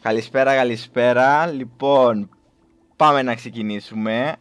Καλησπέρα, καλησπέρα. Λοιπόν, πάμε να ξεκινήσουμε.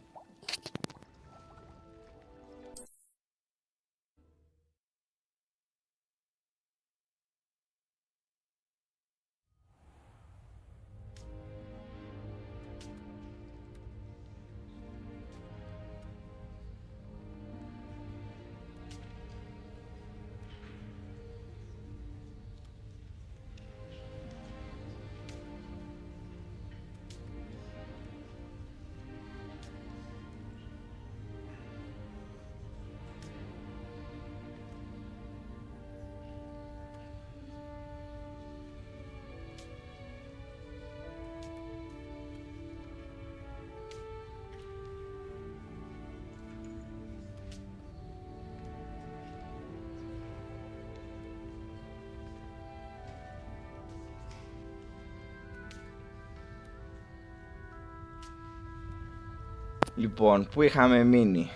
Λοιπόν, πού είχαμε μείνει?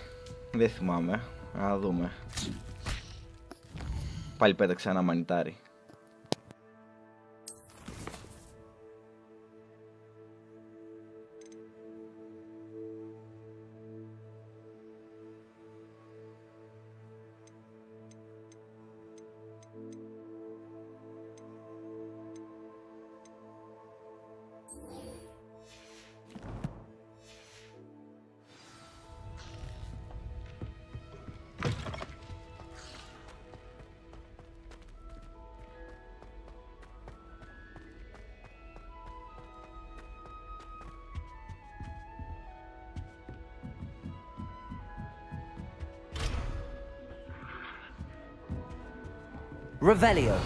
Δεν θυμάμαι. Να δούμε. Πάλι πέταξε ένα μανιτάρι. Revelio.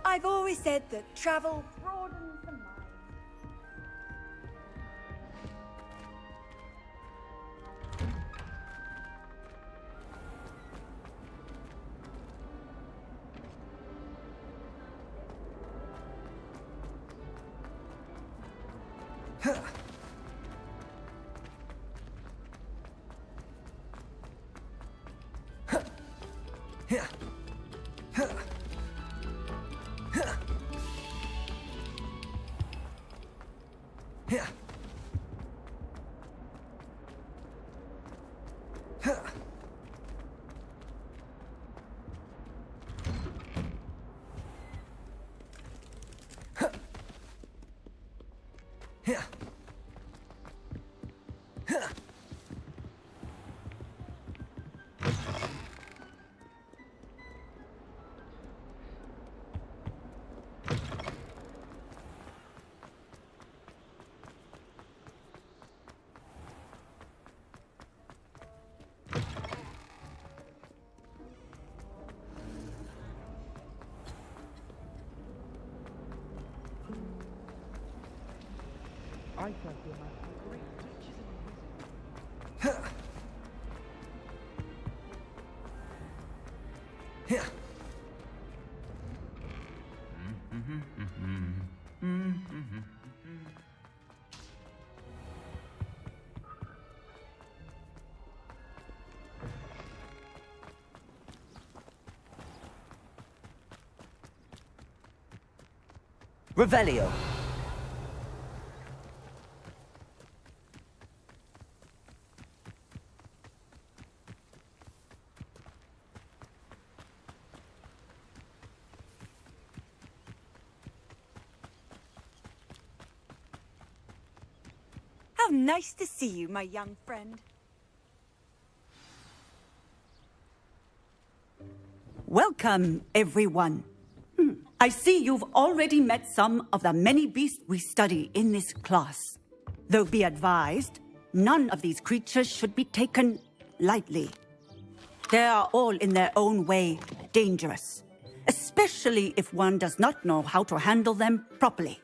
I've always said that travel broadens the mind. I thought there might be great riches in Revelio. How nice to see you, my young friend. Welcome, everyone. I see you've already met some of the many beasts we study in this class. Though be advised, none of these creatures should be taken lightly. They are all in their own way dangerous, especially if one does not know how to handle them properly.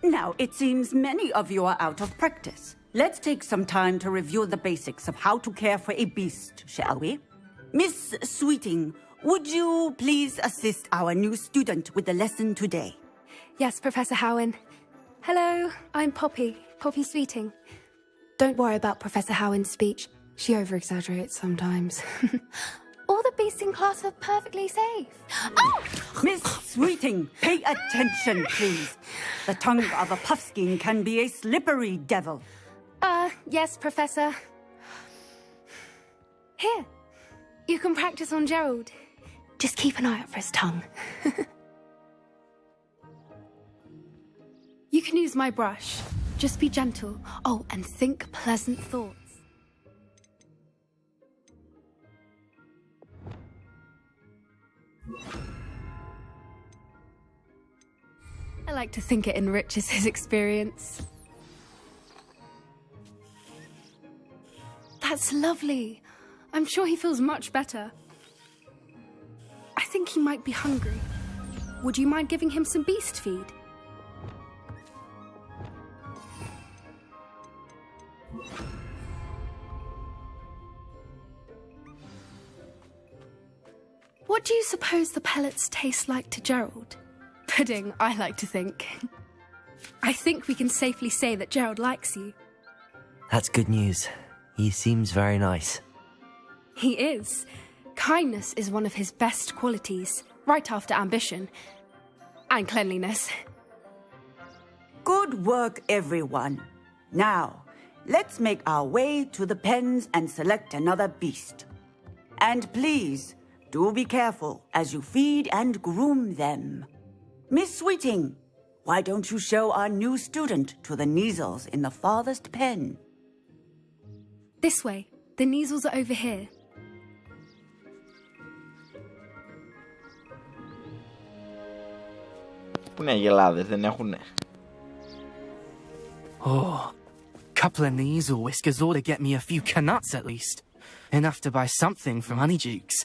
Now, it seems many of you are out of practice. Let's take some time to review the basics of how to care for a beast, shall we? Miss Sweeting, would you please assist our new student with the lesson today? Yes, Professor Howen. Hello, I'm Poppy Sweeting. Don't worry about Professor Howen's speech. She over-exaggerates sometimes. All the beasts in class are perfectly safe. Oh! Miss Sweeting, pay attention, please. The tongue of a puffskein can be a slippery devil. Yes, Professor. Here, you can practice on Gerald. Just keep an eye out for his tongue. You can use my brush. Just be gentle. Oh, and think pleasant thoughts. I like to think it enriches his experience. That's lovely. I'm sure he feels much better. I think he might be hungry. Would you mind giving him some beast feed? What do you suppose the pellets taste like to Gerald? Pudding, I like to think. I think we can safely say that Gerald likes you. That's good news. He seems very nice. He is. Kindness is one of his best qualities, right after ambition. And cleanliness. Good work, everyone. Now, let's make our way to the pens and select another beast. And please, do be careful as you feed and groom them. Miss Sweeting, why don't you show our new student to the Neasels in the farthest pen? This way. The Neasels are over here. Πού είναι οι αγελάδες, δεν έχουνε? Oh, couple of Neasel whiskers ought to get me a few canuts at least. Enough to buy something from Honeydukes.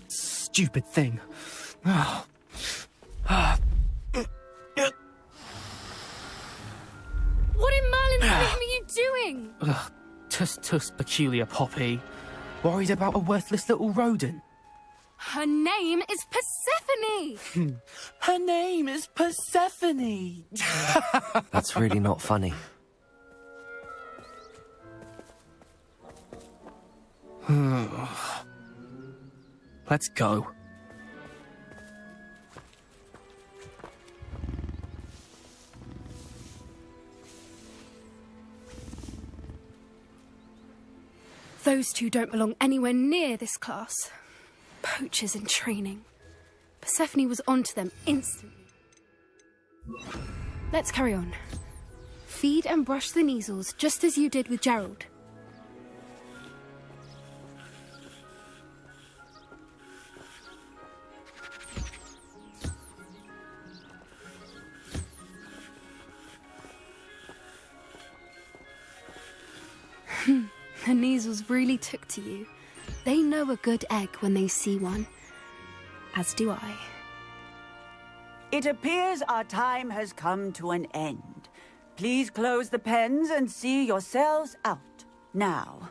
Stupid thing. What in Merlin's name are you doing? Tuss, peculiar Poppy. Worried about a worthless little rodent. Her name is Persephone! Her name is Persephone! That's really not funny. Let's go. Those two don't belong anywhere near this class. Poachers in training. Persephone was onto them instantly. Let's carry on. Feed and brush the Neasels just as you did with Gerald. The Neasels really took to you. They know a good egg when they see one. As do I. It appears our time has come to an end. Please close the pens and see yourselves out. Now,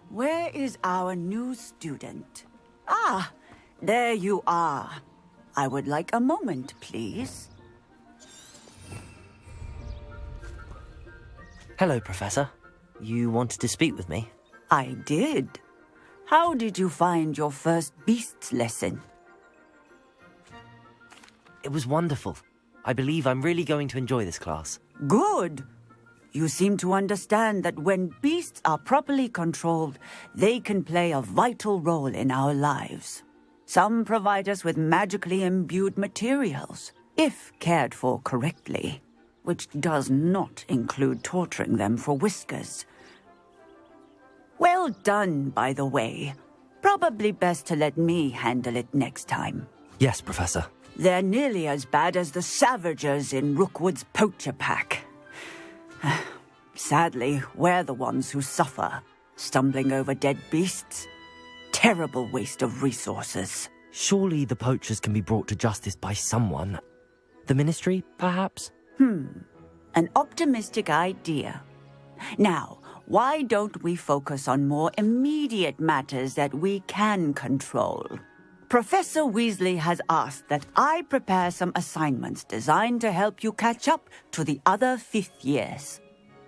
where is our new student? Ah, there you are. I would like a moment, please. Hello, Professor. You wanted to speak with me? I did. How did you find your first beasts lesson? It was wonderful. I believe I'm really going to enjoy this class. Good. You seem to understand that when beasts are properly controlled, they can play a vital role in our lives. Some provide us with magically imbued materials, if cared for correctly, which does not include torturing them for whiskers. Well done, by the way. Probably best to let me handle it next time. Yes, Professor. They're nearly as bad as the Savagers in Rookwood's poacher pack. Sadly, we're the ones who suffer, stumbling over dead beasts. Terrible waste of resources. Surely the poachers can be brought to justice by someone. The Ministry, perhaps? An optimistic idea. Now, why don't we focus on more immediate matters that we can control? Professor Weasley has asked that I prepare some assignments designed to help you catch up to the other fifth years.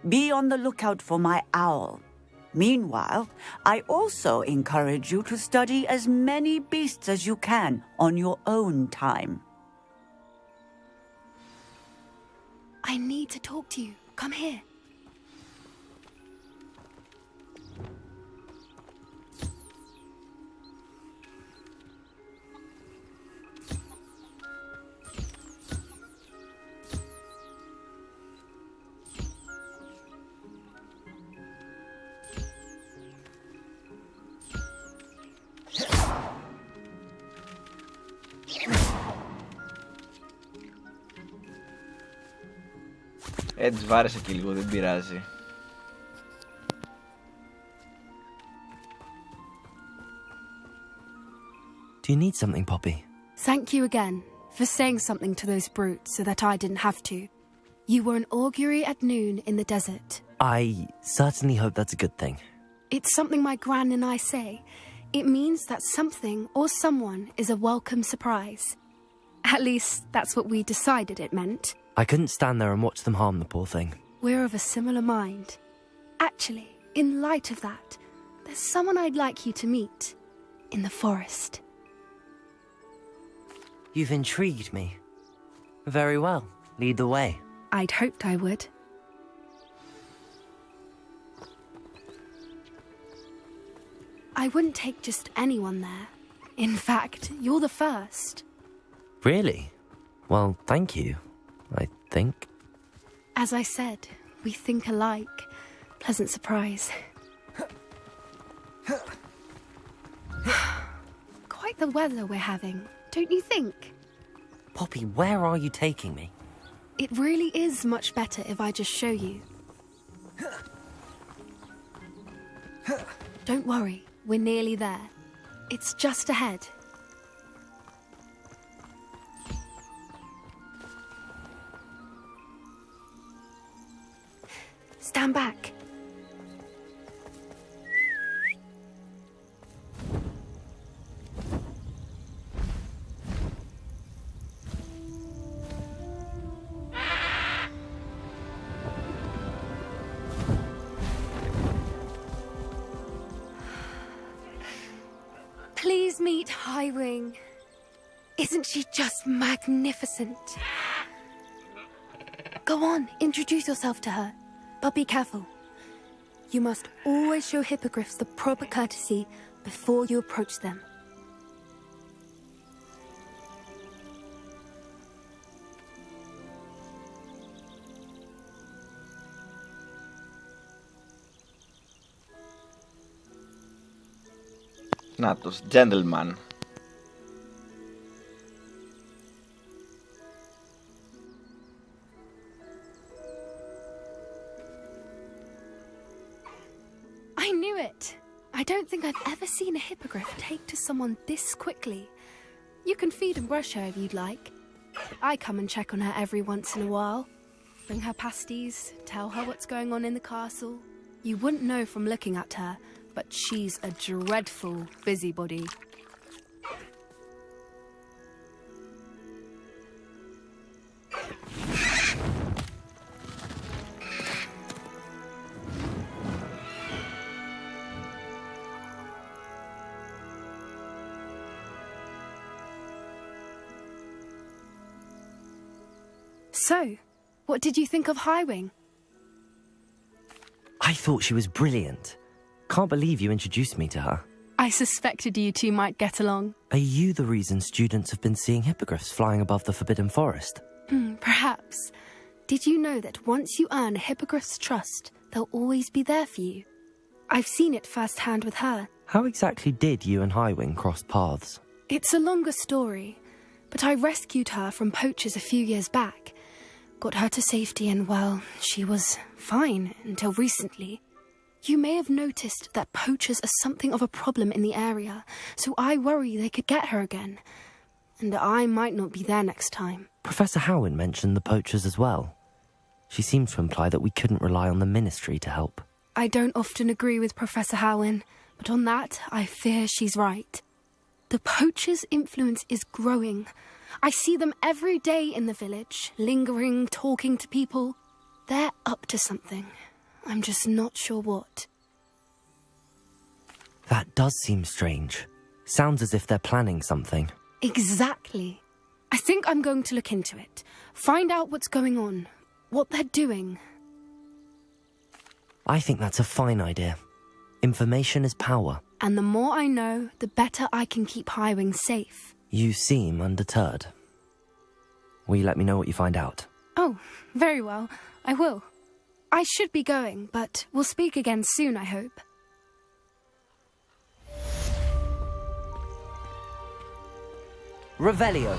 be on the lookout for my owl. Meanwhile, I also encourage you to study as many beasts as you can on your own time. I need to talk to you. Come here. Έτσι βάρεσε και λίγο, δεν πειράζει. Do you need something, Poppy? Thank you again for saying something to those brutes so that I didn't have to. You were an augury at noon in the desert. I certainly hope that's a good thing. It's something my gran and I say. It means that something or someone is a welcome surprise. At least that's what we decided it meant. I couldn't stand there and watch them harm the poor thing. We're of a similar mind. Actually, in light of that, there's someone I'd like you to meet in the forest. You've intrigued me. Very well. Lead the way. I'd hoped I would. I wouldn't take just anyone there. In fact, you're the first. Really? Well, thank you, I think. As I said, we think alike. Pleasant surprise. Quite the weather we're having, don't you think? Poppy, where are you taking me? It really is much better if I just show you. Don't worry, we're nearly there. It's just ahead. Stand back. Please meet Highwing. Isn't she just magnificent? Go on, introduce yourself to her. But be careful. You must always show hippogriffs the proper courtesy before you approach them. Νάτος, gentleman. I knew it! I don't think I've ever seen a hippogriff take to someone this quickly. You can feed and brush her if you'd like. I come and check on her every once in a while. Bring her pasties, tell her what's going on in the castle. You wouldn't know from looking at her, but she's a dreadful busybody. So, what did you think of Highwing? I thought she was brilliant. Can't believe you introduced me to her. I suspected you two might get along. Are you the reason students have been seeing hippogriffs flying above the Forbidden Forest? Perhaps. Did you know that once you earn a hippogriff's trust, they'll always be there for you? I've seen it firsthand with her. How exactly did you and Highwing cross paths? It's a longer story, but I rescued her from poachers a few years back. Got her to safety and, well, she was fine until recently. You may have noticed that poachers are something of a problem in the area, so I worry they could get her again. And I might not be there next time. Professor Howin mentioned the poachers as well. She seemed to imply that we couldn't rely on the Ministry to help. I don't often agree with Professor Howin, but on that, I fear she's right. The poachers' influence is growing. I see them every day in the village, lingering, talking to people. They're up to something. I'm just not sure what. That does seem strange. Sounds as if they're planning something. Exactly. I think I'm going to look into it. Find out what's going on. What they're doing. I think that's a fine idea. Information is power. And the more I know, the better I can keep Highwing safe. You seem undeterred. Will you let me know what you find out? Oh, very well. I will. I should be going, but we'll speak again soon, I hope. Revelio.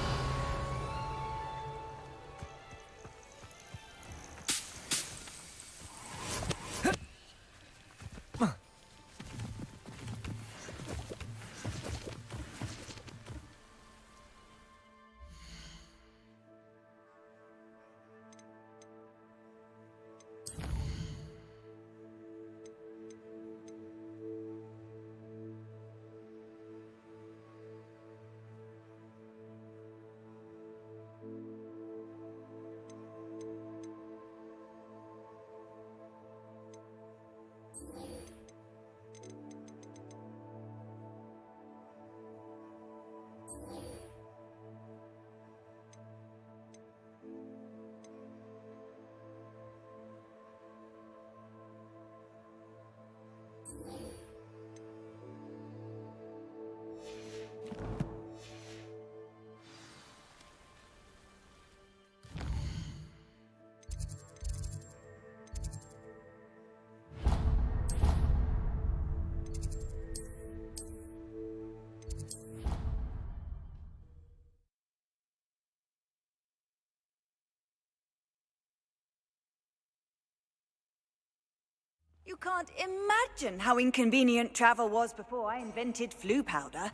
You can't imagine how inconvenient travel was before I invented flu powder.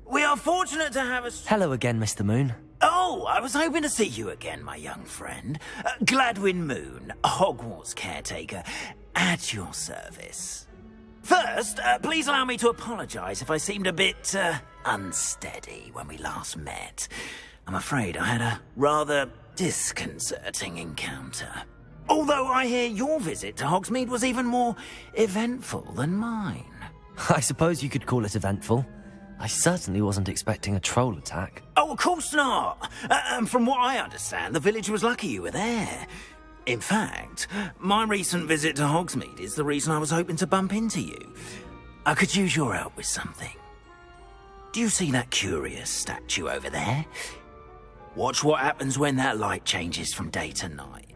We are fortunate to have a... Hello again, Mr. Moon. Oh, I was hoping to see you again, my young friend. Gladwin Moon, Hogwarts caretaker, at your service. First, please allow me to apologise if I seemed a bit, unsteady when we last met. I'm afraid I had a rather disconcerting encounter. Although I hear your visit to Hogsmeade was even more eventful than mine. I suppose you could call it eventful. I certainly wasn't expecting a troll attack. Oh, of course not. And from what I understand, the village was lucky you were there. In fact, my recent visit to Hogsmeade is the reason I was hoping to bump into you. I could use your help with something. Do you see that curious statue over there? Watch what happens when that light changes from day to night.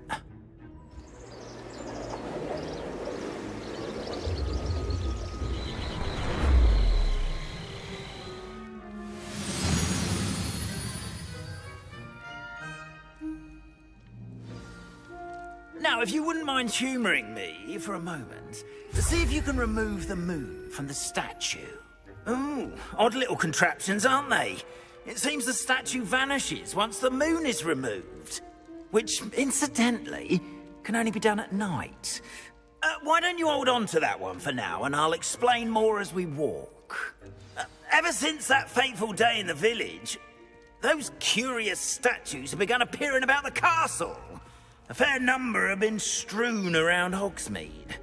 Now, if you wouldn't mind humouring me for a moment, to see if you can remove the moon from the statue. Ooh, odd little contraptions, aren't they? It seems the statue vanishes once the moon is removed. Which, incidentally, can only be done at night. Why don't you hold on to that one for now, and I'll explain more as we walk. Ever since that fateful day in the village, those curious statues have begun appearing about the castle. A fair number have been strewn around Hogsmeade.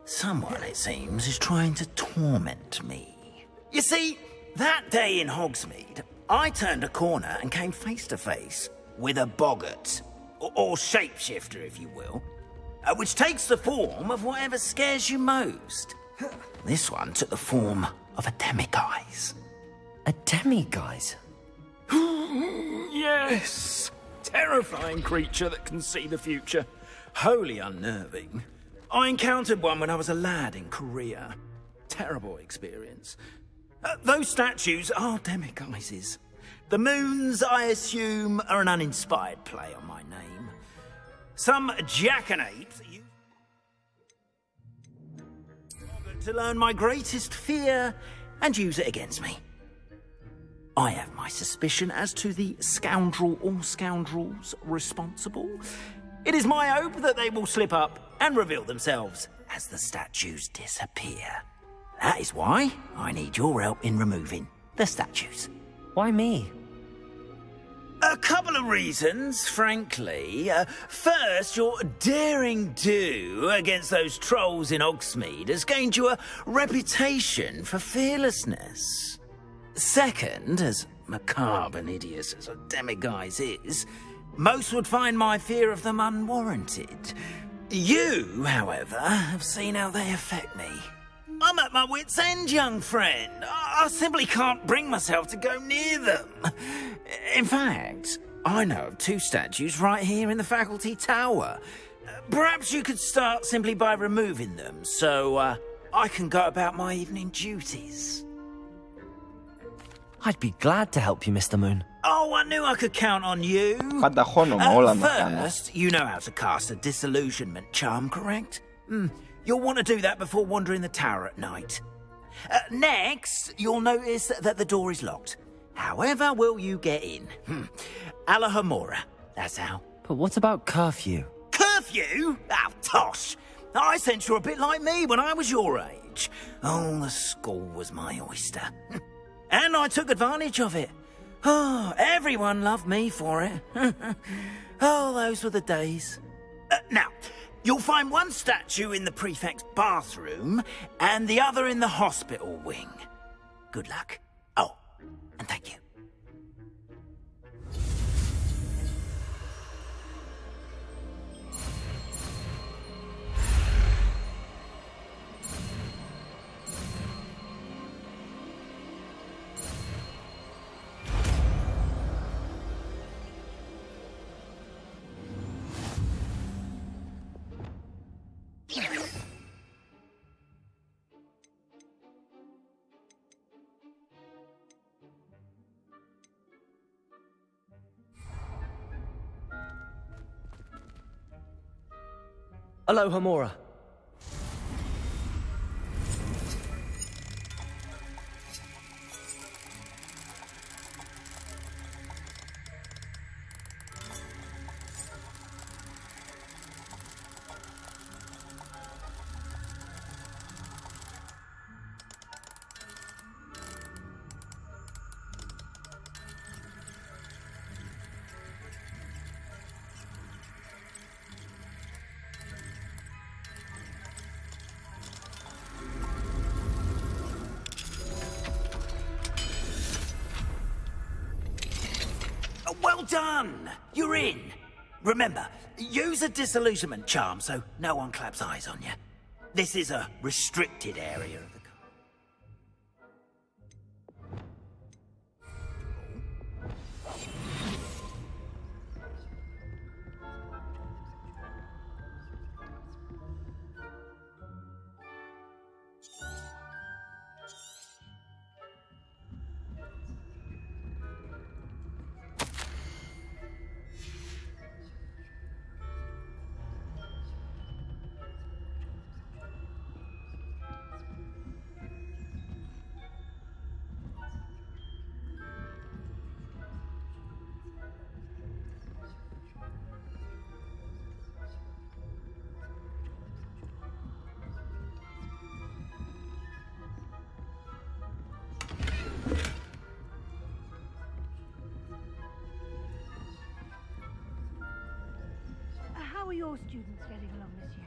Someone, it seems, is trying to torment me. You see, that day in Hogsmeade, I turned a corner and came face to face with a boggart, or shapeshifter, if you will, which takes the form of whatever scares you most. This one took the form of a demiguise. A demiguise? Yes! Terrifying creature that can see the future. Wholly unnerving. I encountered one when I was a lad in Korea. Terrible experience. Those statues are demiguises. The moons, I assume, are an uninspired play on my name. Some jackanapes used to learn my greatest fear and use it against me. I have my suspicion as to the scoundrel or scoundrels responsible. It is my hope that they will slip up and reveal themselves as the statues disappear. That is why I need your help in removing the statues. Why me? A couple of reasons, frankly. First, your daring do against those trolls in Hogsmeade has gained you a reputation for fearlessness. Second, as macabre and hideous as a demiguise is, most would find my fear of them unwarranted. You, however, have seen how they affect me. I'm at my wit's end, young friend. I simply can't bring myself to go near them. In fact, I know of 2 statues right here in the faculty tower. Perhaps you could start simply by removing them, so I can go about my evening duties. I'd be glad to help you, Mr. Moon. Oh, I knew I could count on you. Φανταχώνομαι όλα να κάνω. First, you know how to cast a disillusionment charm, correct? You'll want to do that before wandering the tower at night. Next, you'll notice that the door is locked. However will you get in? Alahomora, that's how. But what about curfew? Curfew? Oh, tosh. I sense you're a bit like me when I was your age. Oh, the school was my oyster. And I took advantage of it. Oh, everyone loved me for it. Oh, those were the days. Now, you'll find one statue in the prefect's bathroom and the other in the hospital wing. Good luck. Oh, and thank you. Alohomora. Well done! You're in. Remember, use a disillusionment charm so no one claps eyes on you. This is a restricted area of the How are your students getting along this year?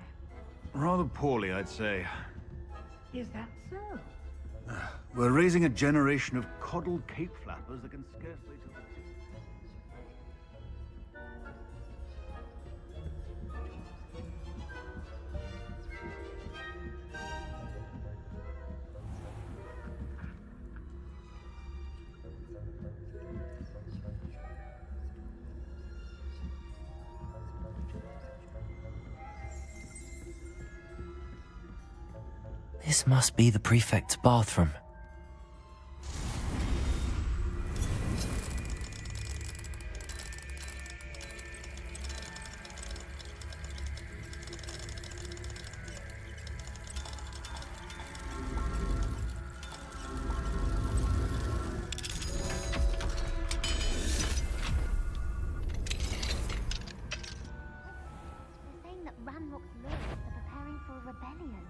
Rather poorly, I'd say. Is that so? We're raising a generation of coddled cape flappers that can scarcely... This must be the prefect's bathroom. for a rebellion.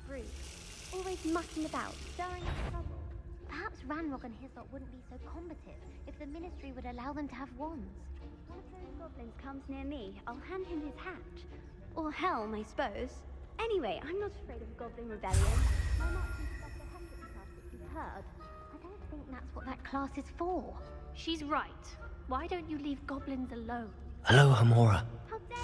Bruce, always mucking about, stirring up trouble. Perhaps Ranrock and his lot wouldn't be so combative if the Ministry would allow them to have wands. One of those goblins comes near me, I'll hand him his hat. Or helm, I suppose. Anyway, I'm not afraid of a goblin rebellion. My marching stuff the Hogwarts class that you've heard. I don't think that's what that class is for. She's right. Why don't you leave goblins alone? Hello, Hamora. How dare you!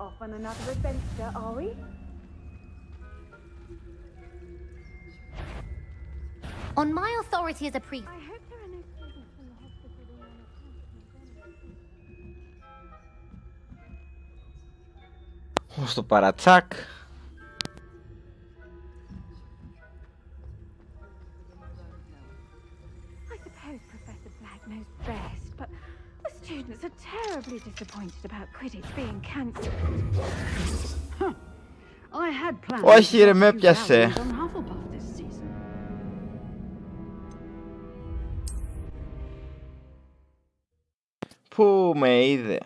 Off on another adventure, are we? On my authority as a priest. I hope there are no students from the hospital who want to Στο παρατσάκ. I suppose Professor Black knows best, but the students are terribly disappointed about Quidditch being cancelled. Huh. I had planned Όχι ρε, με έπιασε. on Hufflepuff this season. Πού με είδε.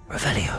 Revelio.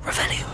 Revelio.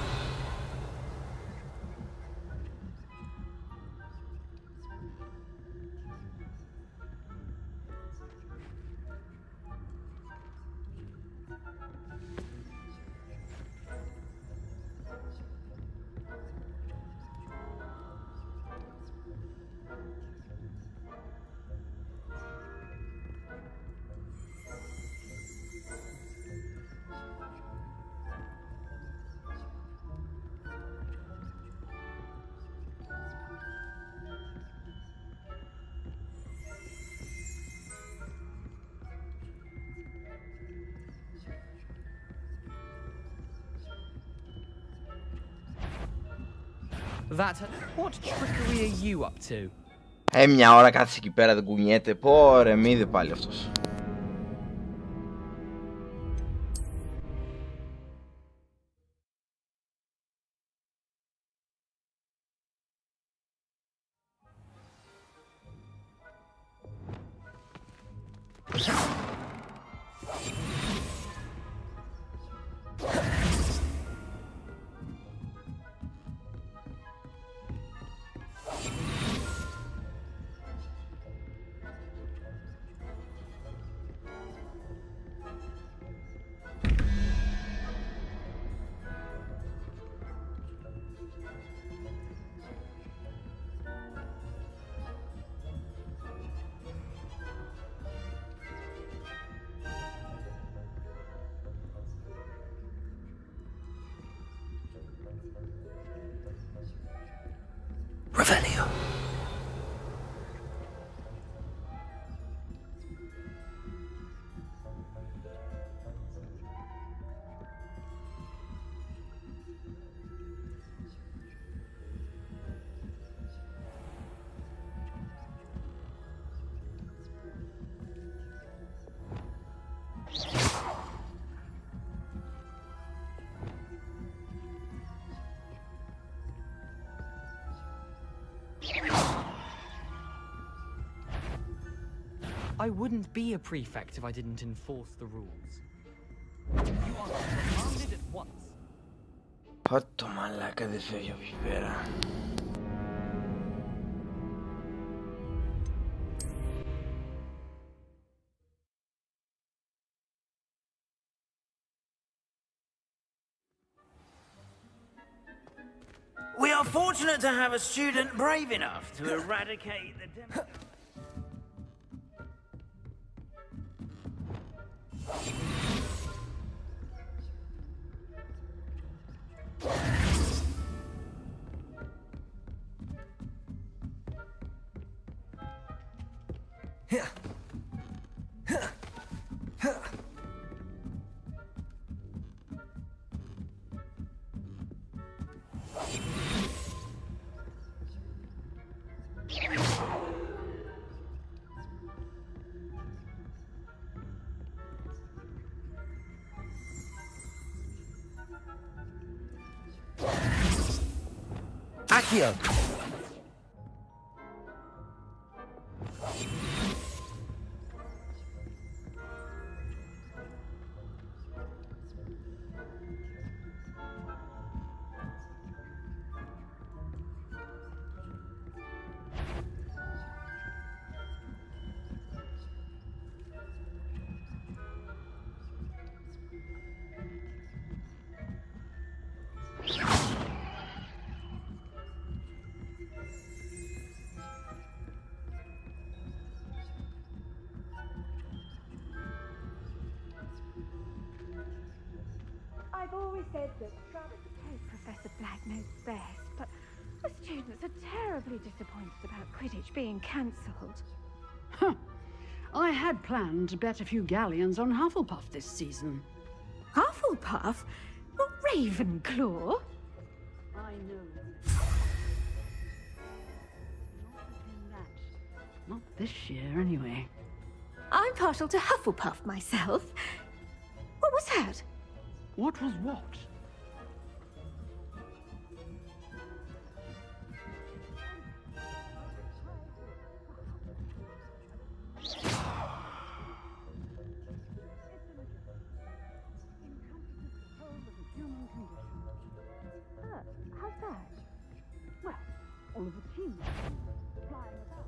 What trickery are you up to? Μια ώρα κάθισε εκεί πέρα, δεν κουνιέται. Πω ρε, μη είδε πάλι αυτός. Revelio. I wouldn't be a prefect if I didn't enforce the rules. You are commanded at once. Πάτο μαλάκα, δεν φεύγει από εκεί πέρα. We are fortunate to have a student brave enough to eradicate the Accio! I've always said that Professor Black knows best, but the students are terribly disappointed about Quidditch being cancelled. Huh. I had planned to bet a few galleons on Hufflepuff this season. Hufflepuff? Not Ravenclaw? I know. Not this year, anyway. I'm partial to Hufflepuff myself. What was that? What was what? How's that? Well, all of the team flying about.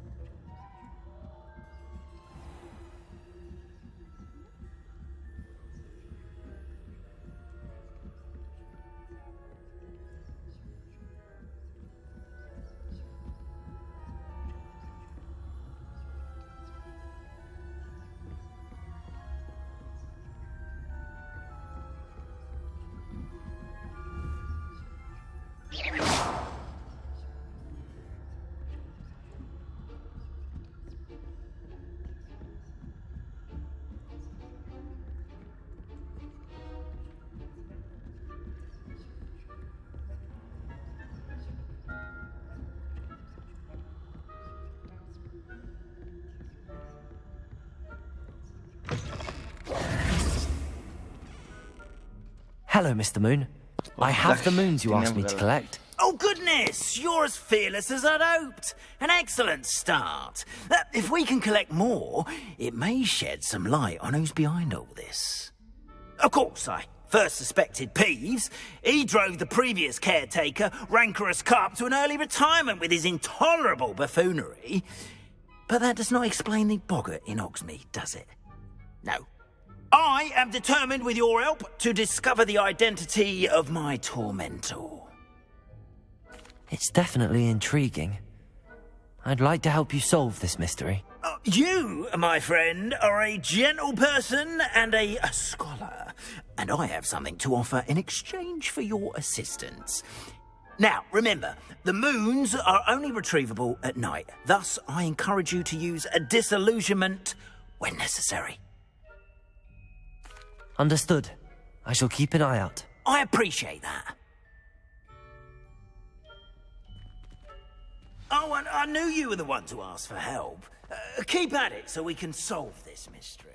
Hello, Mr. Moon. I have the moons you asked me to collect. Oh, goodness! You're as fearless as I'd hoped. An excellent start. If we can collect more, it may shed some light on who's behind all this. Of course, I first suspected Peeves. He drove the previous caretaker, rancorous Carp, to an early retirement with his intolerable buffoonery. But that does not explain the boggart in Hogsmeade, does it? No. I am determined, with your help, to discover the identity of my tormentor. It's definitely intriguing. I'd like to help you solve this mystery. You, my friend, are a gentle person and a scholar, and I have something to offer in exchange for your assistance. Now, remember, the moons are only retrievable at night. Thus, I encourage you to use a disillusionment when necessary. Understood. I shall keep an eye out. I appreciate that. Oh, and I knew you were the one to ask for help. Keep at it so we can solve this mystery.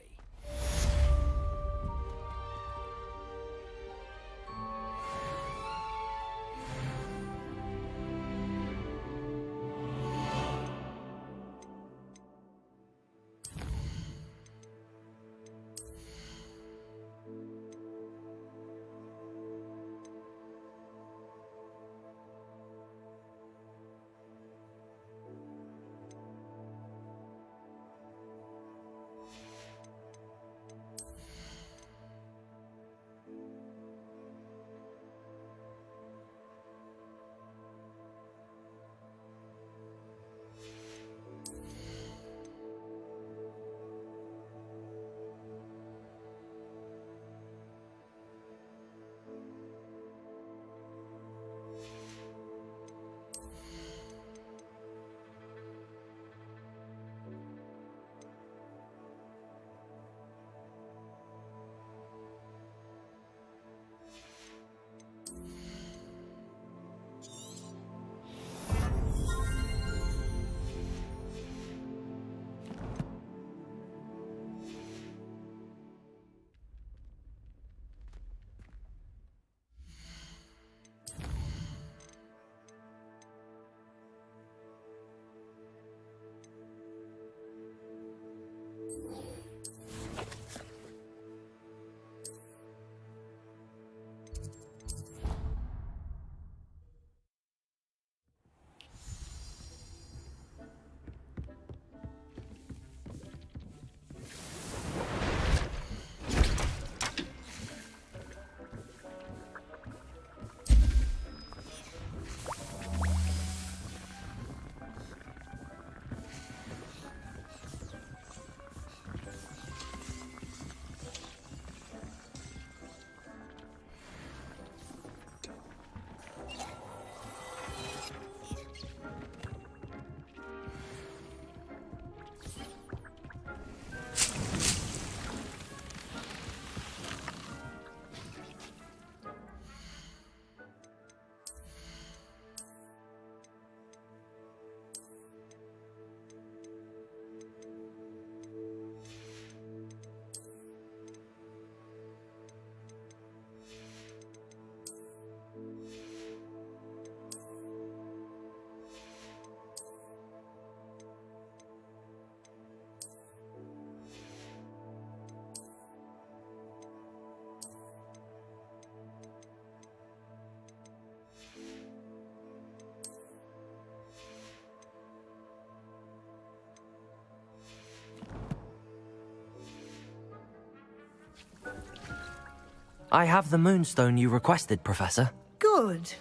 I have the moonstone you requested, Professor. Good.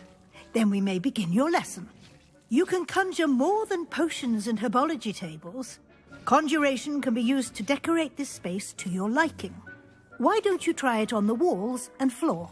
Then we may begin your lesson. You can conjure more than potions and herbology tables. Conjuration can be used to decorate this space to your liking. Why don't you try it on the walls and floor?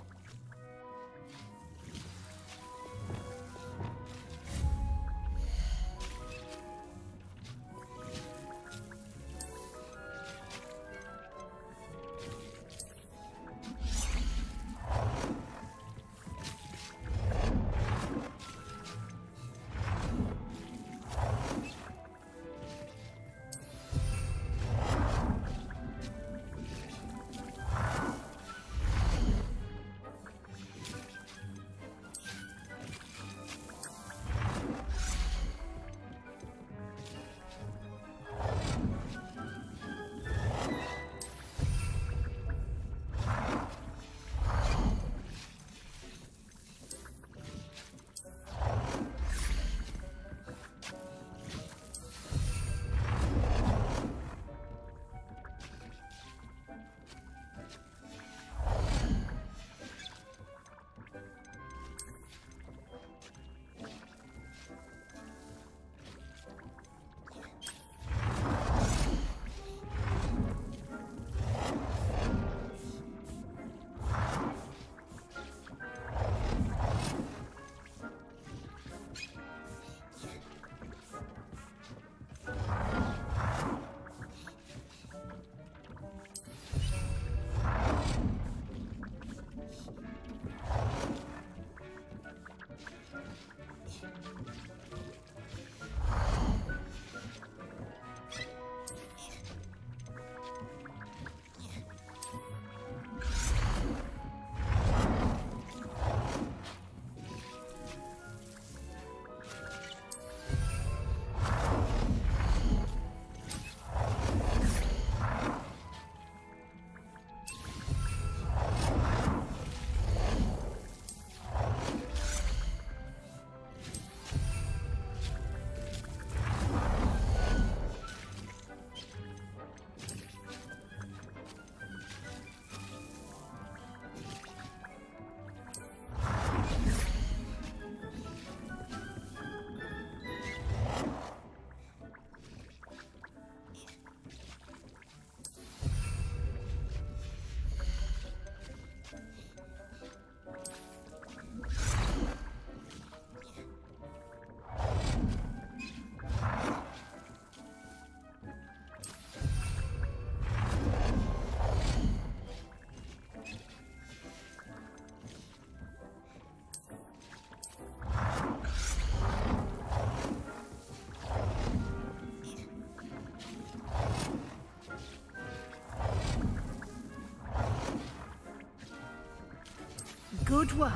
Good work.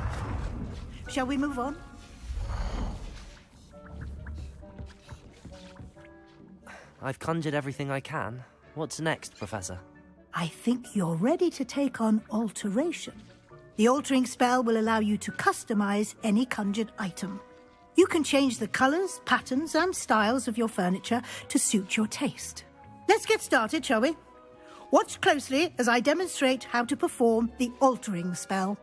Shall we move on? I've conjured everything I can. What's next, Professor? I think you're ready to take on alteration. The altering spell will allow you to customize any conjured item. You can change the colors, patterns, and styles of your furniture to suit your taste. Let's get started, shall we? Watch closely as I demonstrate how to perform the altering spell.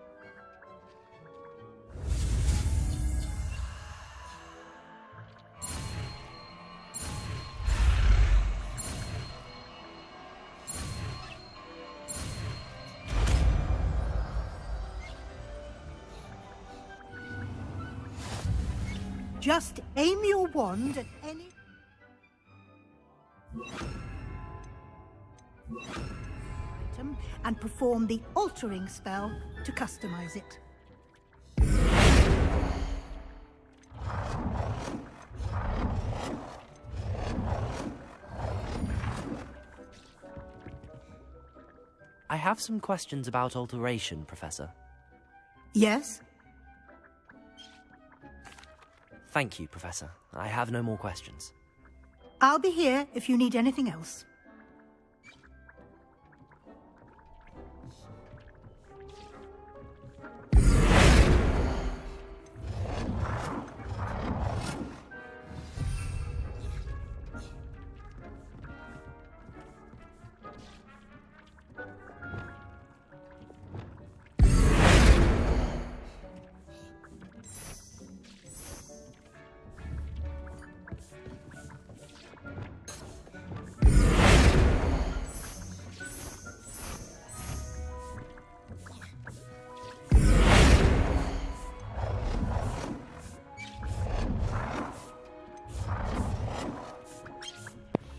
Just aim your wand at any item and perform the altering spell to customize it. I have some questions about alteration, Professor. Yes? Thank you, Professor. I have no more questions. I'll be here if you need anything else.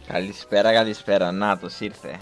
Καλησπέρα, καλησπέρα. Νάτος ήρθε.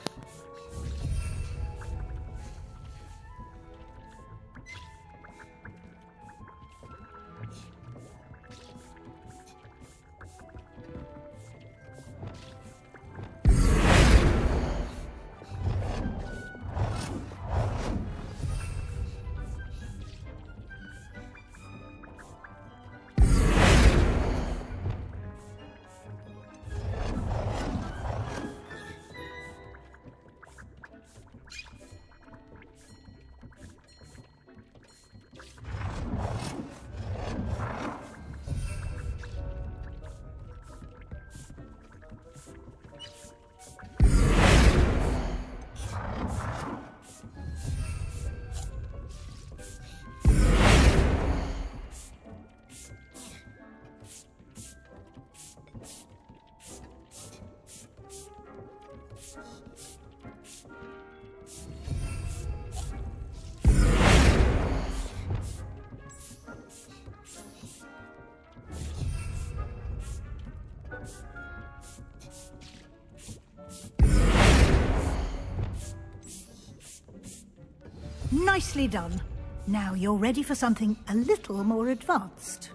Nicely done. Now you're ready for something a little more advanced.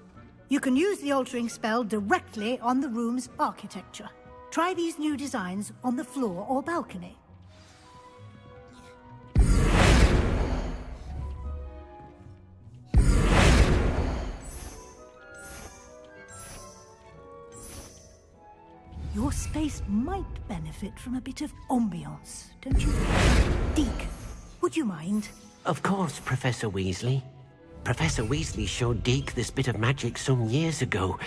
You can use the altering spell directly on the room's architecture. Try these new designs on the floor or balcony. Your space might benefit from a bit of ambiance, don't you? Deke, would you mind? Of course, Professor Weasley. Professor Weasley showed Deke this bit of magic some years ago.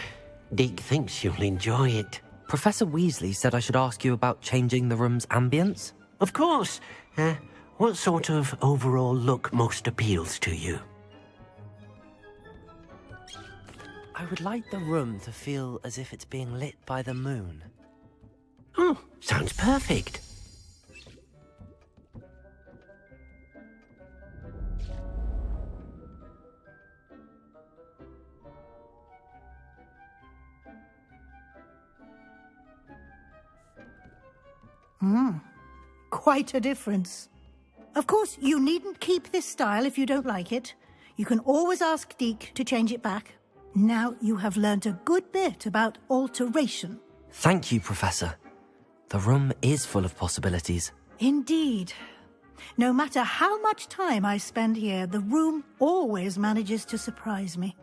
Deke thinks you'll enjoy it. Professor Weasley said I should ask you about changing the room's ambience? Of course. What sort of overall look most appeals to you? I would like the room to feel as if it's being lit by the moon. Oh, sounds perfect. Quite a difference. Of course, you needn't keep this style if you don't like it. You can always ask Deke to change it back. Now you have learned a good bit about alteration. Thank you, Professor. The room is full of possibilities. Indeed. No matter how much time I spend here, the room always manages to surprise me.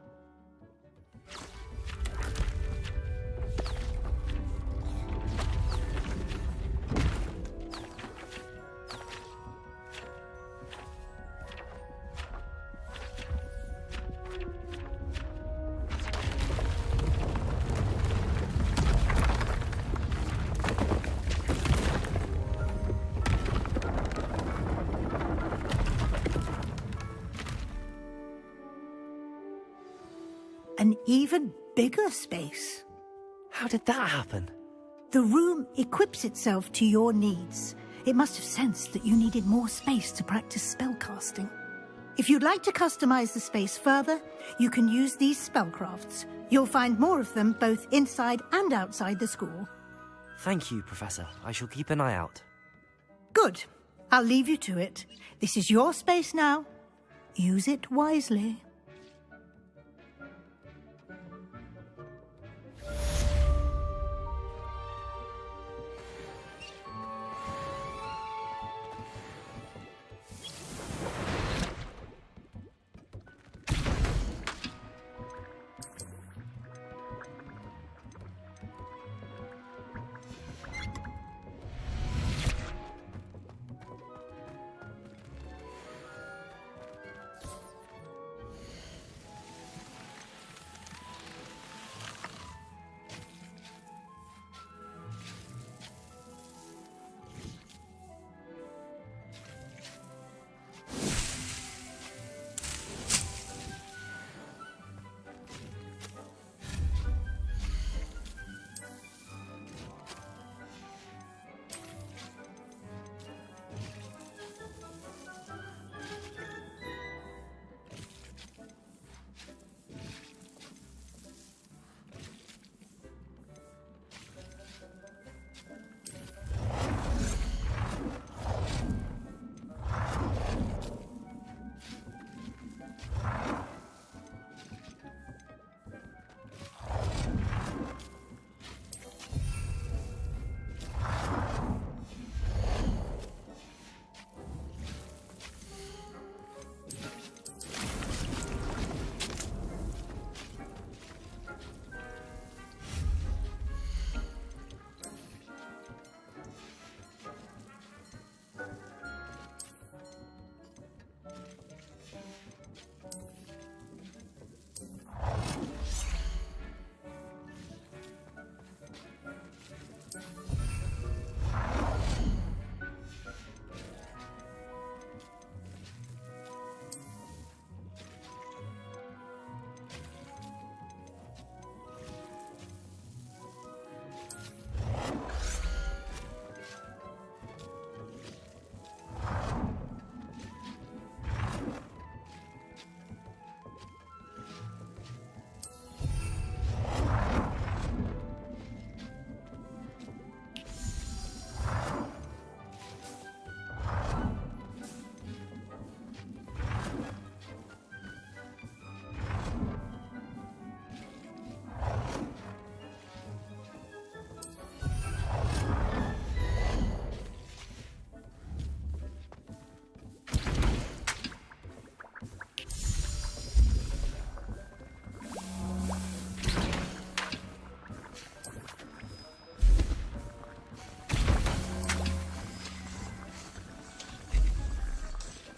An even bigger space. How did that happen? The room equips itself to your needs. It must have sensed that you needed more space to practice spellcasting. If you'd like to customize the space further, you can use these spellcrafts. You'll find more of them both inside and outside the school. Thank you, Professor. I shall keep an eye out. Good. I'll leave you to it. This is your space now. Use it wisely.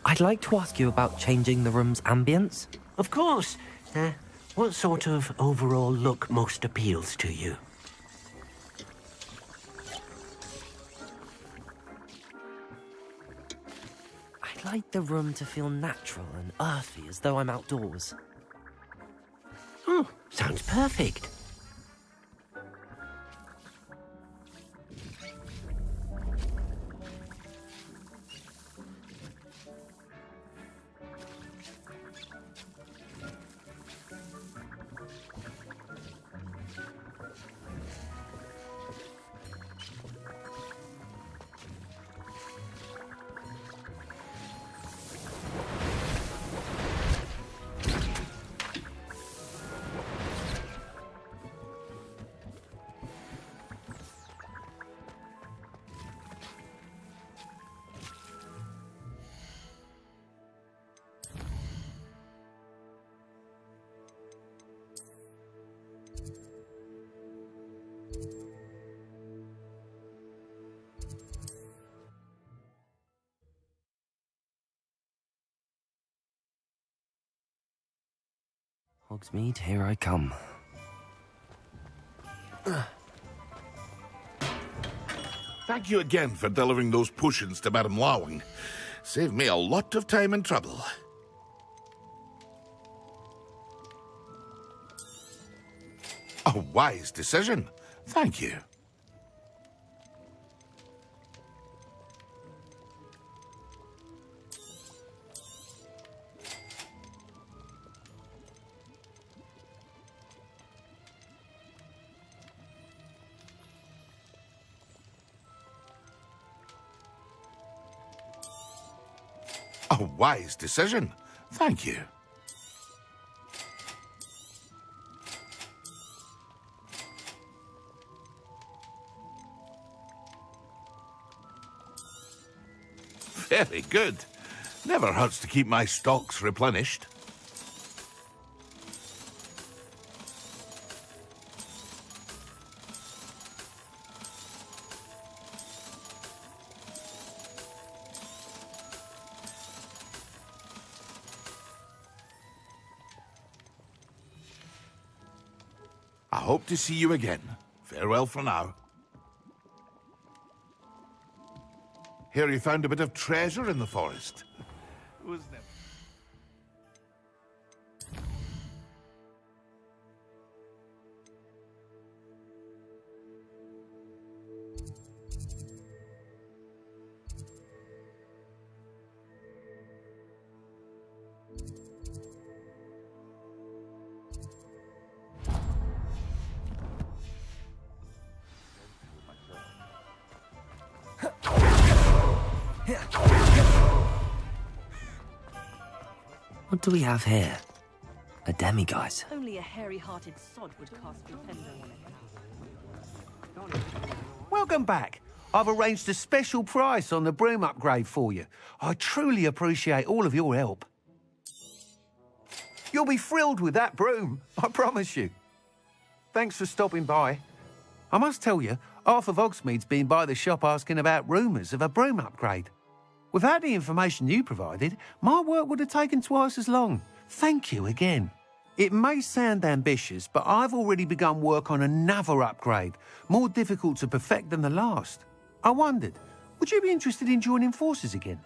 I'd like to ask you about changing the room's ambience. Of course. What sort of overall look most appeals to you? I'd like the room to feel natural and earthy, as though I'm outdoors. Oh, sounds perfect. Hogsmeade, here I come. Thank you again for delivering those potions to Madame Lawing. Saved me a lot of time and trouble. A wise decision. Thank you. A wise decision. Thank you. Very good. Never hurts to keep my stocks replenished. I hope to see you again. Farewell for now. Hear you found a bit of treasure in the forest. Was never... What do we have here? A demiguise. Only a hairy-hearted sod would cast Defender on it. Welcome back. I've arranged a special price on the broom upgrade for you. I truly appreciate all of your help. You'll be thrilled with that broom, I promise you. Thanks for stopping by. I must tell you, half of Hogsmeade's been by the shop asking about rumours of a broom upgrade. Without the information you provided, my work would have taken twice as long. Thank you again. It may sound ambitious, but I've already begun work on another upgrade, more difficult to perfect than the last. I wondered, would you be interested in joining forces again?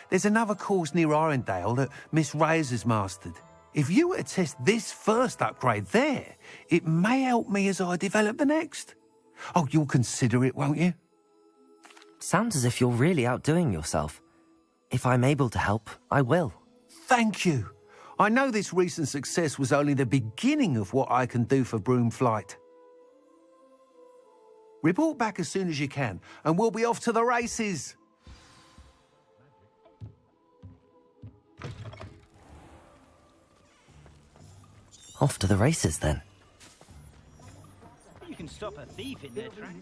There's another course near Arendale that Miss Reyes has mastered. If you were to test this first upgrade there, it may help me as I develop the next. Oh, you'll consider it, won't you? Sounds as if you're really outdoing yourself. If I'm able to help, I will. Thank you. I know this recent success was only the beginning of what I can do for Broomflight. Report back as soon as you can, and we'll be off to the races. Off to the races, then. You can stop a thief in their tracks.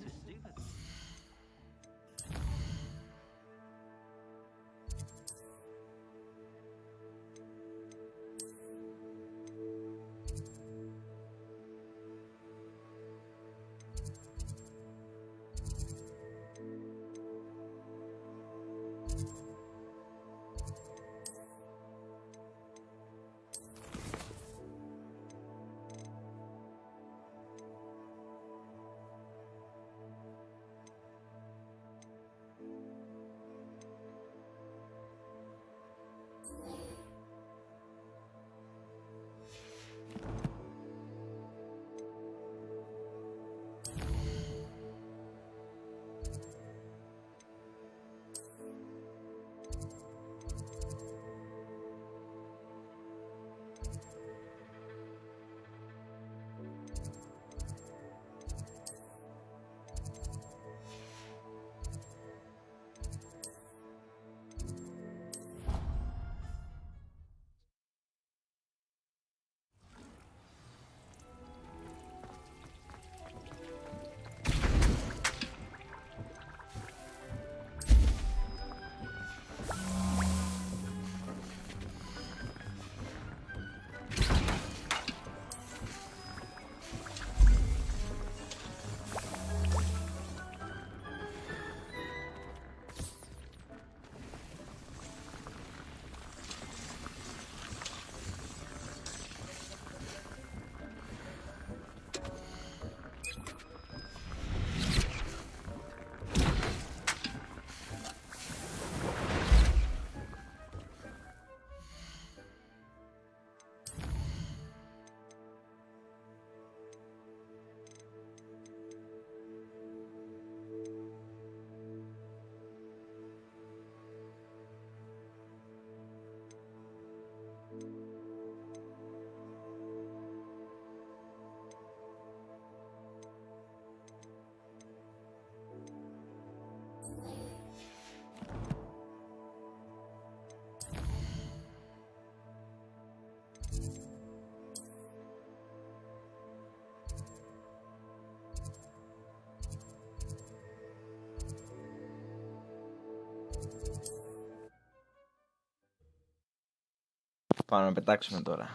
Πάμε να πετάξουμε τώρα.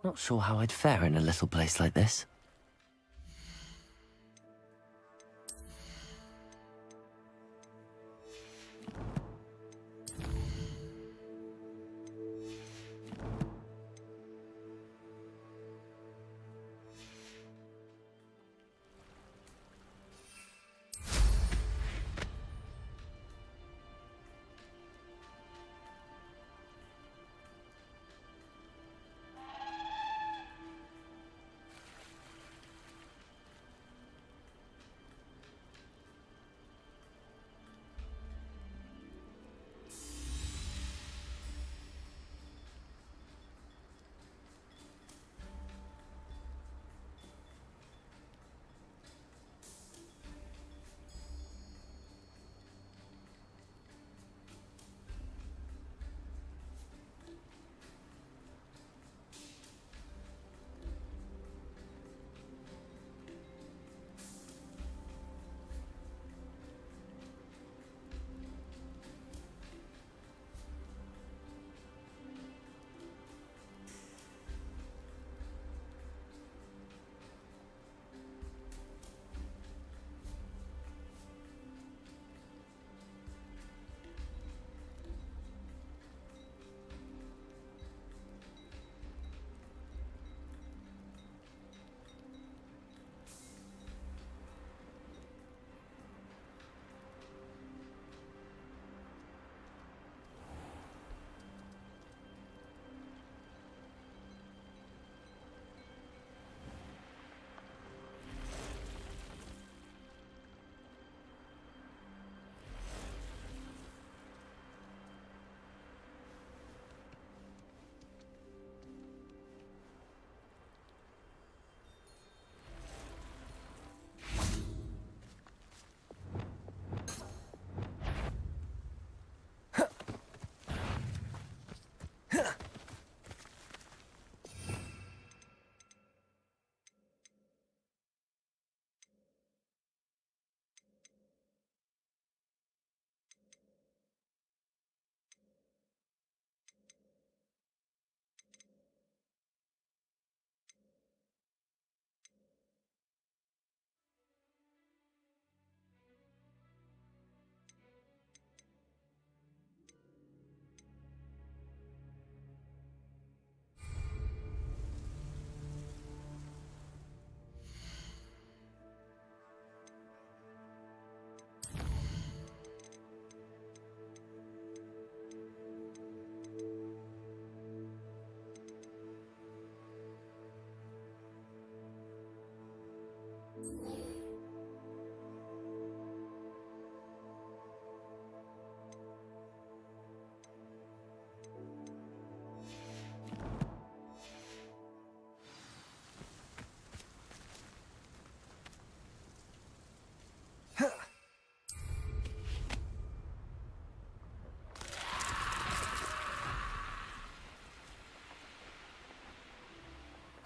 Not sure how I'd fare in a little place like this.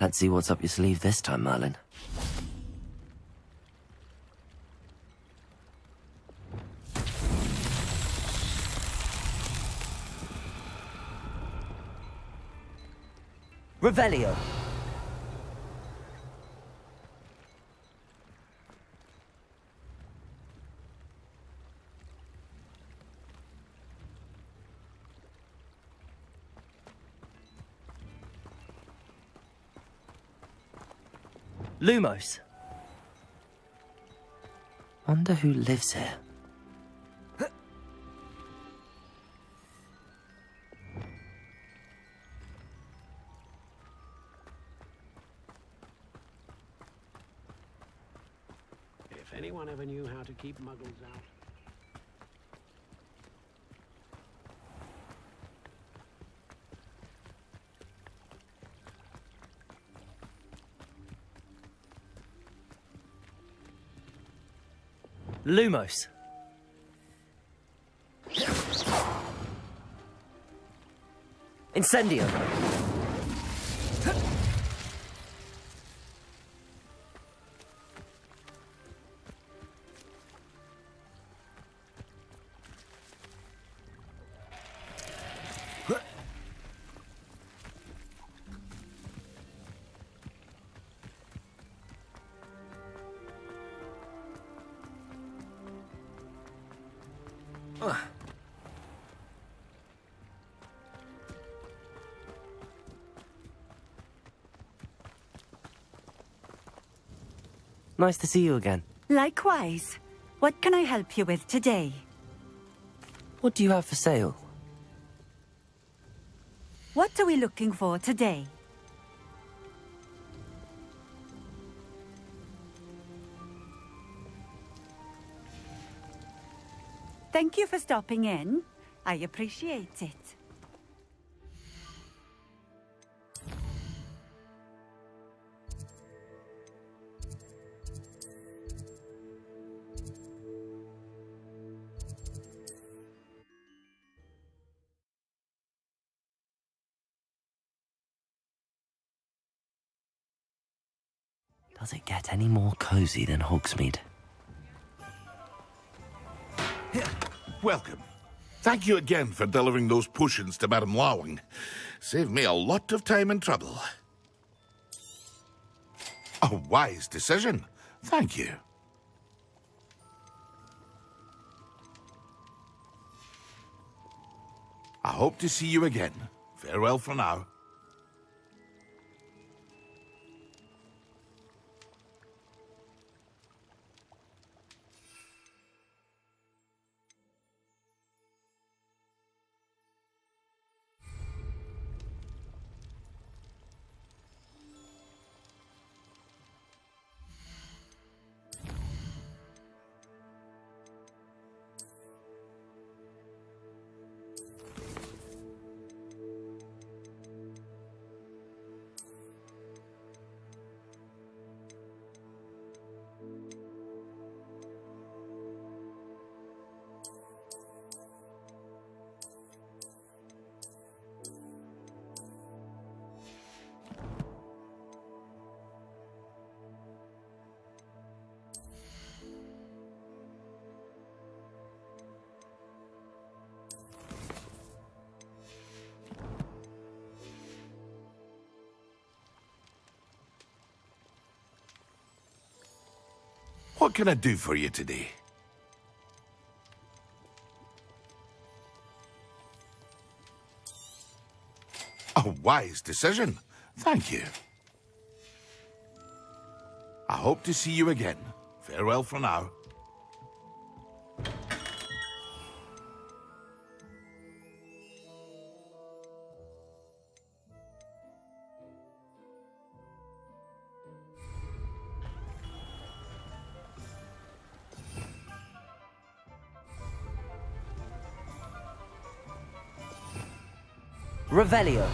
Let's see what's up your sleeve this time, Merlin. Revelio. Lumos. Wonder who lives here. If anyone ever knew how to keep muggles out. Lumos. Incendio. Nice to see you again. Likewise. What can I help you with today? What do you have for sale? What are we looking for today? Thank you for stopping in. I appreciate it. Does it get any more cozy than Hogsmeade? Welcome. Thank you again for delivering those potions to Madame Lowing. Saved me a lot of time and trouble. A wise decision. Thank you. I hope to see you again. Farewell for now. What can I do for you today? A wise decision. Thank you. I hope to see you again. Farewell for now. Revelio.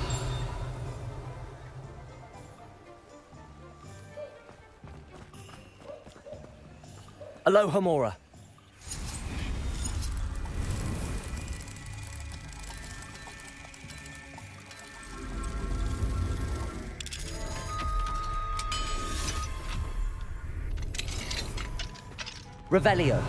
Aloha Mora. Revelio.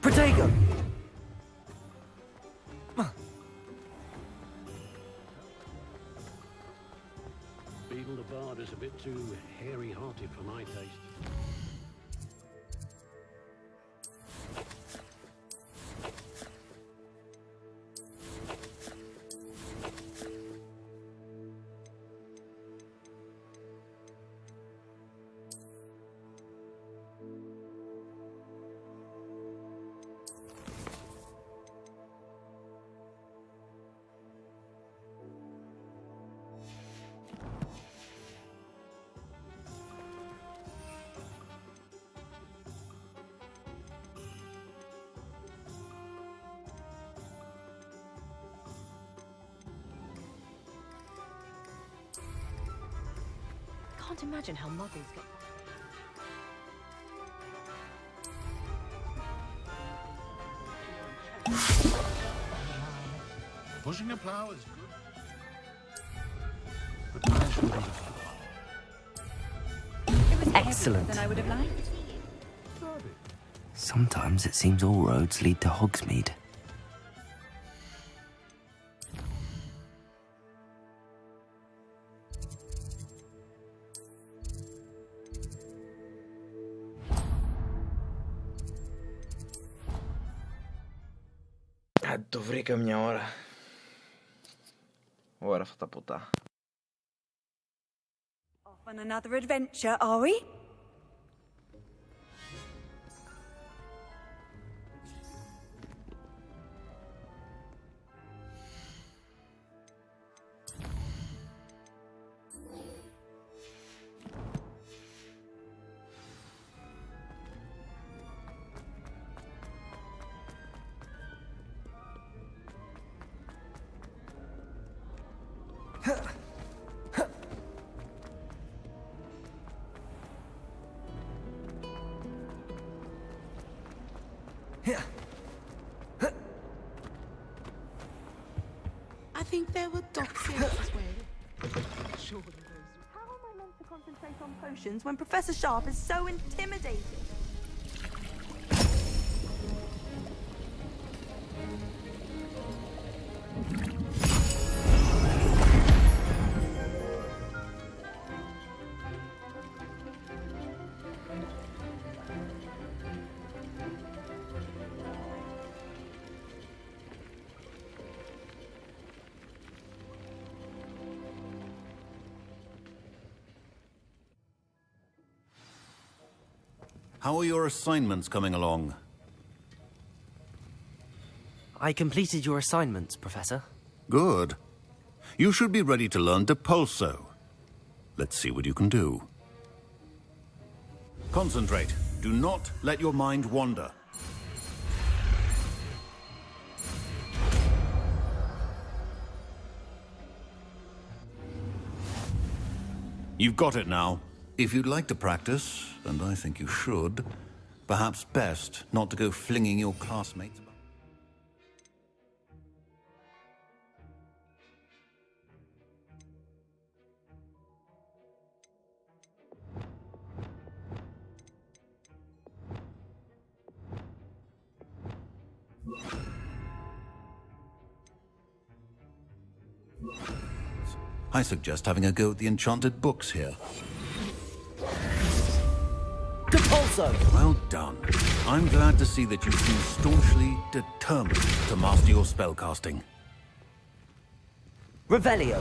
Protego! Beetle the Bard is a bit too hairy-hearted for my taste. Can't imagine how muggles get. Pushing a plow is good. Excellent. Than I would have liked. Sometimes it seems all roads lead to Hogsmeade. Το βρήκα μια ώρα. Ωραία αυτά τα ποτά. Off on another adventure, are we? I think there were docks here as well. How am I meant to concentrate on potions when Professor Sharp is so intimidating? How are your assignments coming along? I completed your assignments, Professor. Good. You should be ready to learn Depulso. Let's see what you can do. Concentrate. Do not let your mind wander. You've got it now. If you'd like to practice, and I think you should, perhaps best not to go flinging your classmates about. I suggest having a go at the enchanted books here. Depulso! Well done. I'm glad to see that you seem staunchly determined to master your spellcasting. Revelio.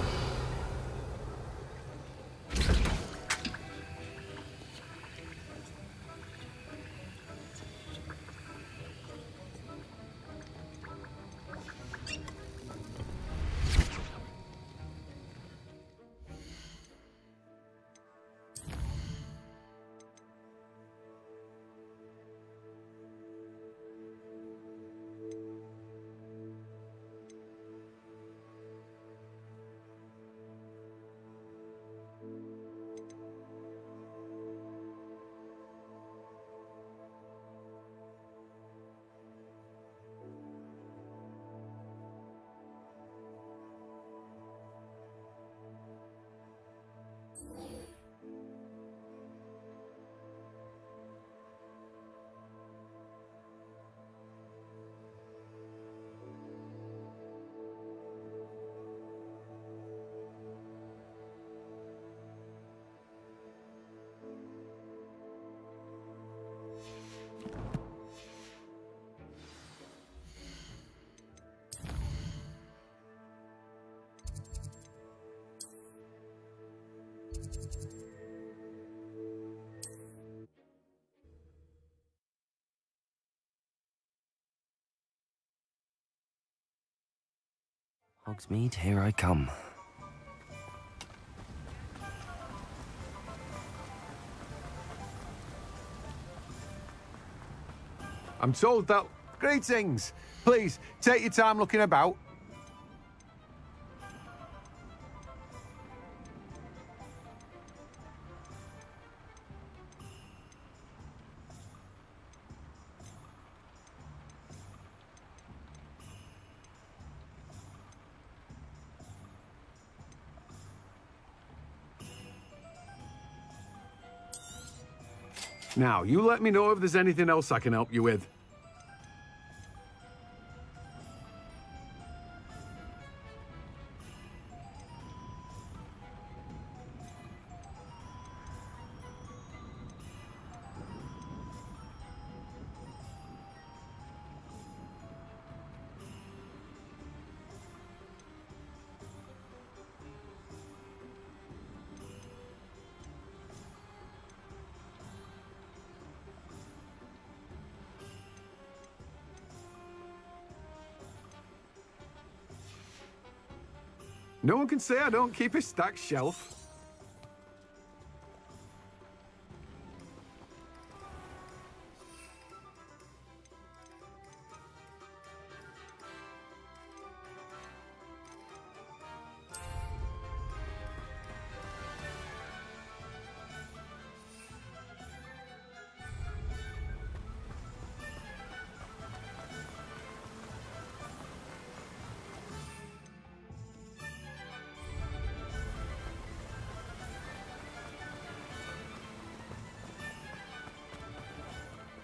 Hogsmeade, here I come. I'm told that... Greetings! Please, take your time looking about. Now, you let me know if there's anything else I can help you with. No one can say I don't keep a stacked shelf.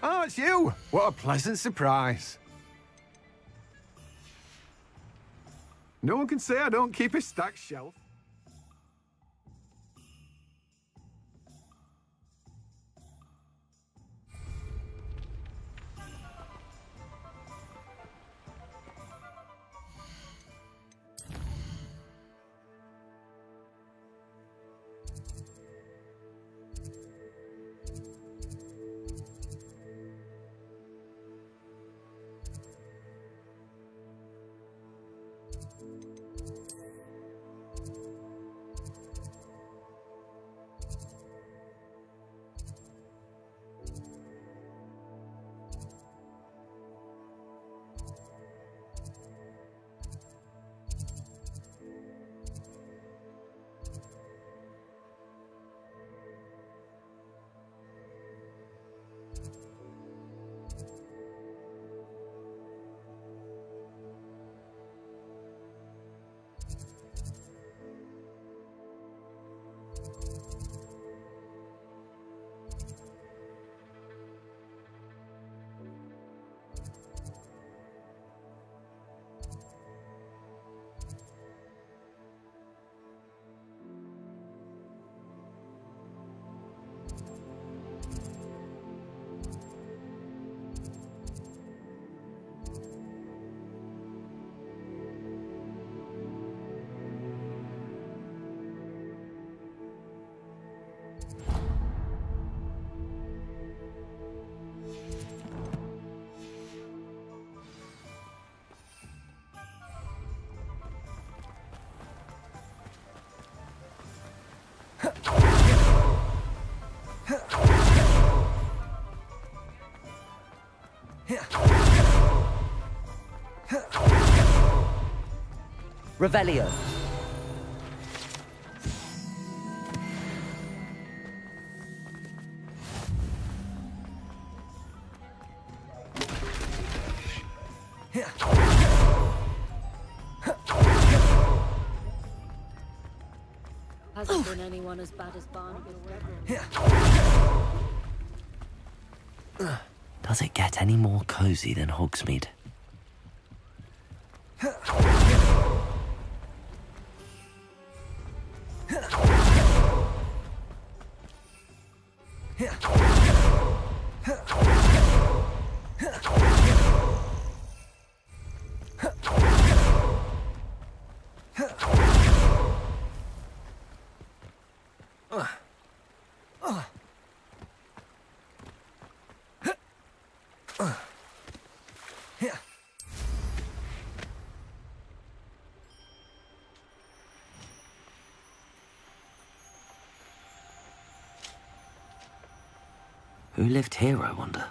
Oh, it's you! What a pleasant surprise. No one can say I don't keep a stacked shelf. Revelio. Hasn't been anyone as bad as Barnabas. Does it get any more cozy than Hogsmeade? Who lived here, I wonder?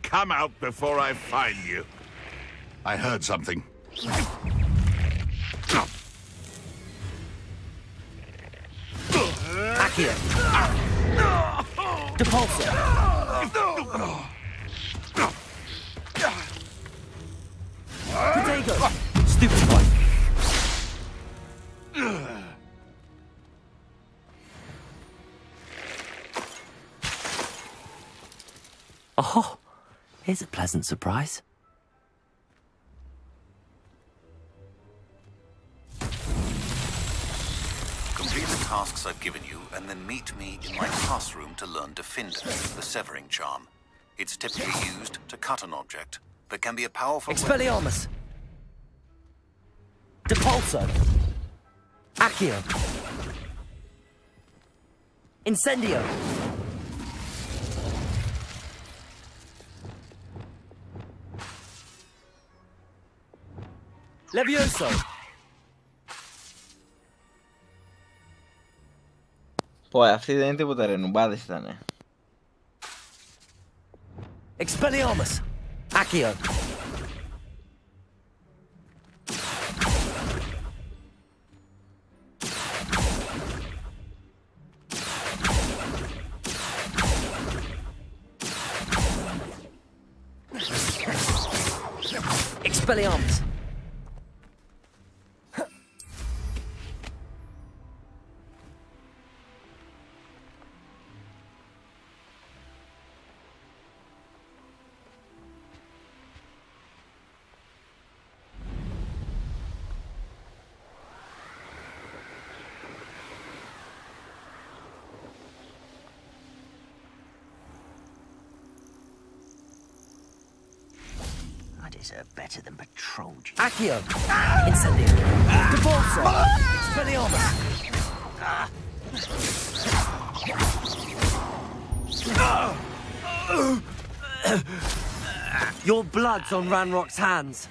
Come out before I find you. I heard something. Back here. Depulsor! Potato! Stupid one! Oh, here's a pleasant surprise. Complete the tasks I've given you, and then meet me in my classroom to learn Defender, the severing charm. It's typically used to cut an object, but can be a powerful Expelliarmus! Depulso! Accio! Incendio! Levioso! Πω, αυτή δεν είναι τίποτα ρε, νουμπάδες ήτανε. Expelliarmus! Accio! Expelliarmus! I deserve better than patrol duty. Accio! Incendio! Depulso! Expelliarmus! Your blood's on Ranrock's hands.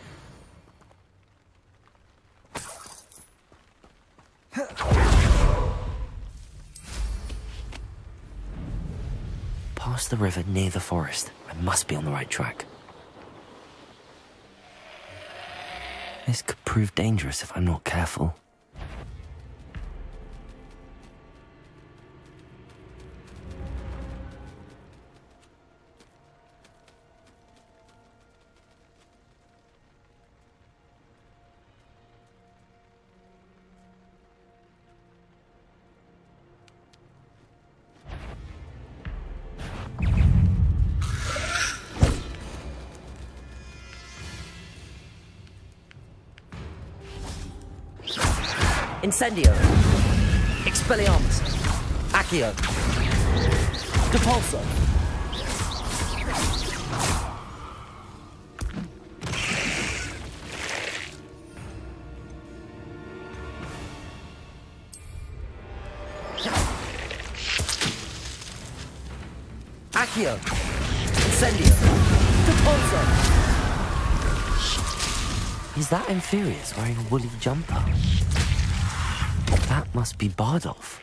Past the river near the forest. I must be on the right track. This could prove dangerous if I'm not careful. Incendio! Expelliarmus! Accio! Depulso! Accio! Incendio! Depulso! Is that Infurious wearing a woolly jumper? That must be Bardolph.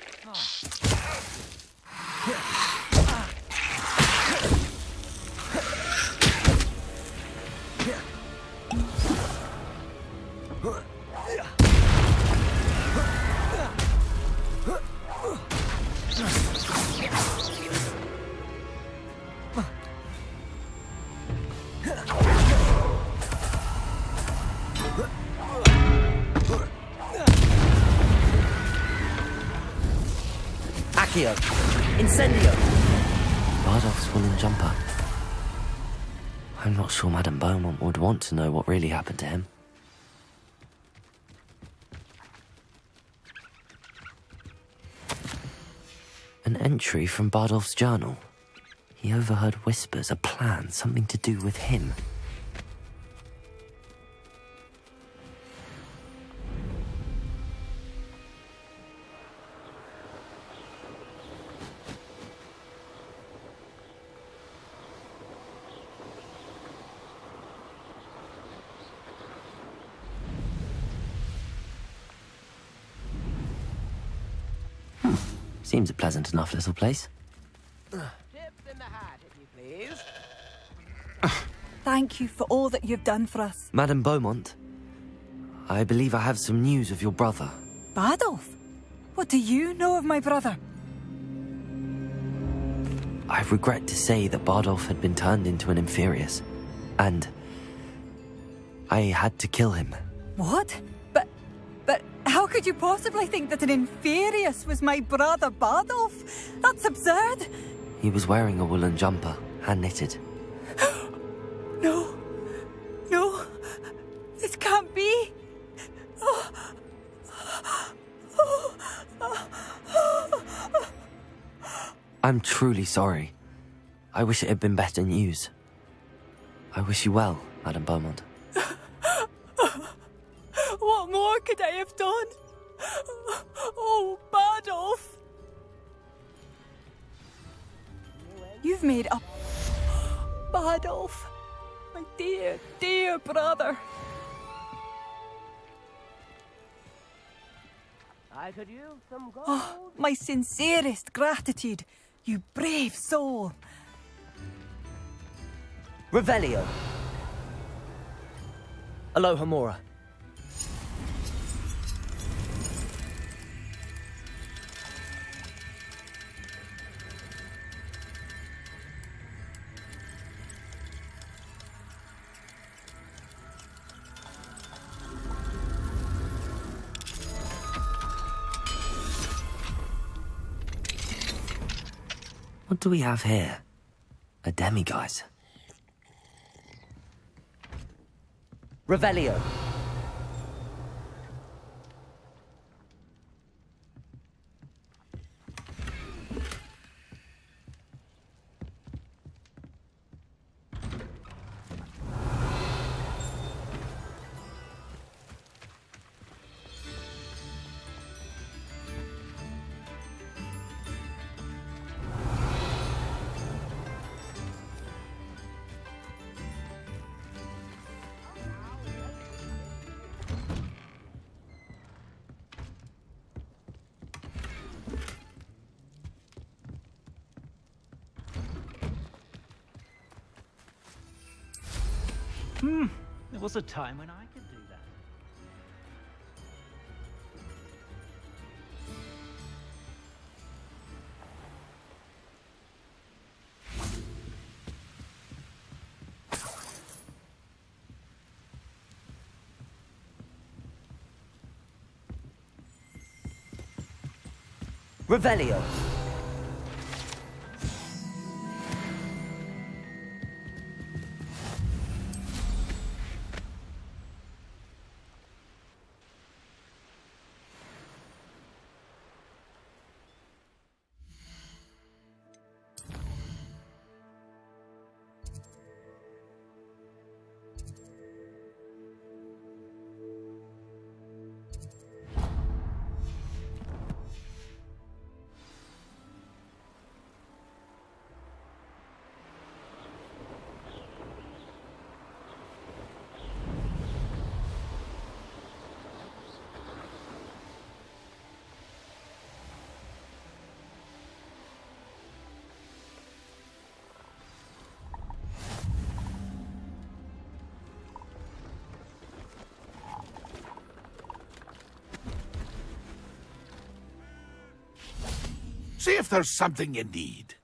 Accio! Incendio! Bardolph's woolen jumper. I'm not sure Madame Beaumont would want to know what really happened to him. An entry from Bardolph's journal. He overheard whispers, a plan, something to do with him. Seems a pleasant enough little place. Thank you for all that you've done for us. Madame Beaumont, I believe I have some news of your brother. Bardolph? What do you know of my brother? I regret to say that Bardolph had been turned into an Inferius, and I had to kill him. What? But how could you possibly think that an Inferius was my brother Bardolph? That's absurd. He was wearing a woolen jumper, hand-knitted. No. No. This can't be. I'm truly sorry. I wish it had been better news. I wish you well, Madame Beaumont. What more could I have done? Oh, Bardolph! You've made up. Bardolph, my dear, dear brother. I could use some gold. Oh, my sincerest gratitude, you brave soul. Revelio. Alohomora. What do we have here? A demiguise. Revelio. There was a time when I could do that. Revelio. See if there's something you need.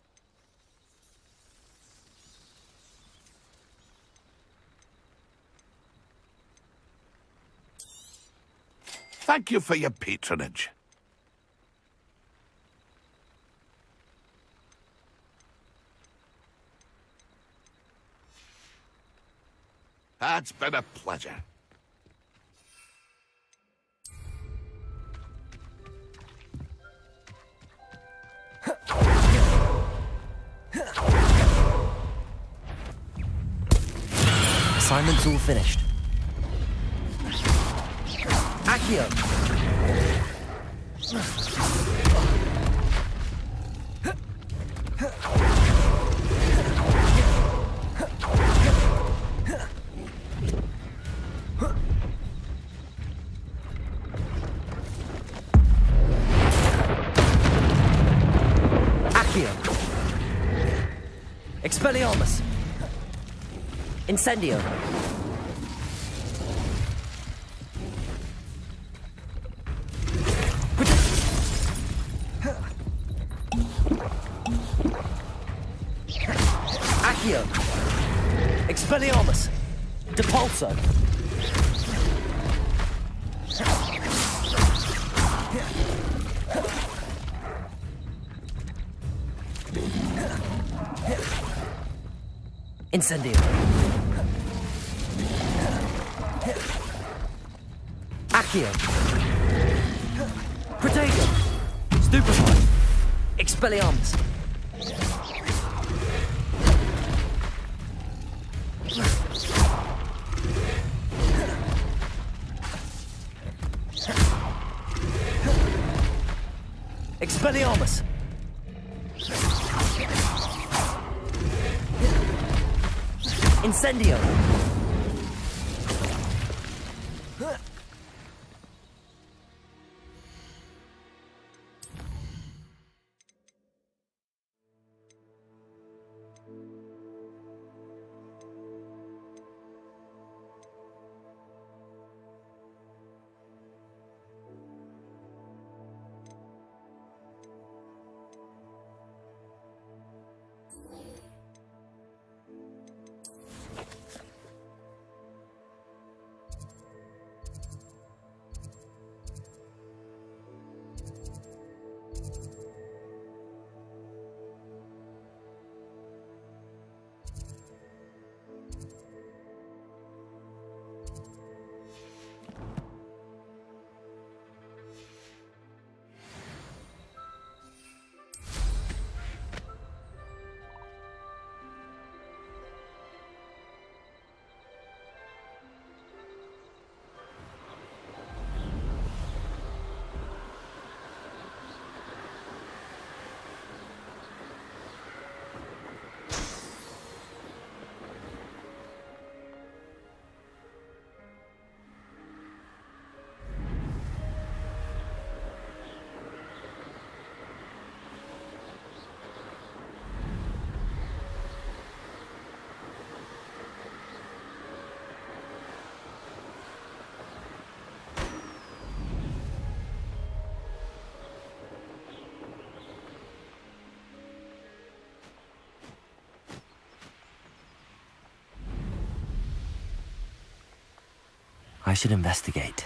Thank you for your patronage. It's been a pleasure. Assignment's all finished. Accio. Accio. Expelliarmus. Incendio. Expelliarmus! Depulso! Incendio! Accio! Protego! Stupefy! Expelliarmus! Expelliarmus! Incendio! I should investigate.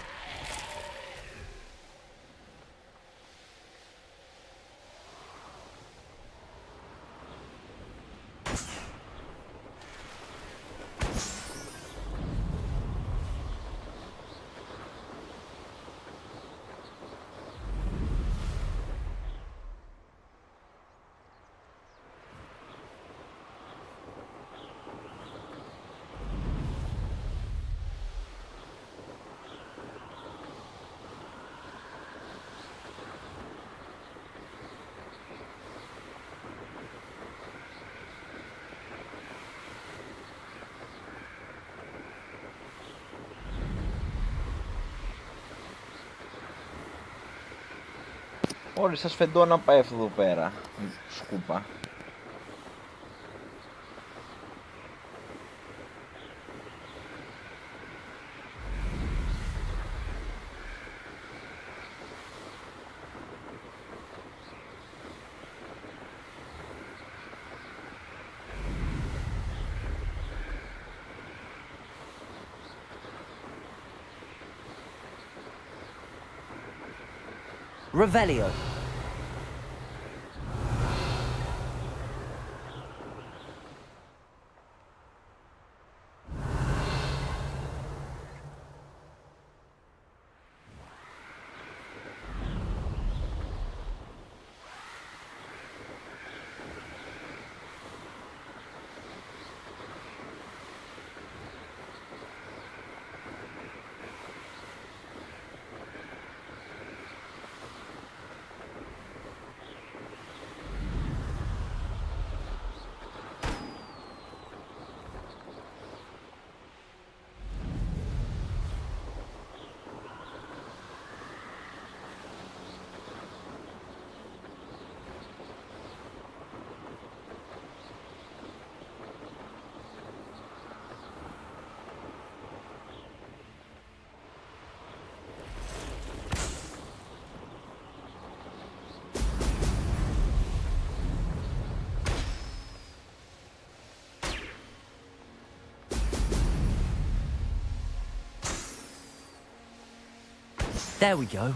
Όλοι σας φεντώ να πάει αυτό εδώ πέρα, σκούπα. Revelio. There we go.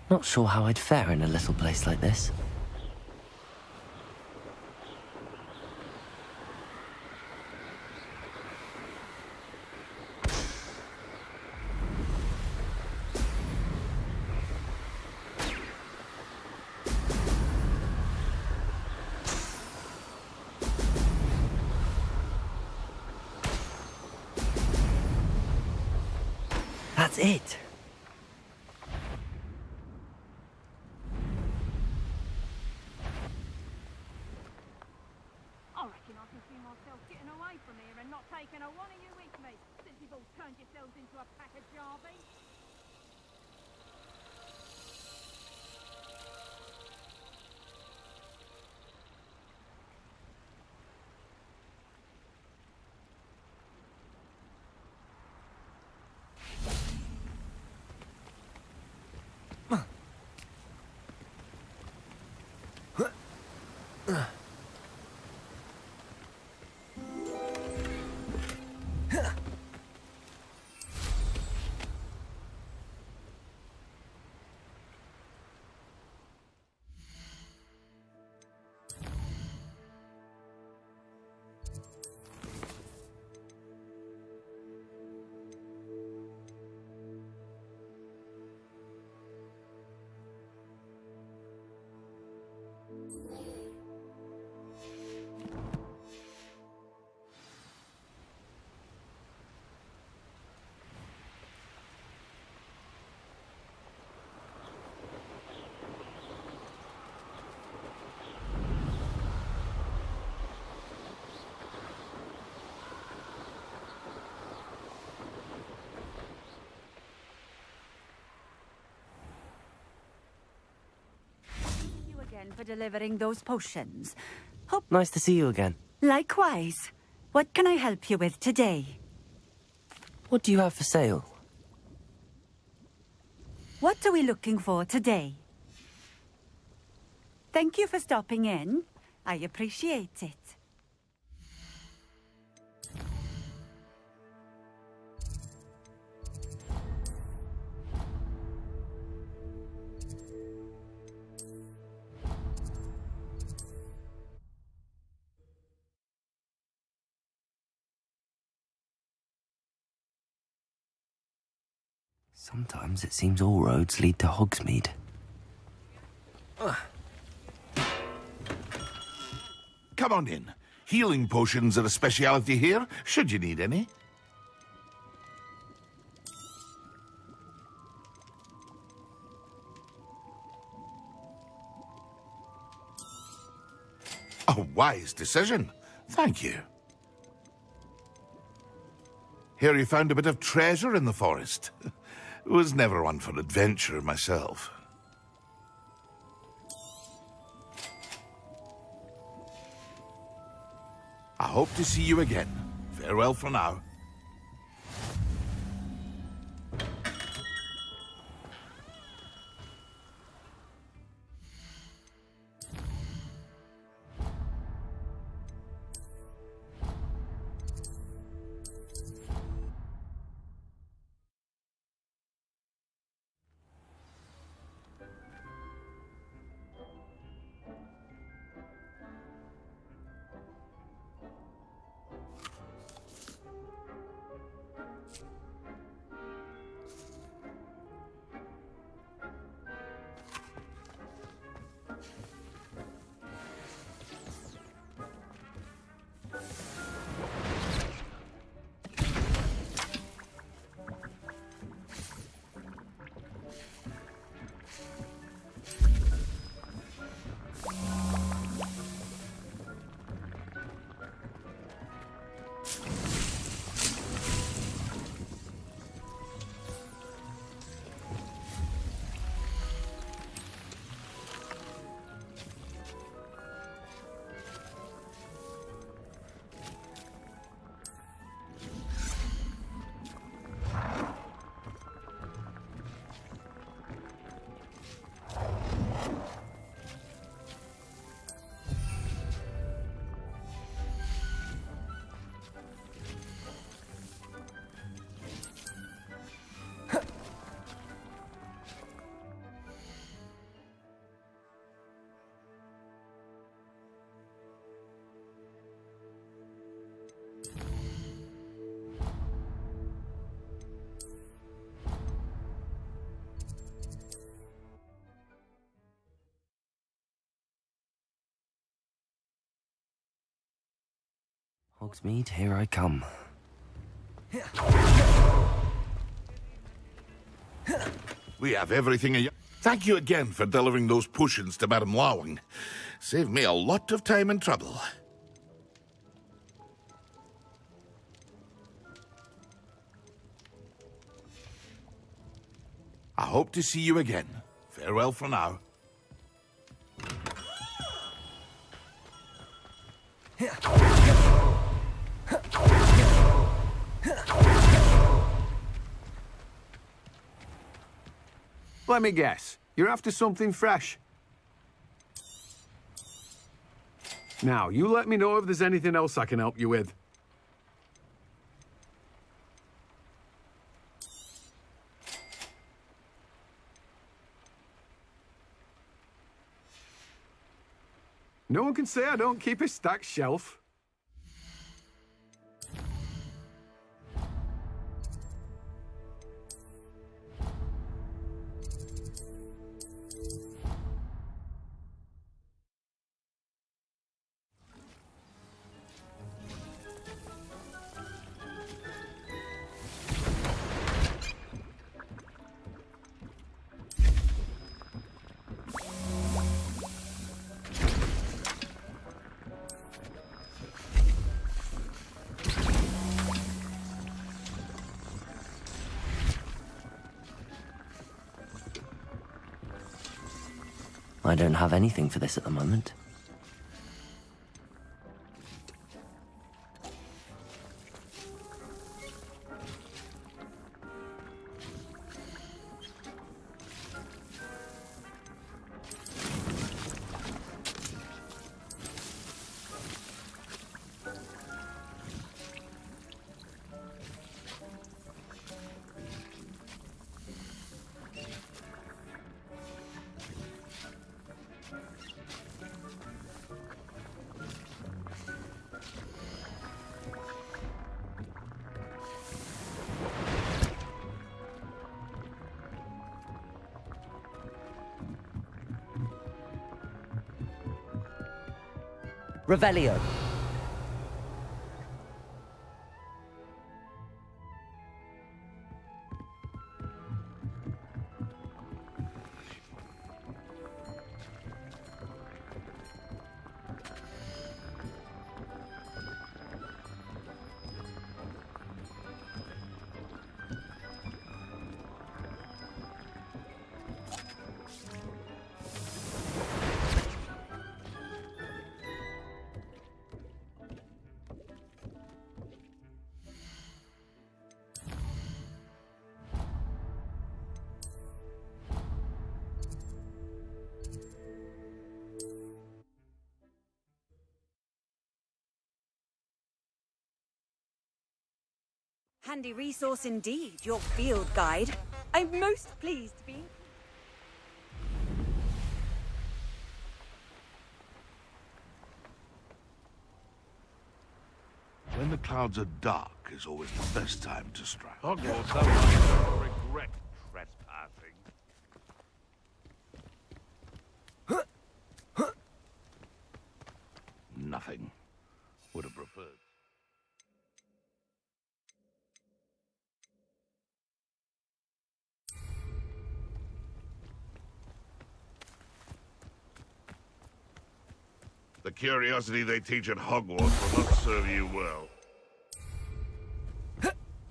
Not sure how I'd fare in a little place like this. That's it. I reckon I can see myself getting away from here and not taking a one of you with me, since you've all turned yourselves into a pack of jarbies. For delivering those potions. Nice to see you again. Likewise. What can I help you with today? What do you have for sale? What are we looking for today? Thank you for stopping in. I appreciate it. Sometimes it seems all roads lead to Hogsmeade. Come on in. Healing potions are a speciality here, should you need any. A wise decision. Thank you. Hear you found a bit of treasure in the forest. Was never one for adventure myself. I hope to see you again. Farewell for now. Hogsmeade, here I come. We have everything. Thank you again for delivering those potions to Madame Lowing. Saved me a lot of time and trouble. I hope to see you again. Farewell for now. Let me guess. You're after something fresh. Now, you let me know if there's anything else I can help you with. No one can say I don't keep a stacked shelf. I don't have anything for this at the moment. Revelio. Handy resource indeed, your field guide. I'm most pleased to be... When the clouds are dark is always the best time to strike. Hogwarts, I regret trespassing. Nothing. Would have preferred. The curiosity they teach at Hogwarts will not serve you well.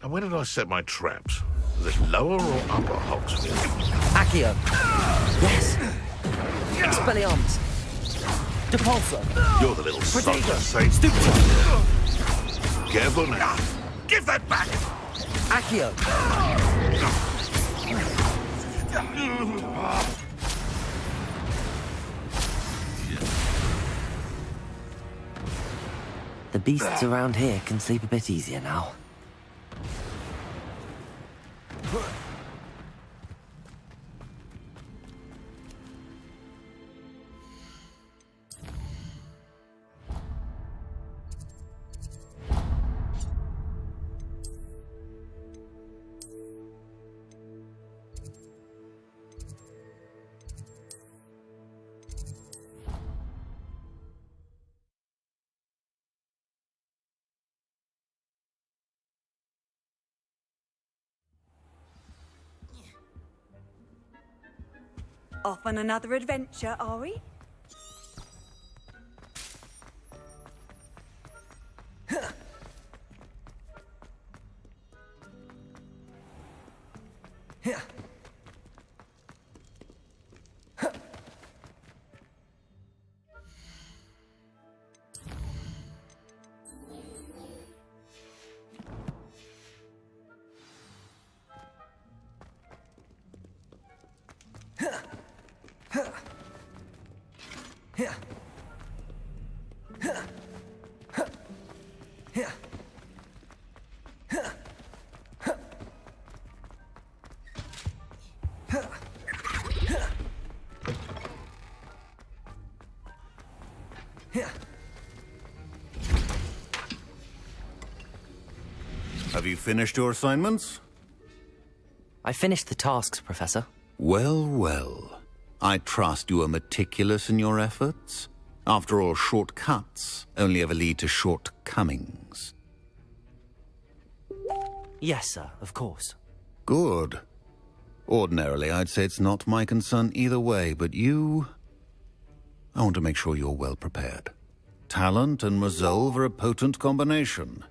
And where did I set my traps? Was it lower or upper Hogsmeade? Accio. Yes. Expelliarmus. Depulso. You're the little son Protego. of Satan. Stupefy. Careful now. Give that back! Accio. The beasts around here can sleep a bit easier now. Off on another adventure, are we? Have you finished your assignments? I finished the tasks, Professor. Well, well. I trust you are meticulous in your efforts. After all, shortcuts only ever lead to shortcomings. Yes, sir, of course. Good. Ordinarily, I'd say it's not my concern either way, but you... I want to make sure you're well prepared. Talent and resolve are a potent combination.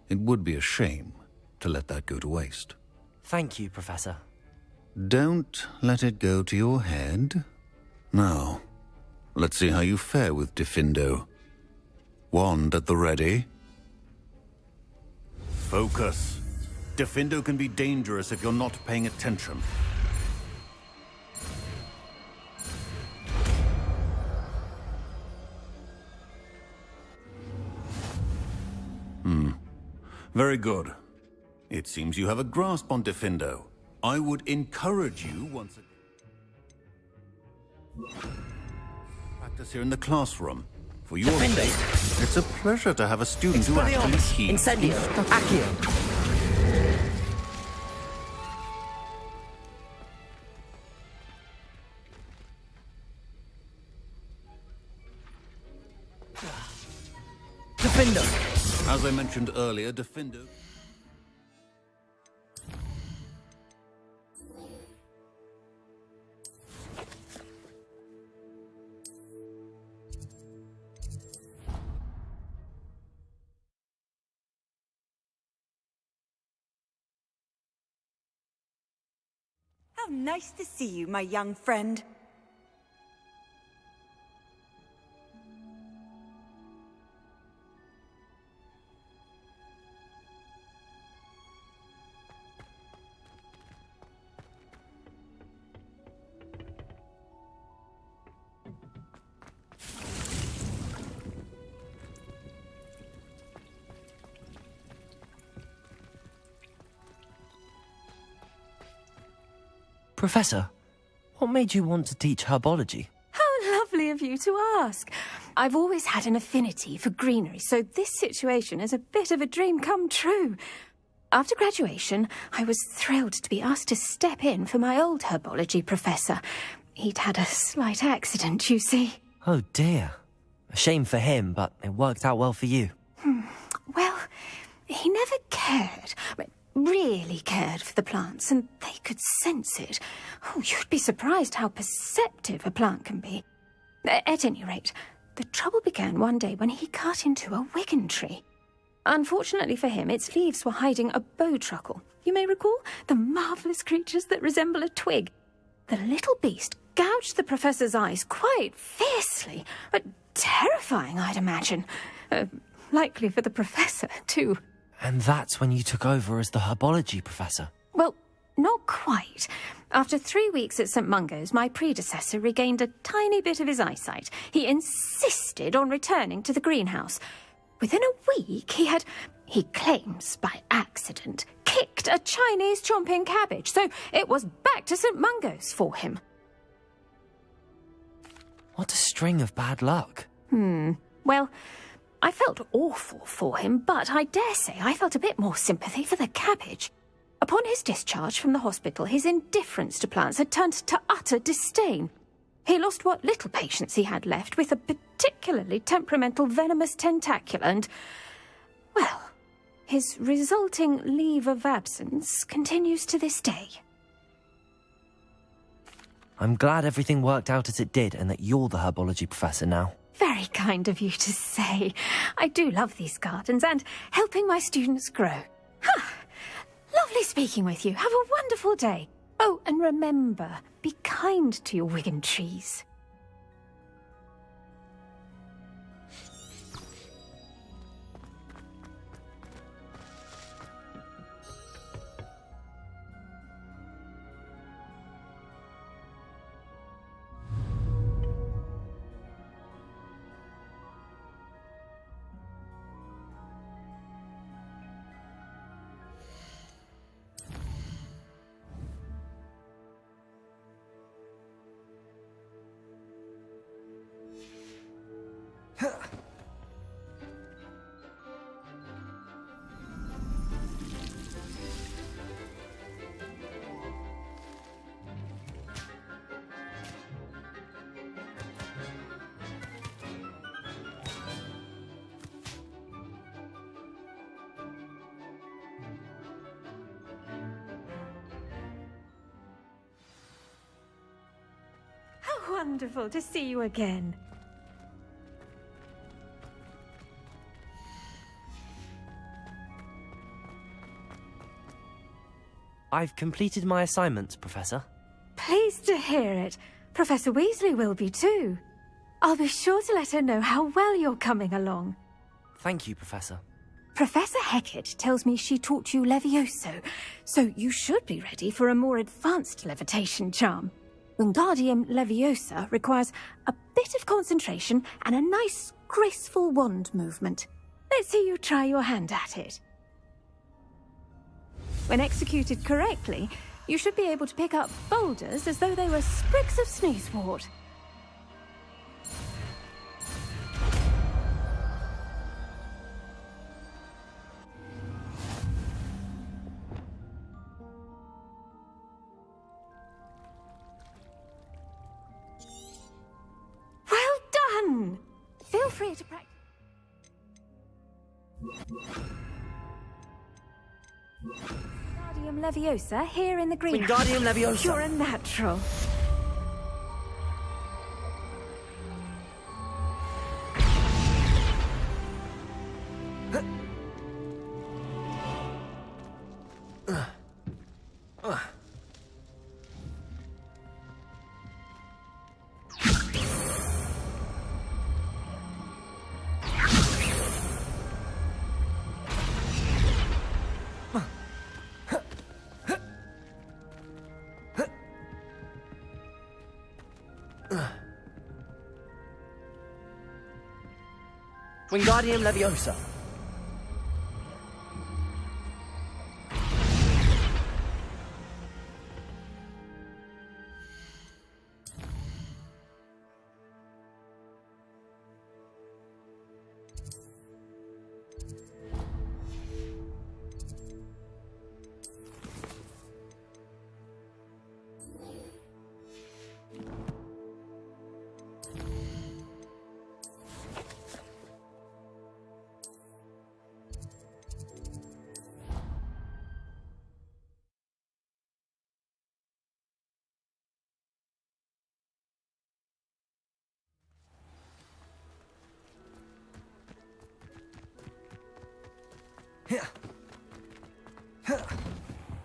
It would be a shame to let that go to waste. Thank you, Professor. Don't let it go to your head. Now, let's see how you fare with Diffindo. Wand at the ready. Focus. Diffindo can be dangerous if you're not paying attention. Very good. It seems you have a grasp on Diffindo. I would encourage you once again. Practice here in the classroom. For your sake, it's a pleasure to have a student who actually heeds. Incendio. Accio. Diffindo. As I mentioned earlier, Diffindo... How nice to see you, my young friend. Professor, what made you want to teach herbology? How lovely of you to ask. I've always had an affinity for greenery, so this situation is a bit of a dream come true. After graduation, I was thrilled to be asked to step in for my old herbology professor. He'd had a slight accident, you see. Oh dear. A shame for him, but it worked out well for you. Well, he never cared. Really cared for the plants, and they could sense it. Oh, you'd be surprised how perceptive a plant can be. At any rate, the trouble began one day when he cut into a wigan tree. Unfortunately for him, its leaves were hiding a bowtruckle. You may recall the marvellous creatures that resemble a twig. The little beast gouged the professor's eyes quite fiercely, but terrifying, I'd imagine. Likely for the professor, too. And that's when you took over as the herbology professor? Well, not quite. After 3 weeks at St. Mungo's, my predecessor regained a tiny bit of his eyesight. He insisted on returning to the greenhouse. Within a week, he claims by accident, kicked a Chinese chomping cabbage, so it was back to St. Mungo's for him. What a string of bad luck. Well, I felt awful for him, but I dare say I felt a bit more sympathy for the cabbage. Upon his discharge from the hospital, his indifference to plants had turned to utter disdain. He lost what little patience he had left with a particularly temperamental venomous tentacula and, well, his resulting leave of absence continues to this day. I'm glad everything worked out as it did and that you're the herbology professor now. Very kind of you to say. I do love these gardens and helping my students grow. Lovely speaking with you. Have a wonderful day. Oh, and remember, be kind to your Wigan trees. How wonderful to see you again. I've completed my assignments, Professor. Pleased to hear it. Professor Weasley will be too. I'll be sure to let her know how well you're coming along. Thank you, Professor. Professor Hecat tells me she taught you Levioso, so you should be ready for a more advanced levitation charm. Wingardium Leviosa requires a bit of concentration and a nice, graceful wand movement. Let's see you try your hand at it. When executed correctly, you should be able to pick up boulders as though they were sprigs of sneezewort. Well done! Feel free to practice. Wingardium Leviosa here in the green. Wingardium Leviosa. You're a natural. Wingardium Leviosa.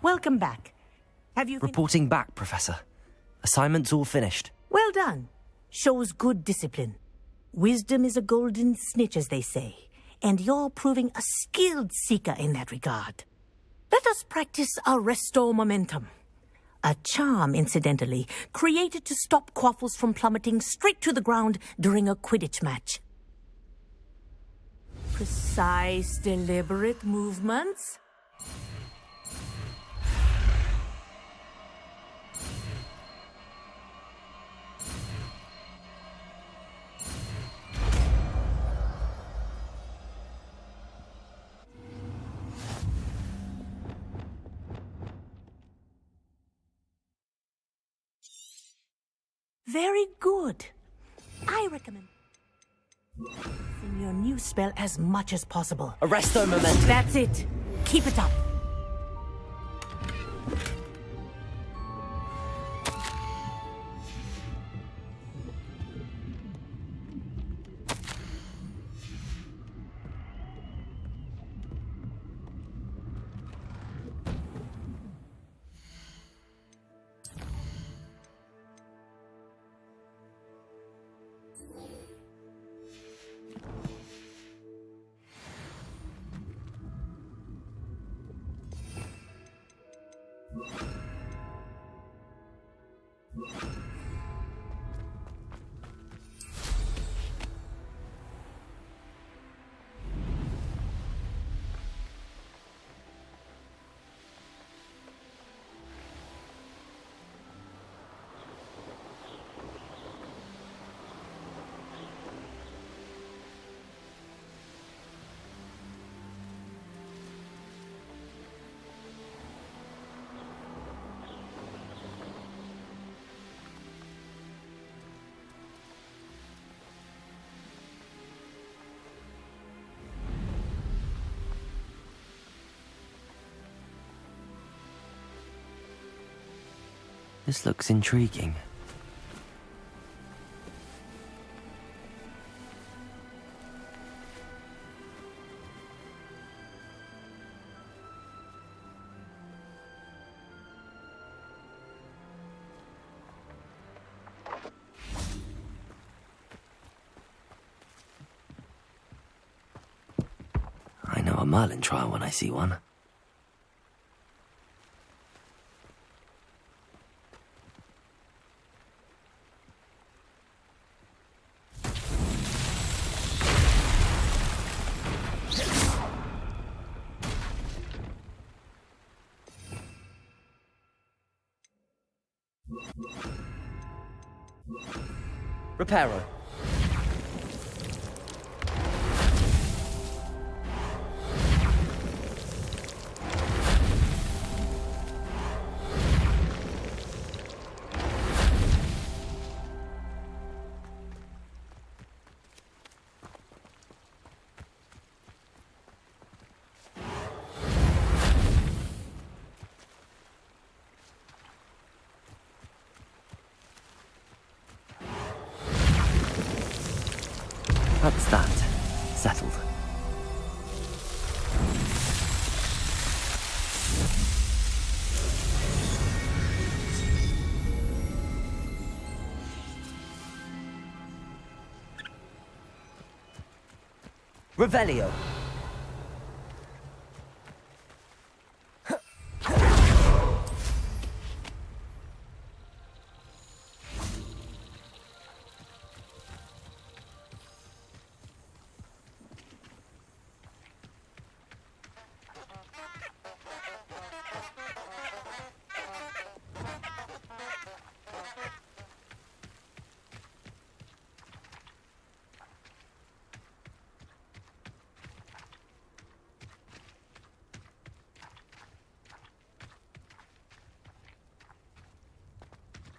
Welcome back. Have you... Reporting back, Professor. Assignments all finished. Well done. Shows good discipline. Wisdom is a golden snitch, as they say, and you're proving a skilled seeker in that regard. Let us practice our Restore Momentum. A charm, incidentally, created to stop Quaffles from plummeting straight to the ground during a Quidditch match. Precise, deliberate movements. Very good. I recommend using your new spell as much as possible. Arresto Momentum. That's it. Keep it up. This looks intriguing. I know a Merlin trial when I see one. Reparo. That's that. Settled. Revelio.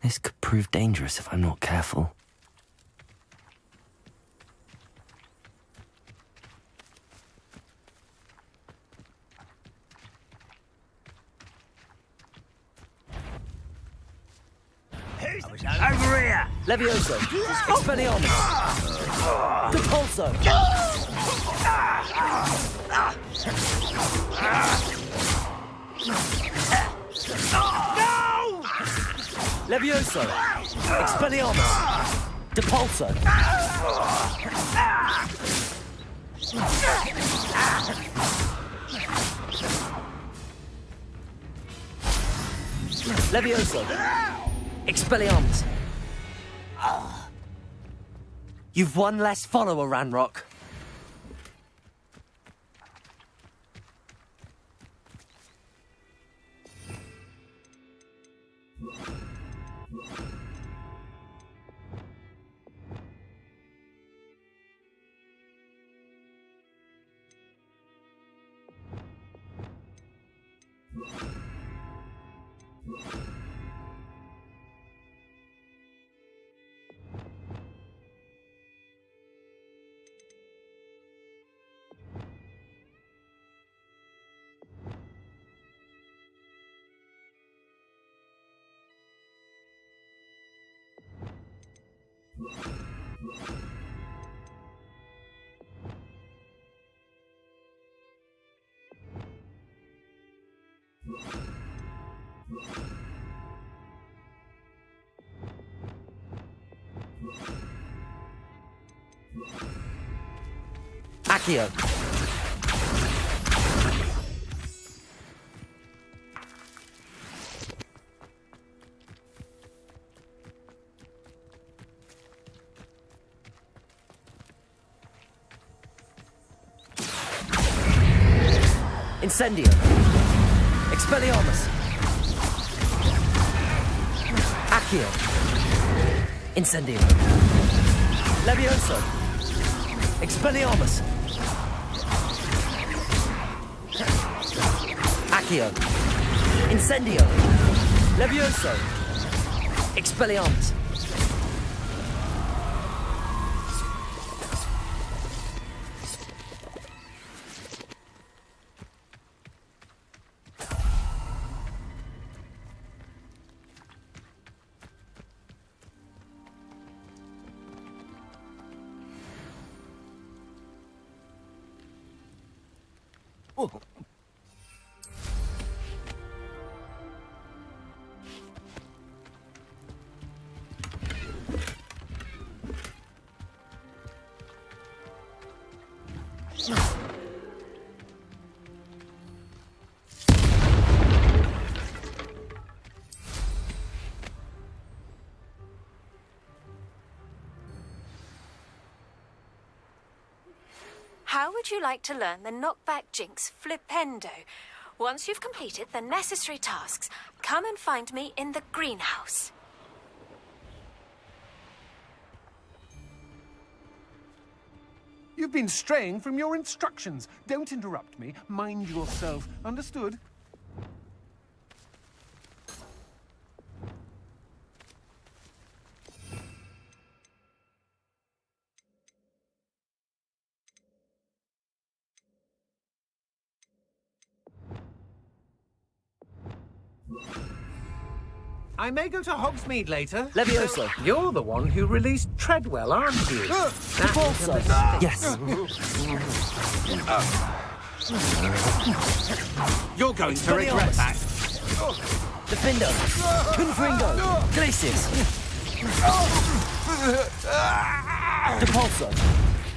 This could prove dangerous if I'm not careful. Over here! Levioso! Expelliarmus! Depulso! No! Levioso! Expelliarmus! Depulso! Levioso! Expelliarmus! You've one less follower, Ranrock. Accio. Incendio. Expelliarmus. Accio. Incendio. Levioso. Expelliarmus. Accio. Incendio. Levioso. Expelliarmus. How would you like to learn the knockback jinx Flipendo? Once you've completed the necessary tasks, come and find me in the greenhouse. You've been straying from your instructions. Don't interrupt me. Mind yourself. Understood? I may go to Hogsmeade later. Levioso. You're the one who released Treadwell, aren't you? Defaulso. Yes. You're going to regret that. Defendo. Confringo. Glacius. Depulso.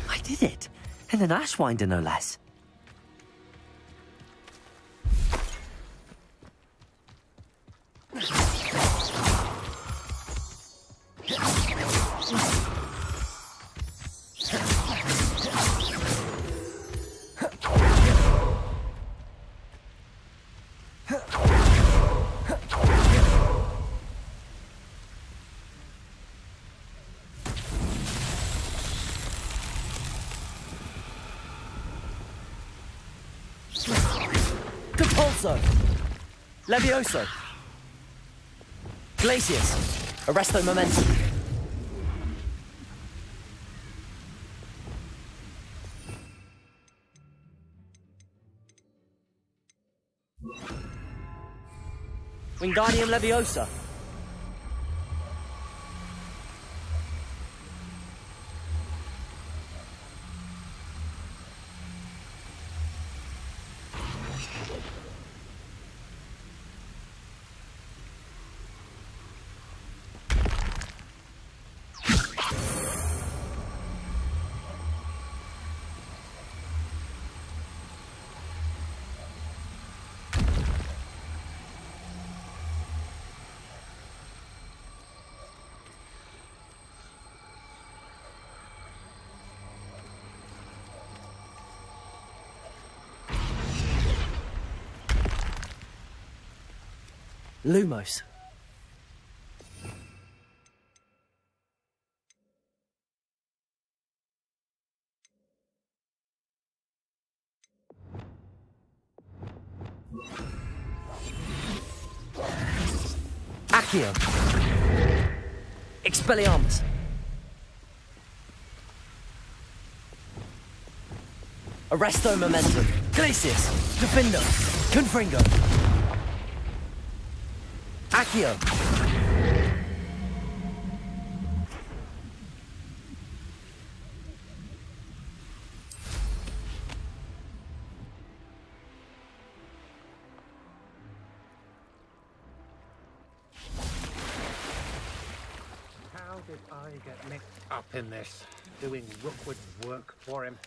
I did it. And an Ashwinder, no less. Depulso. Levioso. Glacius. Arresto Momentum. Wingardium Leviosa. Lumos. Accio. Expelliarmus. Arresto Momentum. Glacius. Defendo. Confringo. Accio. How did I get mixed up in this? Doing Rookwood's work for him?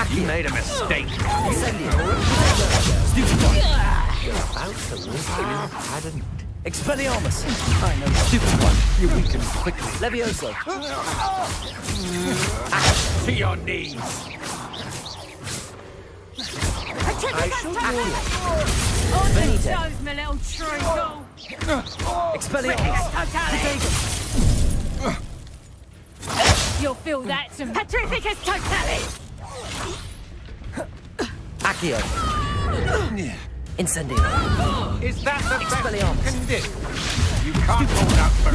He made a mistake. Stupid one. You're about to lose him, hadn't. Expelliarmus. I know. Stupid one. You weaken quickly. Levioso. To your knees. Shows my little treacle. Expelliarmus! You'll feel that some Petrificus Totalis! Accio! Incendio! Is that the best you Expelliarmus! can do? You can't hold out for...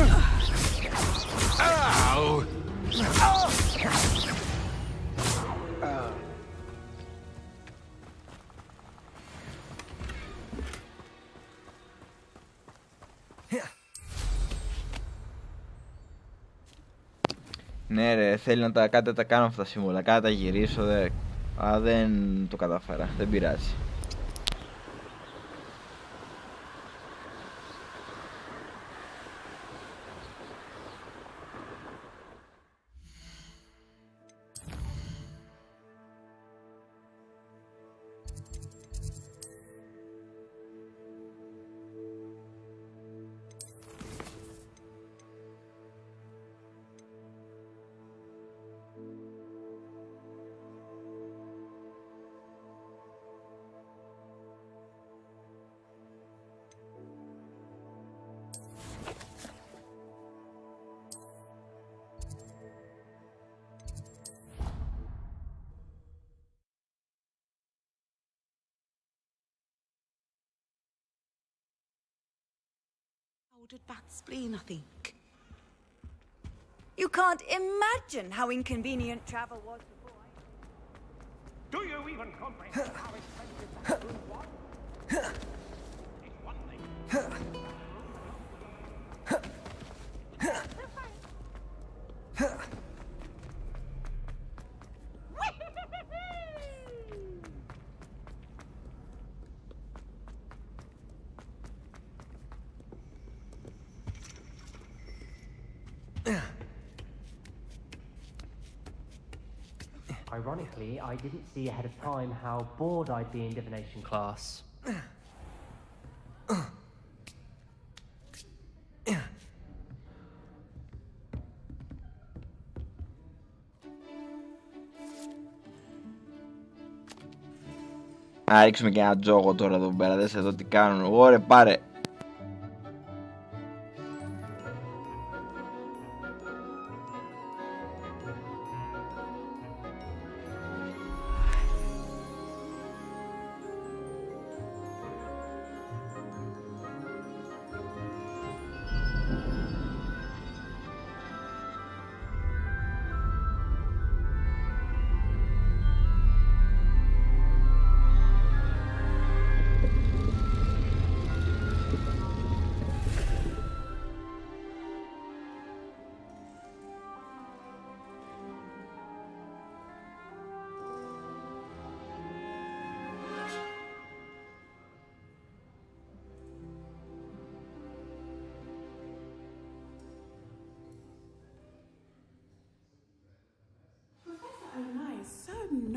Ow! Ναι ρε, θέλει να τα κάτι τα κάνω αυτά τα σύμβολα, κάτι τα γυρίσω, αλλά δεν το κατάφερα, δεν πειράζει. Bat spleen, I think. You can't imagine how inconvenient travel was before Do you even comprehend how expensive that room was? It's one thing. Ironically, I didn't see ahead of time how bored I'd be in divination class. Α, ρίξουμε και ένα τζόγο τώρα εδώ πέρα, δες εδώ τι κάνουν. Ωρε πάρε.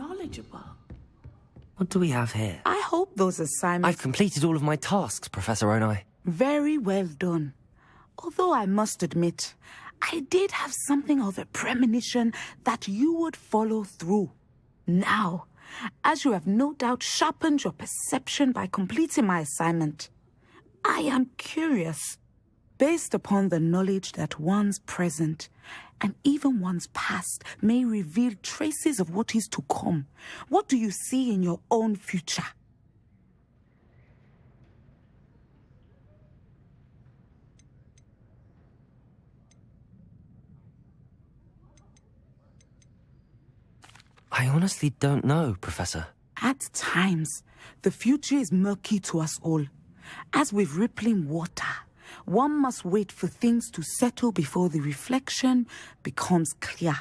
Knowledgeable. What do we have here? I hope those assignments... I've completed all of my tasks, Professor Onai. Very well done. Although I must admit, I did have something of a premonition that you would follow through. Now, as you have no doubt sharpened your perception by completing my assignment, I am curious, based upon the knowledge that one's present and even one's past may reveal traces of what is to come. What do you see in your own future? I honestly don't know, Professor. At times, the future is murky to us all. As with rippling water, one must wait for things to settle before the reflection becomes clear.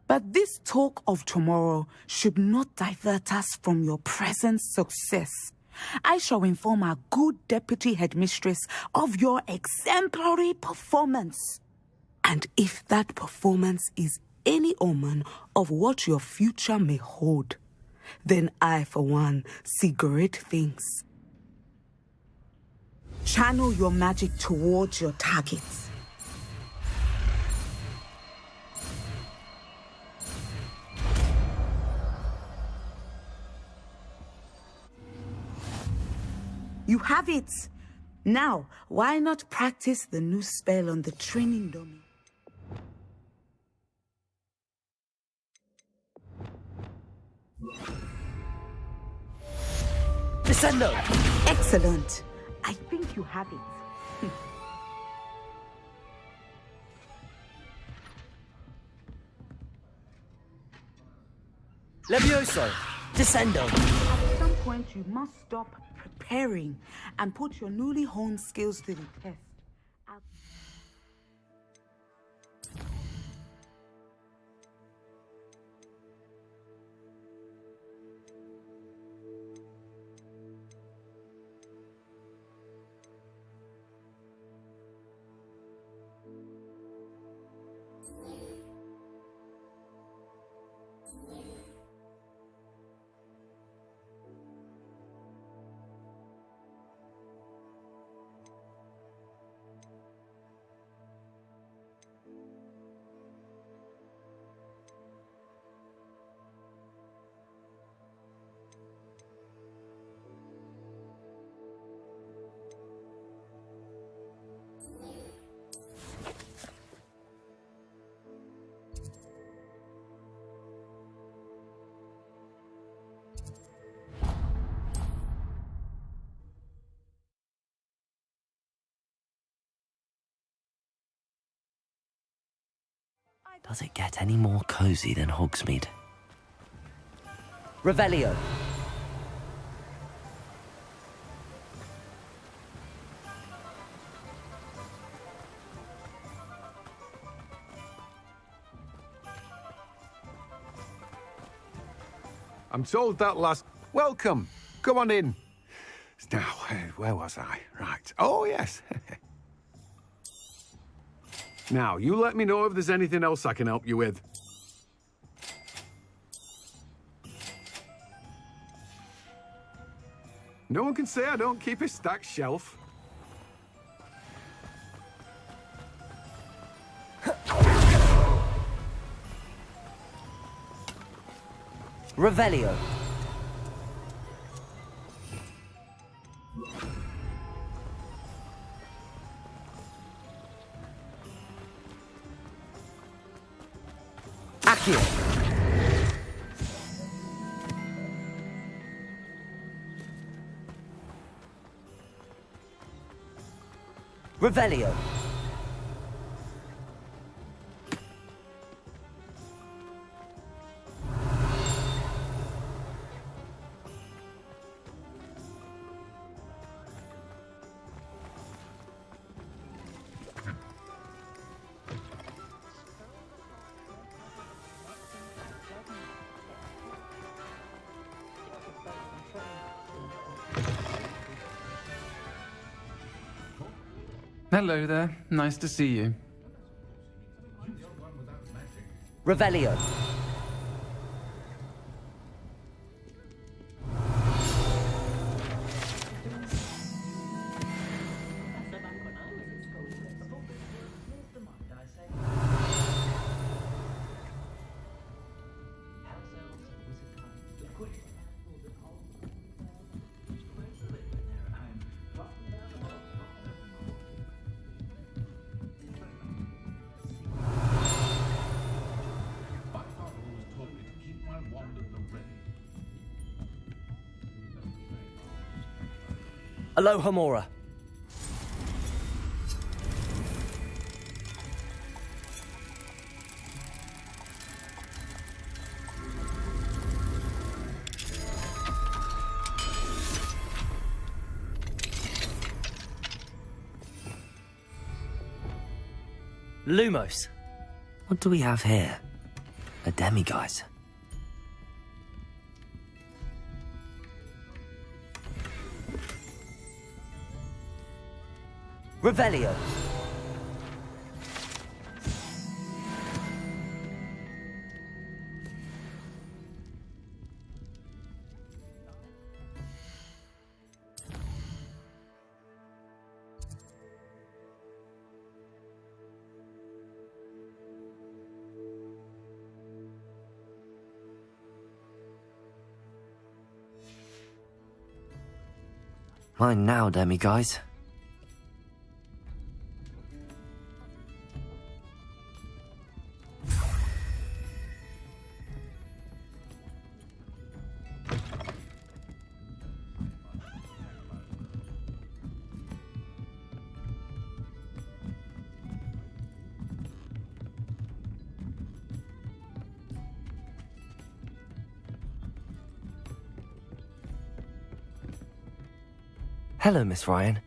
But this talk of tomorrow should not divert us from your present success. I shall inform our good deputy headmistress of your exemplary performance. And if that performance is any omen of what your future may hold, then I, for one, see great things. Channel your magic towards your targets. have it. Now, why not practice the new spell on the training dummy? Descendo! Excellent. I think you have it. Levioso! Descendo! At some point, you must stop preparing and put your newly honed skills to the test. Does it get any more cozy than Hogsmeade? Revelio. I'm told that last... Welcome. Come on in. Now, where was I? Right. Oh, yes. Now, you let me know if there's anything else I can help you with. No one can say I don't keep a stacked shelf. Revelio. Accio. Revelio. Hello there. Nice to see you. Revelio. Aloha Mora. Lumos. What do we have here? A demiguise. Revelio. Mine now, demi-guys. Hello, Miss Ryan.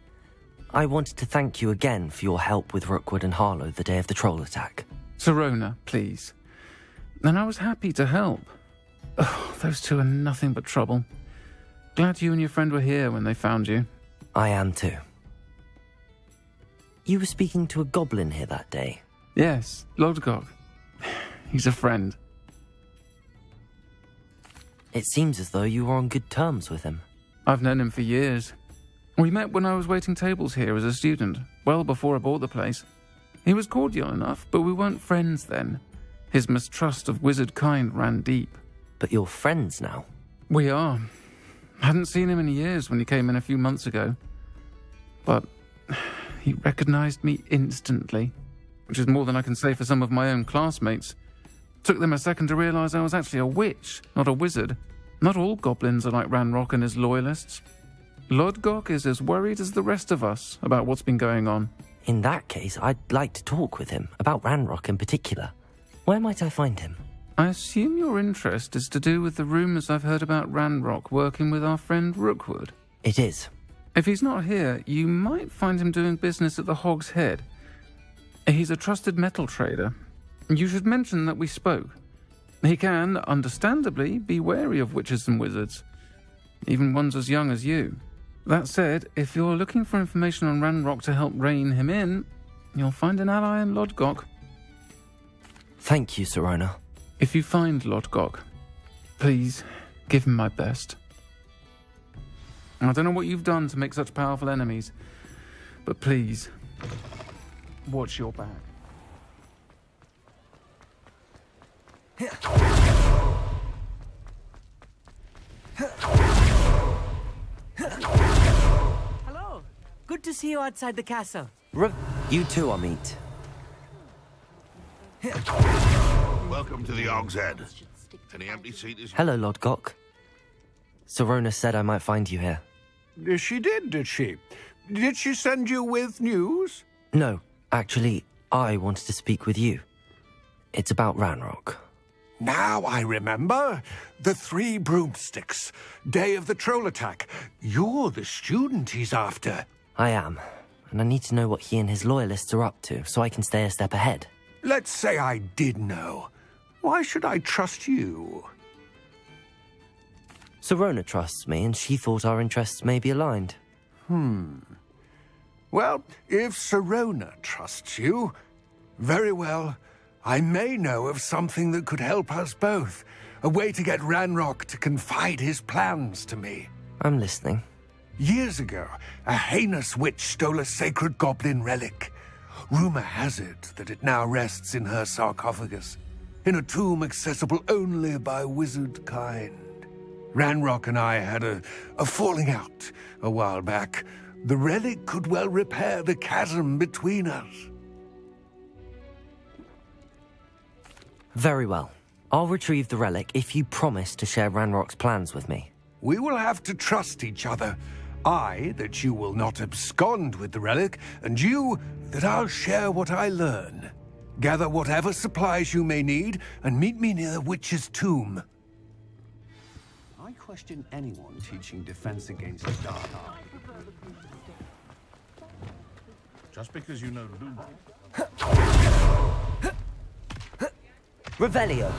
I wanted to thank you again for your help with Rookwood and Harlow the day of the troll attack. Sirona, please. And I was happy to help. Oh, those two are nothing but trouble. Glad you and your friend were here when they found you. I am too. You were speaking to a goblin here that day? Yes, Lodgok. He's a friend. It seems as though you were on good terms with him. I've known him for years. We met when I was waiting tables here as a student, well before I bought the place. He was cordial enough, but we weren't friends then. His mistrust of wizard kind ran deep. But you're friends now? We are. Hadn't seen him in years when he came in a few months ago. But he recognized me instantly, which is more than I can say for some of my own classmates. Took them a second to realize I was actually a witch, not a wizard. Not all goblins are like Ranrock and his loyalists. Lodgok is as worried as the rest of us about what's been going on. In that case, I'd like to talk with him, about Ranrock in particular. Where might I find him? I assume your interest is to do with the rumours I've heard about Ranrock working with our friend Rookwood. It is. If he's not here, you might find him doing business at the Hog's Head. He's a trusted metal trader. You should mention that we spoke. He can, understandably, be wary of witches and wizards, even ones as young as you. That said, if you're looking for information on Ranrock to help rein him in, you'll find an ally in Lodgok. Thank you, Sirona. If you find Lodgok, please give him my best. I don't know what you've done to make such powerful enemies, but please, watch your back. Hello. Good to see you outside the castle. You too, Amit. Welcome to the Hog's Head. Any empty seats? Hello, Lodgok. Sirona said I might find you here. She did she? Did she send you with news? No, actually, I wanted to speak with you. It's about Ranrock. Now I remember. The 3 broomsticks. Day of the troll attack. You're the student he's after. I am, and I need to know what he and his loyalists are up to so I can stay a step ahead. Let's say I did know. Why should I trust you? Sirona trusts me, and she thought our interests may be aligned. Well, if Sirona trusts you, very well. I may know of something that could help us both. A way to get Ranrock to confide his plans to me. I'm listening. Years ago, a heinous witch stole a sacred goblin relic. Rumor has it that it now rests in her sarcophagus, in a tomb accessible only by wizard kind. Ranrock and I had a falling out a while back. The relic could well repair the chasm between us. Very well. I'll retrieve the relic if you promise to share Ranrock's plans with me. We will have to trust each other. I, that you will not abscond with the relic, and you, that I'll share what I learn. Gather whatever supplies you may need, and meet me near the witch's tomb. I question anyone teaching defense against the dark art. Just because you know Loom. Revelio.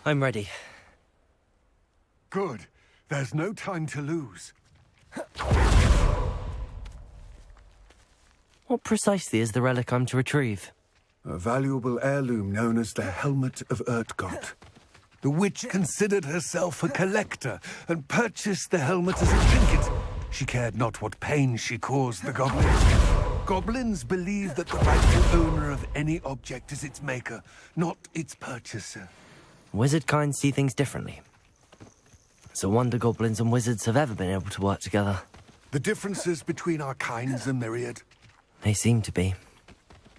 I'm ready. Good. There's no time to lose. What precisely is the relic I'm to retrieve? A valuable heirloom known as the Helmet of Urtgott. The witch considered herself a collector and purchased the helmet as a trinket. She cared not what pain she caused the goblins. Goblins believe that the rightful owner of any object is its maker, not its purchaser. Wizard kind see things differently. It's a wonder goblins and wizards have ever been able to work together. The differences between our kinds are myriad. They seem to be.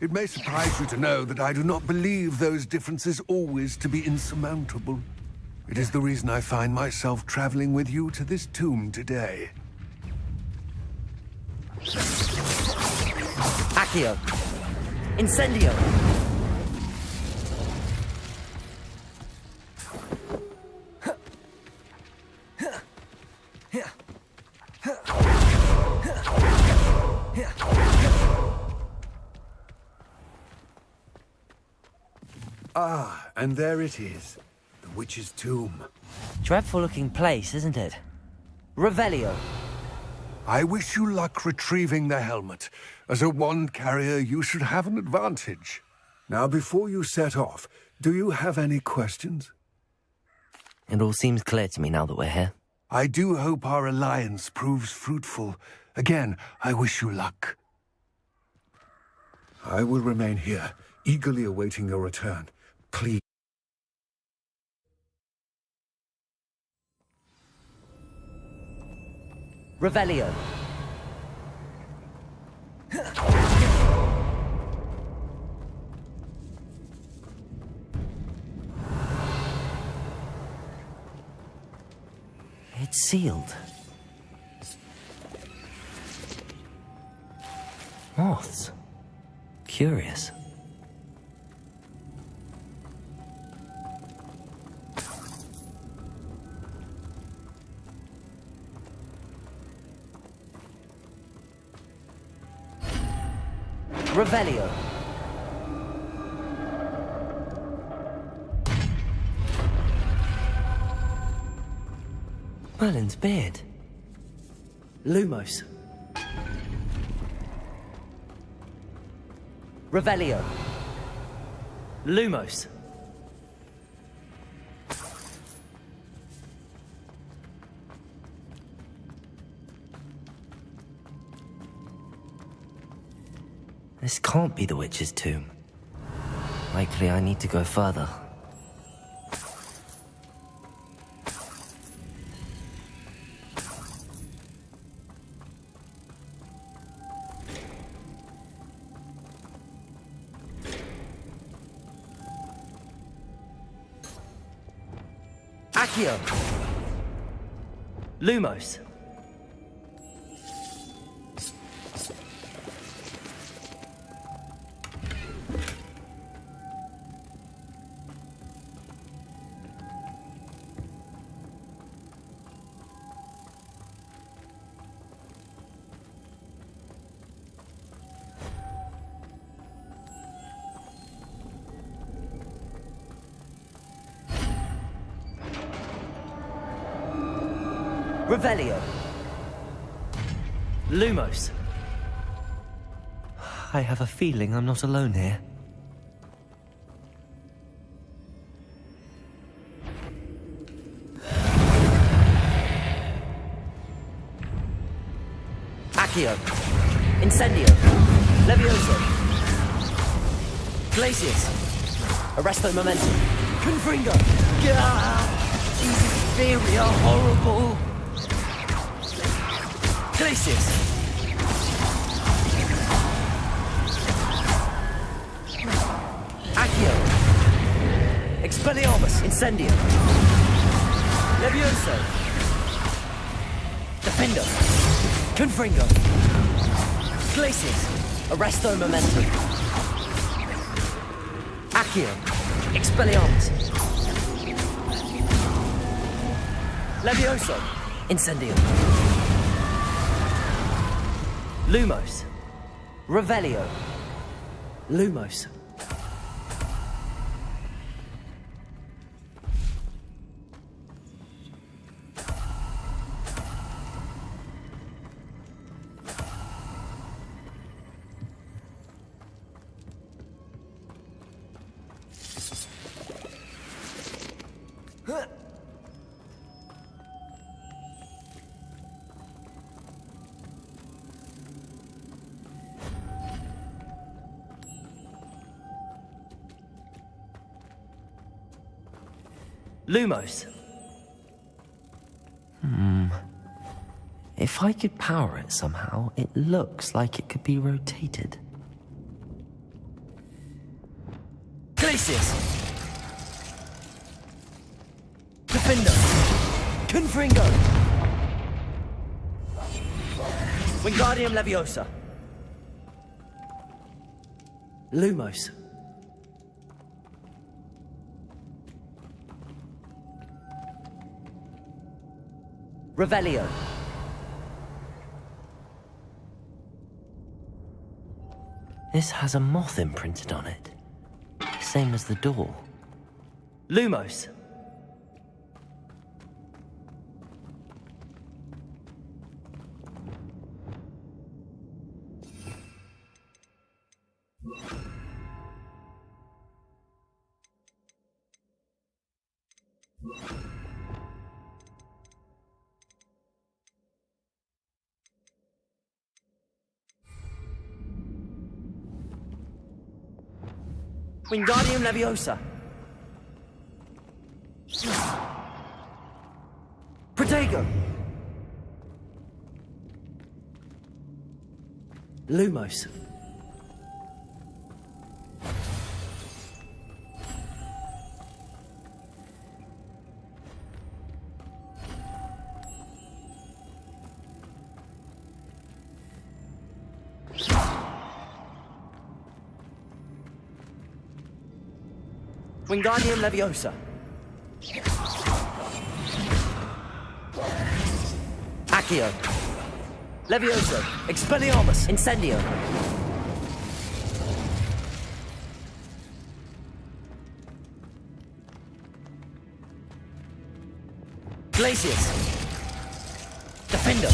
It may surprise you to know that I do not believe those differences always to be insurmountable. It is the reason I find myself traveling with you to this tomb today. Accio! Incendio! Ah, and there it is. The witch's tomb. Dreadful-looking place, isn't it? Revelio. I wish you luck retrieving the helmet. As a wand carrier, you should have an advantage. Now, before you set off, do you have any questions? It all seems clear to me now that we're here. I do hope our alliance proves fruitful. Again, I wish you luck. I will remain here, eagerly awaiting your return. Please. Revelio. It's sealed. Moths. Curious. Revelio. Merlin's beard. Lumos. Revelio. Lumos. This can't be the witch's tomb. Likely I need to go further. Accio! Lumos! Revelio. Lumos. I have a feeling I'm not alone here. Accio. Incendio. Levioso. Glacius. Arresto momentum. Confringo. These inferi are horrible. Glacius! Accio! Expelliarmus! Incendio! Levioso! Defendo! Confringo! Glacius! Arresto momentum! Accio! Expelliarmus! Levioso! Incendio! Lumos. Revelio. Lumos. Lumos. If I could power it somehow, it looks like it could be rotated. Glacius! Defender! Confringo! Wingardium Leviosa! Lumos. Revelio. This has a moth imprinted on it. Same as the door. Lumos. Wingardium Leviosa. Protego. Lumos. Wingardium Leviosa. Accio. Levioso. Expelliarmus. Incendio. Glacius. Defender.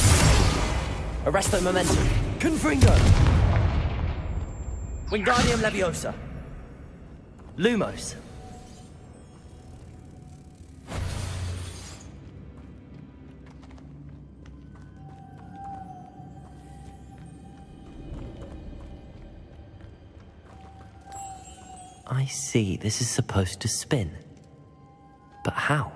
Arresto Momentum. Confringo. Wingardium Leviosa. Lumos. I see, this is supposed to spin. But how?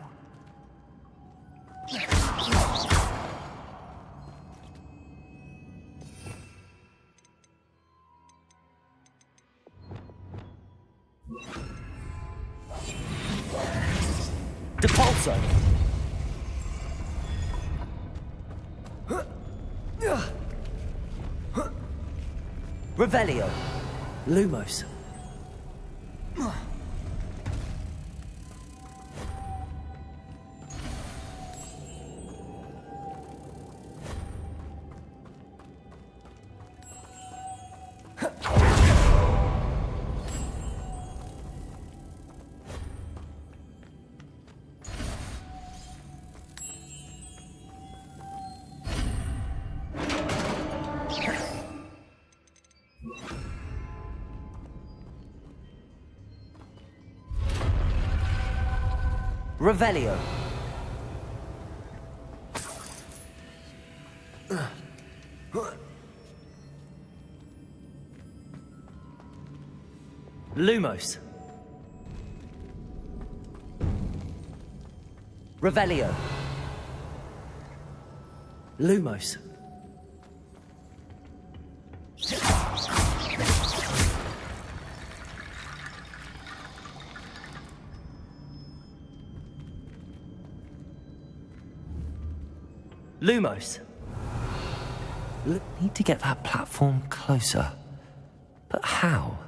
Depulso! Revelio. Lumos. Revelio. Lumos. Revelio. Lumos. Lumos. Need to get that platform closer. But how?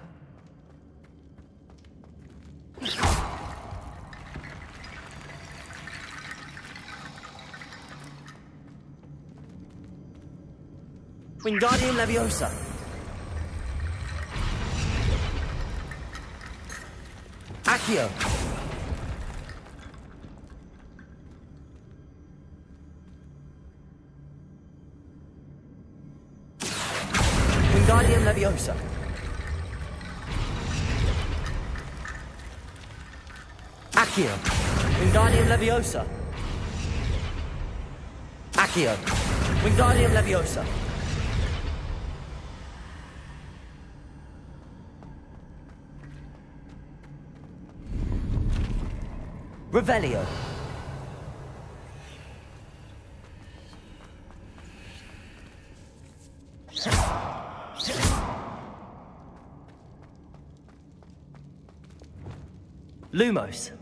Wingardium Leviosa. Accio. Wingardium Leviosa. Accio. Wingardium Leviosa. Accio. Wingardium Leviosa. Revelio. Lumos.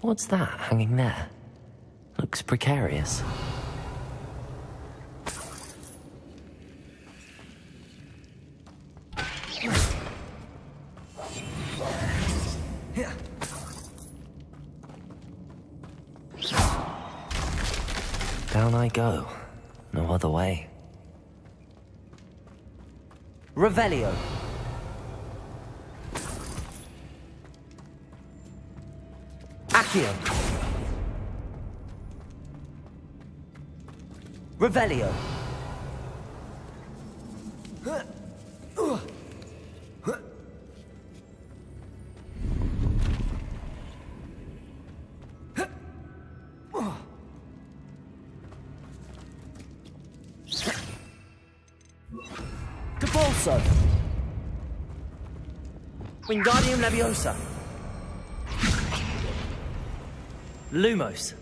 What's that hanging there? Looks precarious. Down I go. No other way. Revelio. Accio. Revelio. Cabolso. Wingardium Leviosa. Lumos.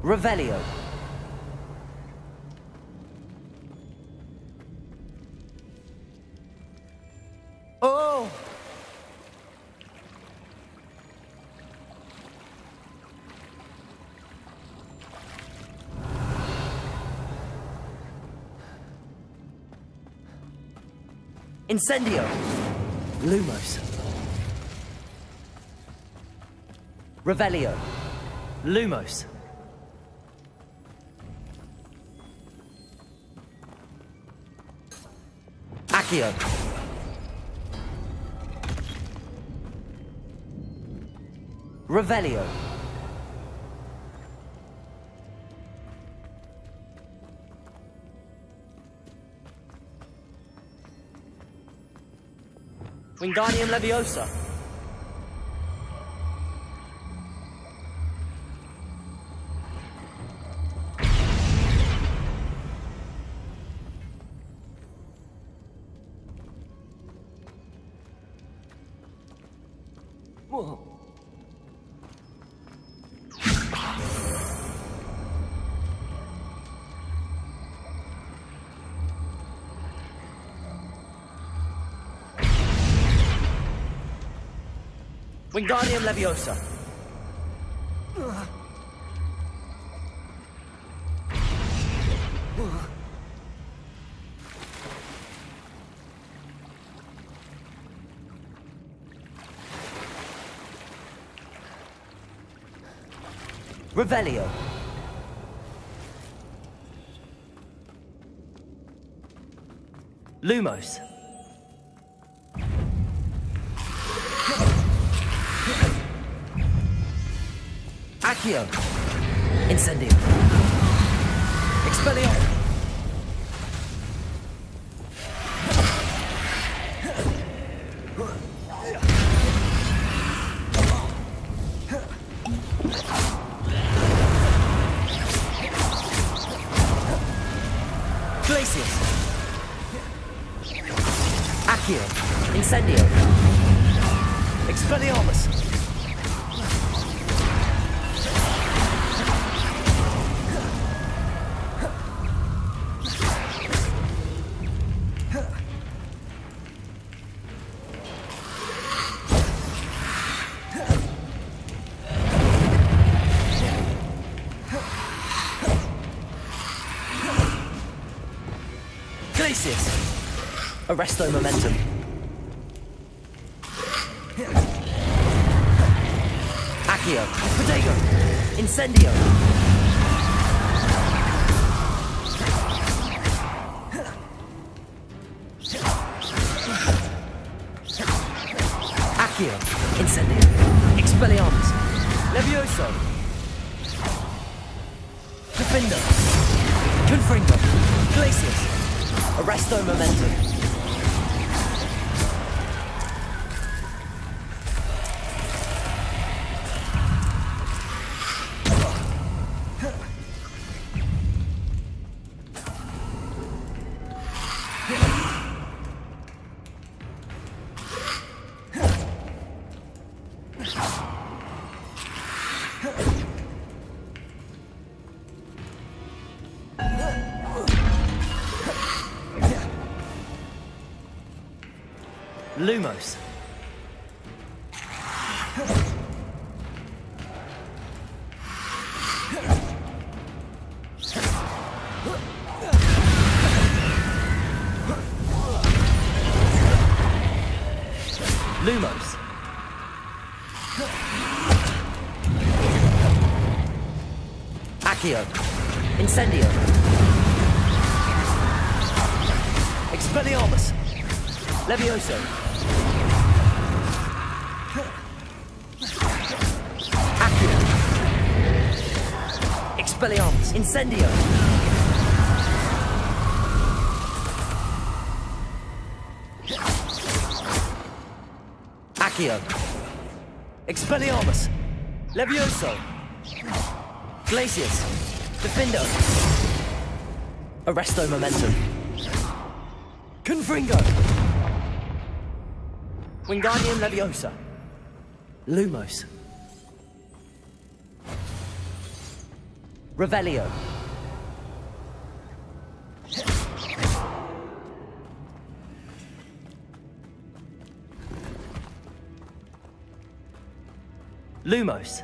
Revelio. Oh! Incendio. Lumos. Revelio. Lumos. Accio. Revelio. Wingardium Leviosa. Whoa. Wingardium Leviosa. Revelio. Lumos. Accio. Incendio. Expelliarmus. Accio. Incendio. Expelliarmus. Arresto momentum. Accio. Protego. Incendio. Expelliarmus. Levioso. Defender. Confringo. Glacius. Arresto Momentum. Lumos. Lumos. Accio. Incendio. Expelliarmus. Levioso. Accio. Expelliarmus. Incendio. Accio. Expelliarmus. Levioso. Glacius. Defendo. Arresto Momentum. Confringo. Wingardium Leviosa. Lumos. Revelio. Lumos.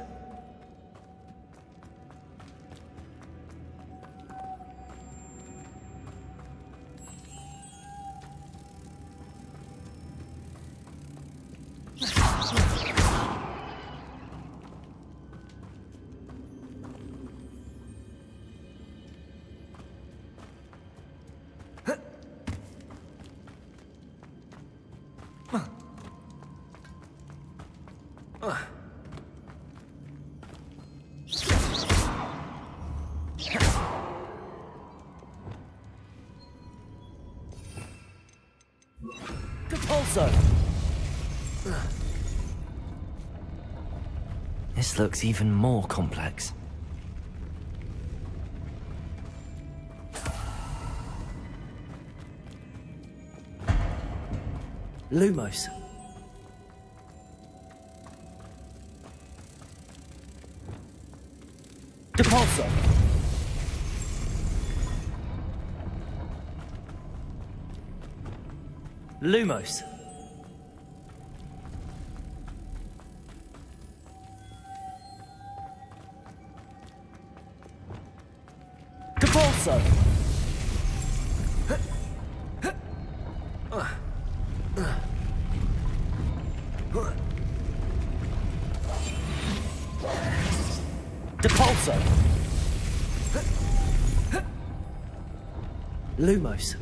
Compulso. This looks even more complex. Lumos. Depulso. Lumos. Depulso. Depulso. Lumos.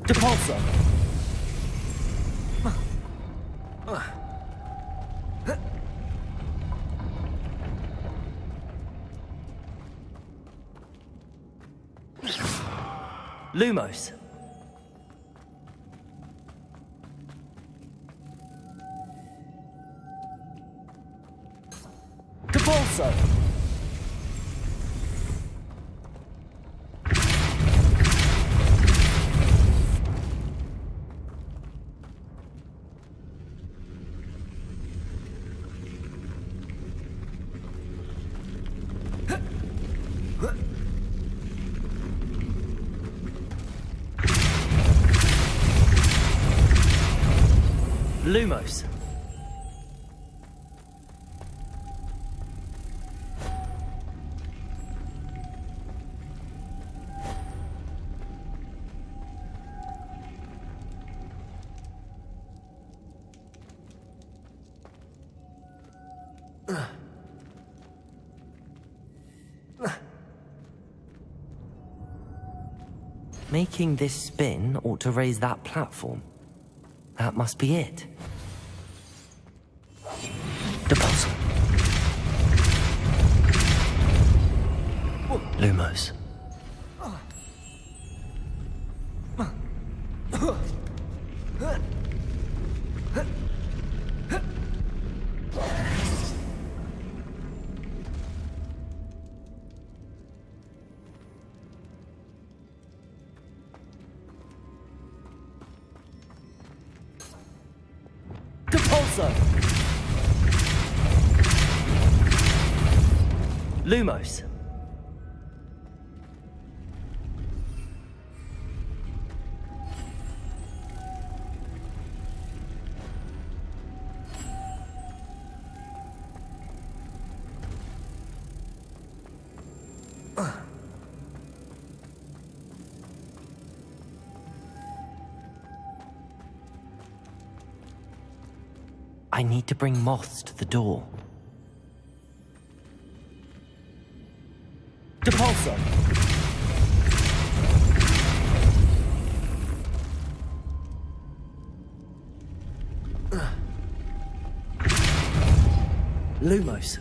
Depulso. Lumos. Depulso. Lumos. Making this spin ought to raise that platform. That must be it. Depulsor. Lumos. Depulsor. Lumos. I need to bring moths to the door. Depulsor! Lumos.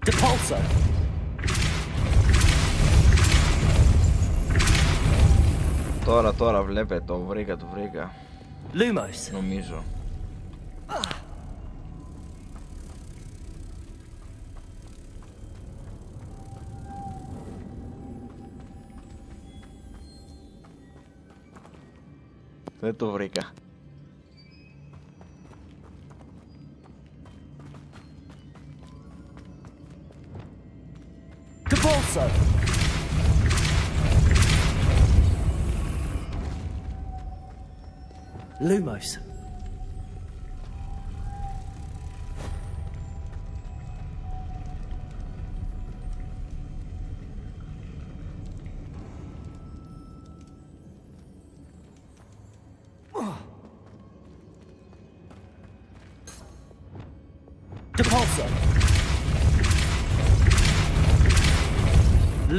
Depulsor! Τώρα βλέπε, το βρήκα. Lumos. Νομίζω. Δεν το βρήκα. Depulsor! Lumos. Depulsor.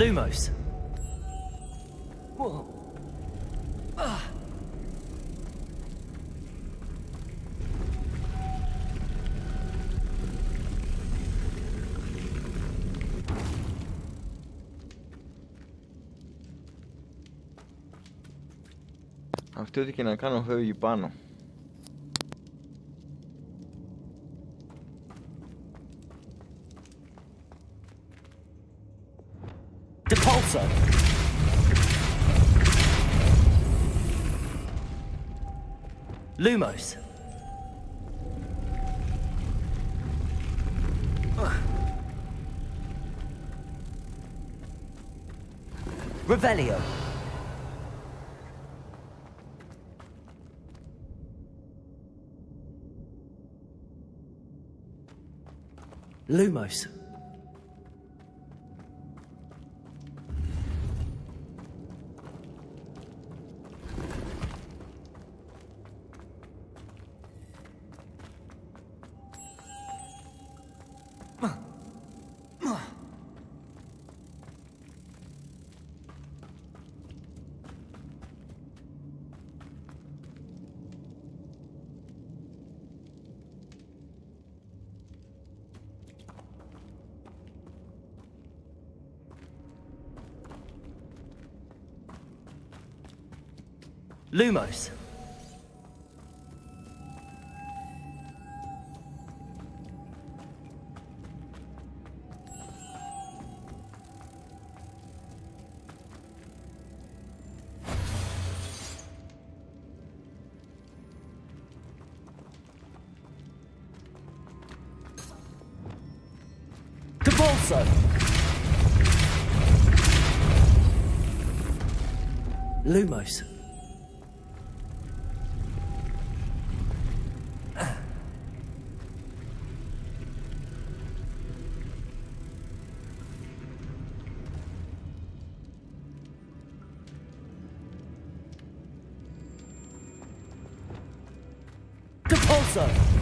Lumos. Αυτή ό,τι και να κάνω φεύγει πάνω. Depulsor. Lumos. Revelio. Lumos. Lumos. Depulsor. Lumos. Depulso!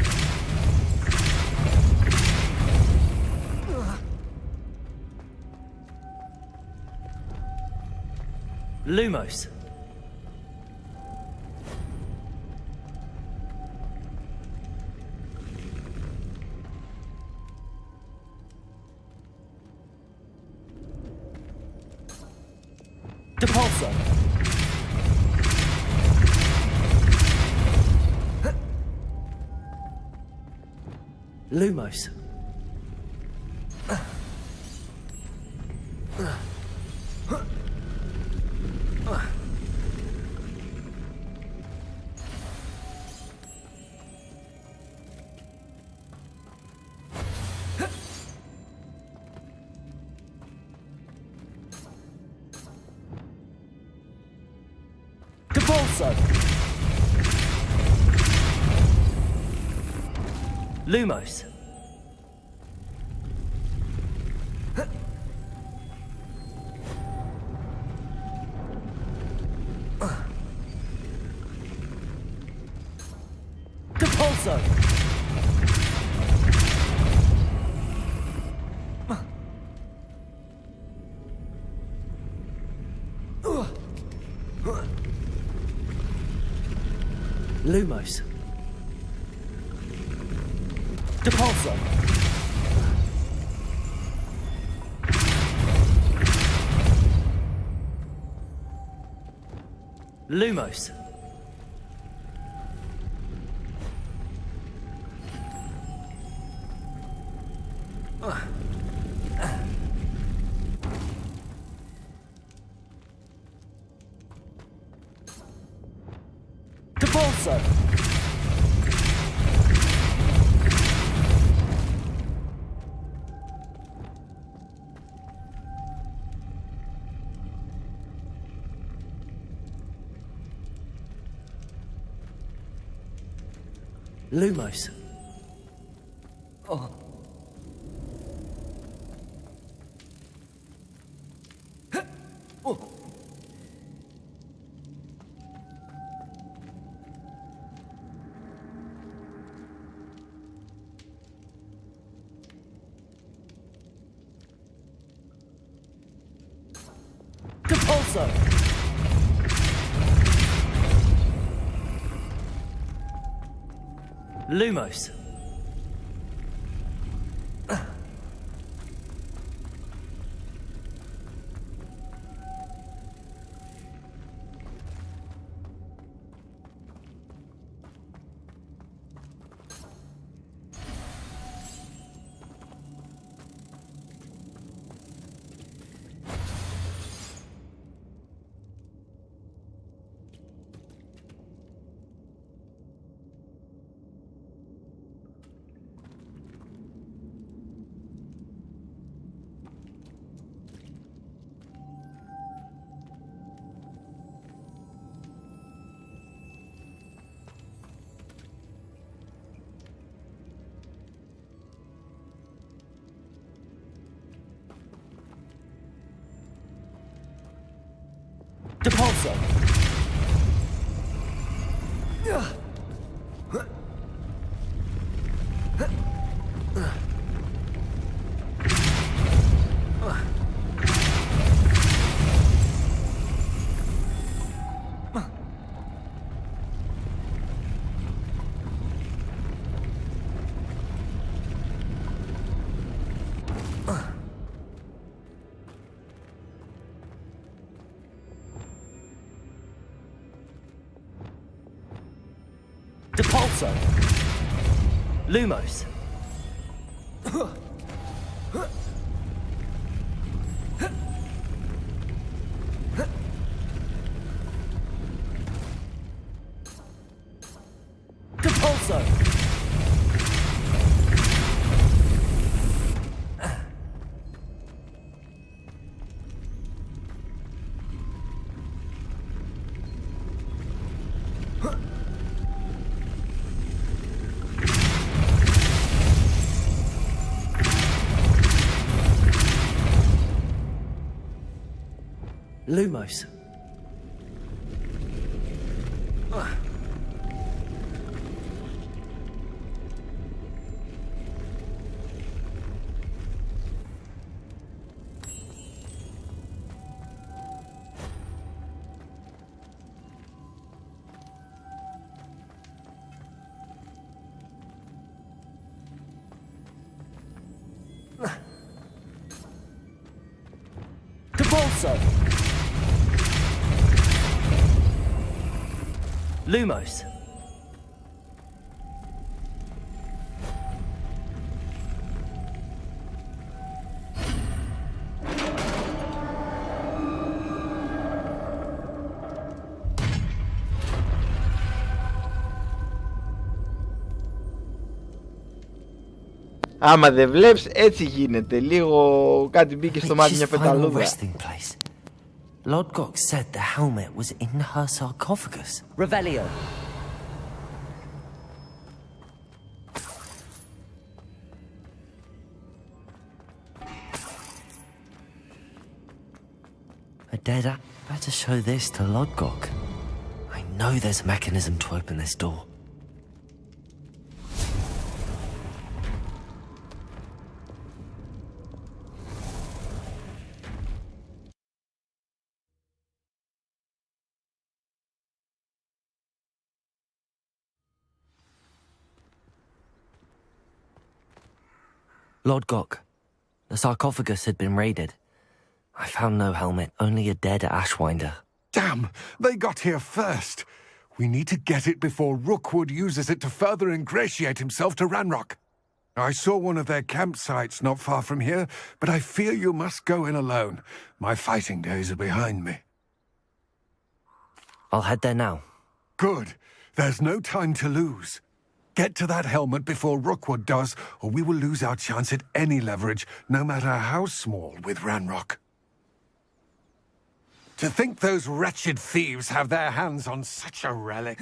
Lumos. Depulso. Lumos. Depulso. Lumos. Depulso. Lumos. Depulso. Lumos. Depulso. Lumos. Oh. Oh. Depulso. Lumos. Depulso. Depulso. Lumos. Depulso. Lumos. Depulso! Lumos. Άμα δεν βλέπεις, έτσι γίνεται. Λίγο κάτι μπήκε στο μάτι, μια πεταλούδα. Lodgok said the helmet was in her sarcophagus. Revelio. A dead app. Better show this to Lodgok. I know there's a mechanism to open this door. Lodgok, the sarcophagus had been raided. I found no helmet, only a dead Ashwinder. Damn! They got here first. We need to get it before Rookwood uses it to further ingratiate himself to Ranrock. I saw one of their campsites not far from here, but I fear you must go in alone. My fighting days are behind me. I'll head there now. Good. There's no time to lose. Get to that helmet before Rookwood does, or we will lose our chance at any leverage, no matter how small, with Ranrock. To think those wretched thieves have their hands on such a relic.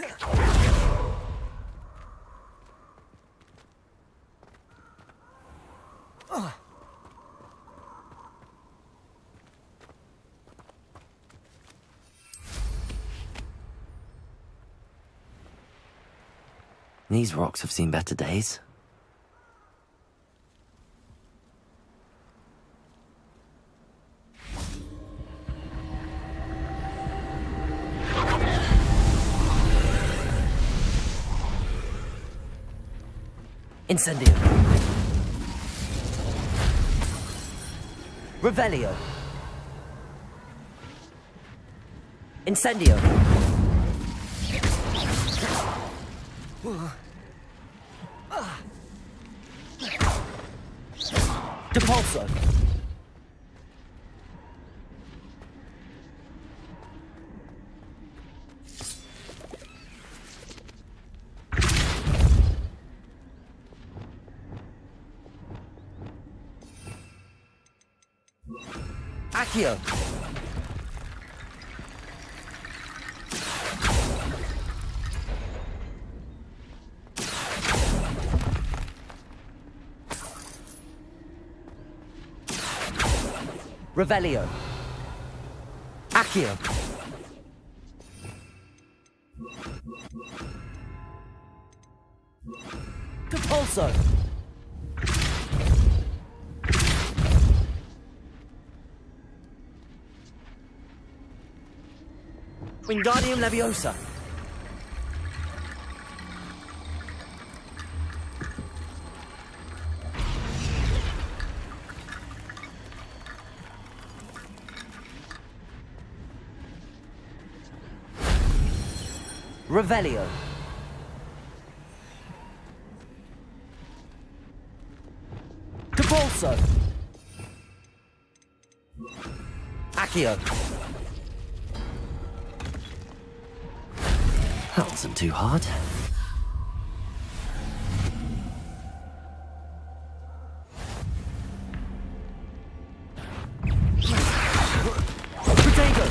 These rocks have seen better days. Incendio. Revelio. Incendio. Depulso. Accio. Revelio. Accio. Depulso. Wingardium Leviosa. Revelio. Depulso. Accio. That wasn't too hard. Potato.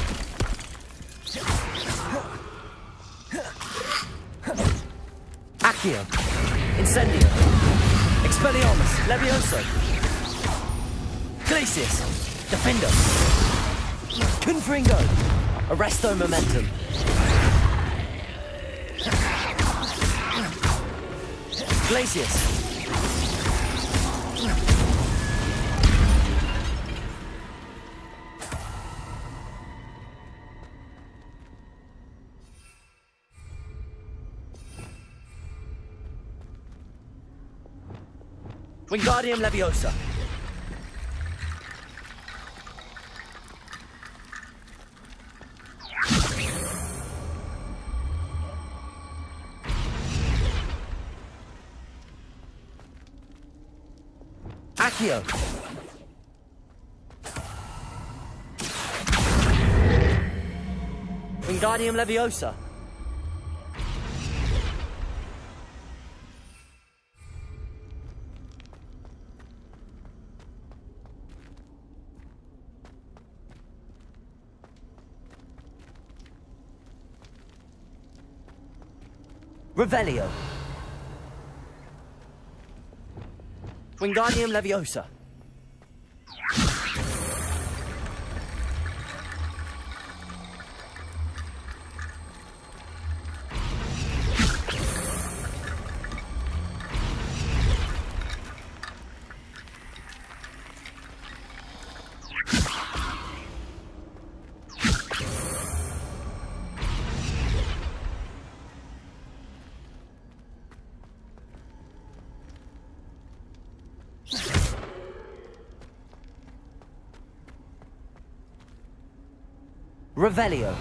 Accio. Incendio. Expelliarmus. Levioso. Glacius. Defendo. Confringo. Arresto Momentum. Glacius. Wingardium Leviosa. Accio. Wingardium Leviosa. Revelio. Wingardium Leviosa. Revelio.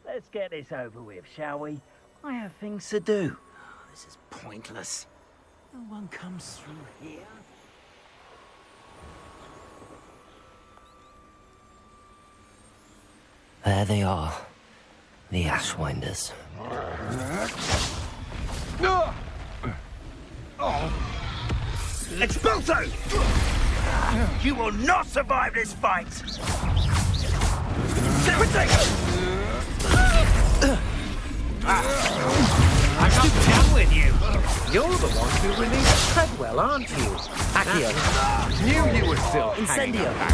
Let's get this over with, shall we? I have things to do. This is pointless. No one comes through here. There they are. The Ashwinders. Expulso! You will not survive this fight! I'm not done with you. You're the one who released Treadwell, aren't you? Accio. Knew you were still hanging Incendio. about.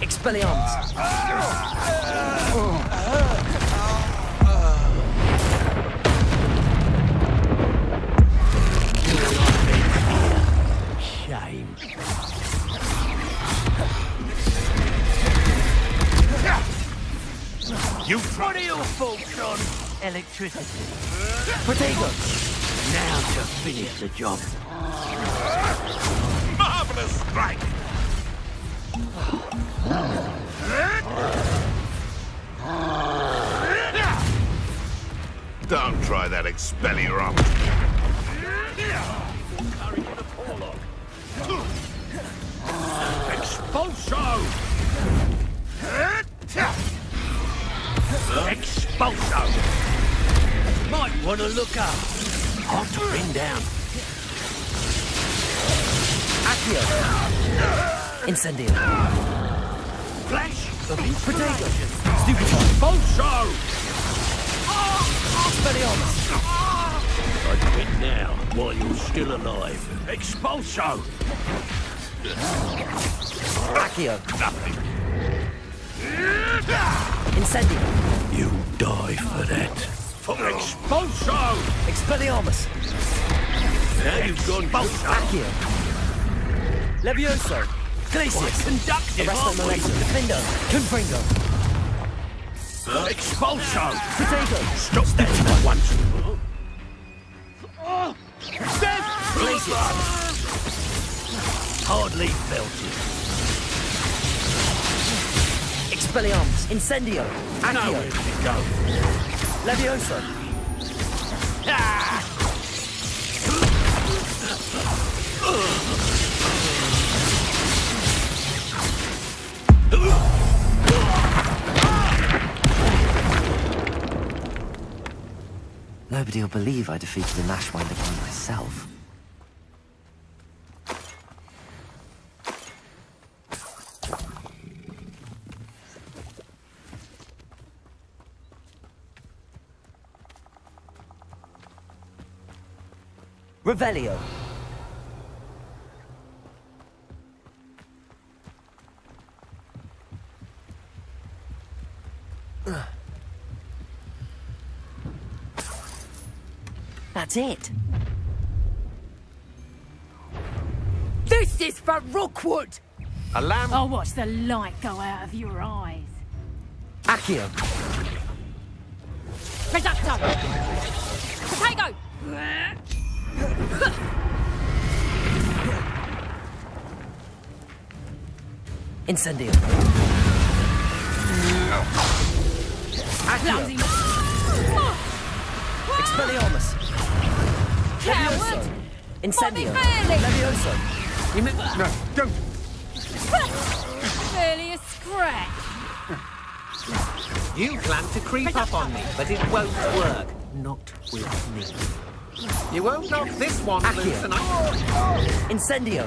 Expelliarmus. Shame. You What are your thoughts on electricity? Protego. Now to finish the job. Marvelous strike! Don't try that Expelliarmus. Expulso! Expulso! Might want to look up. Hot bring down. Accio. Incendio. Flash of Protego. inspiration. Stupefy. Expulso! Expelliarmus. I'd quit now while you're still alive. Expulso! Accio. Nothing. Incendio. You die for that. Expulso! Expelliarmus. Now you've gone Accio. Levioso. Glacius. conductive, Arresto aren't we? Molesto. Defendo. Confringo. Expulso! Protego. Stop that at once. Glacius. Hardly felt it. Expelliarmus. Incendio. Accio. Nowhere to go. Levioso. Ah! Nobody will believe I defeated an Ashwinder by myself. Revelio. That's it. This is for Rookwood! A lamb? I'll watch the light go out of your eyes. Accio. Reducto! Potato! Incendio. Accio. Expelliarmus. Coward! Incendio. Fairly. Levioso. You mean... No, don't. Barely a scratch. You plan to creep up on me, but it won't work. Not with me. You won't knock this one loose and Incendio.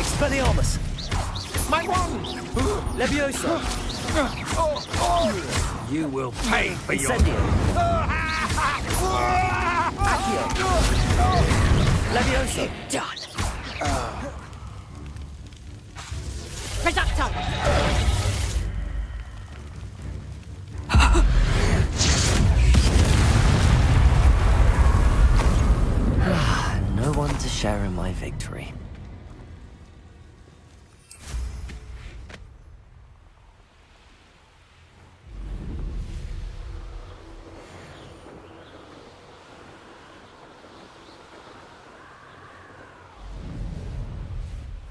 Expelliarmus. My wand! Levioso. You will pay for your... Incendio. Accio. Levioso. Done. Reducto! No one to share in my victory.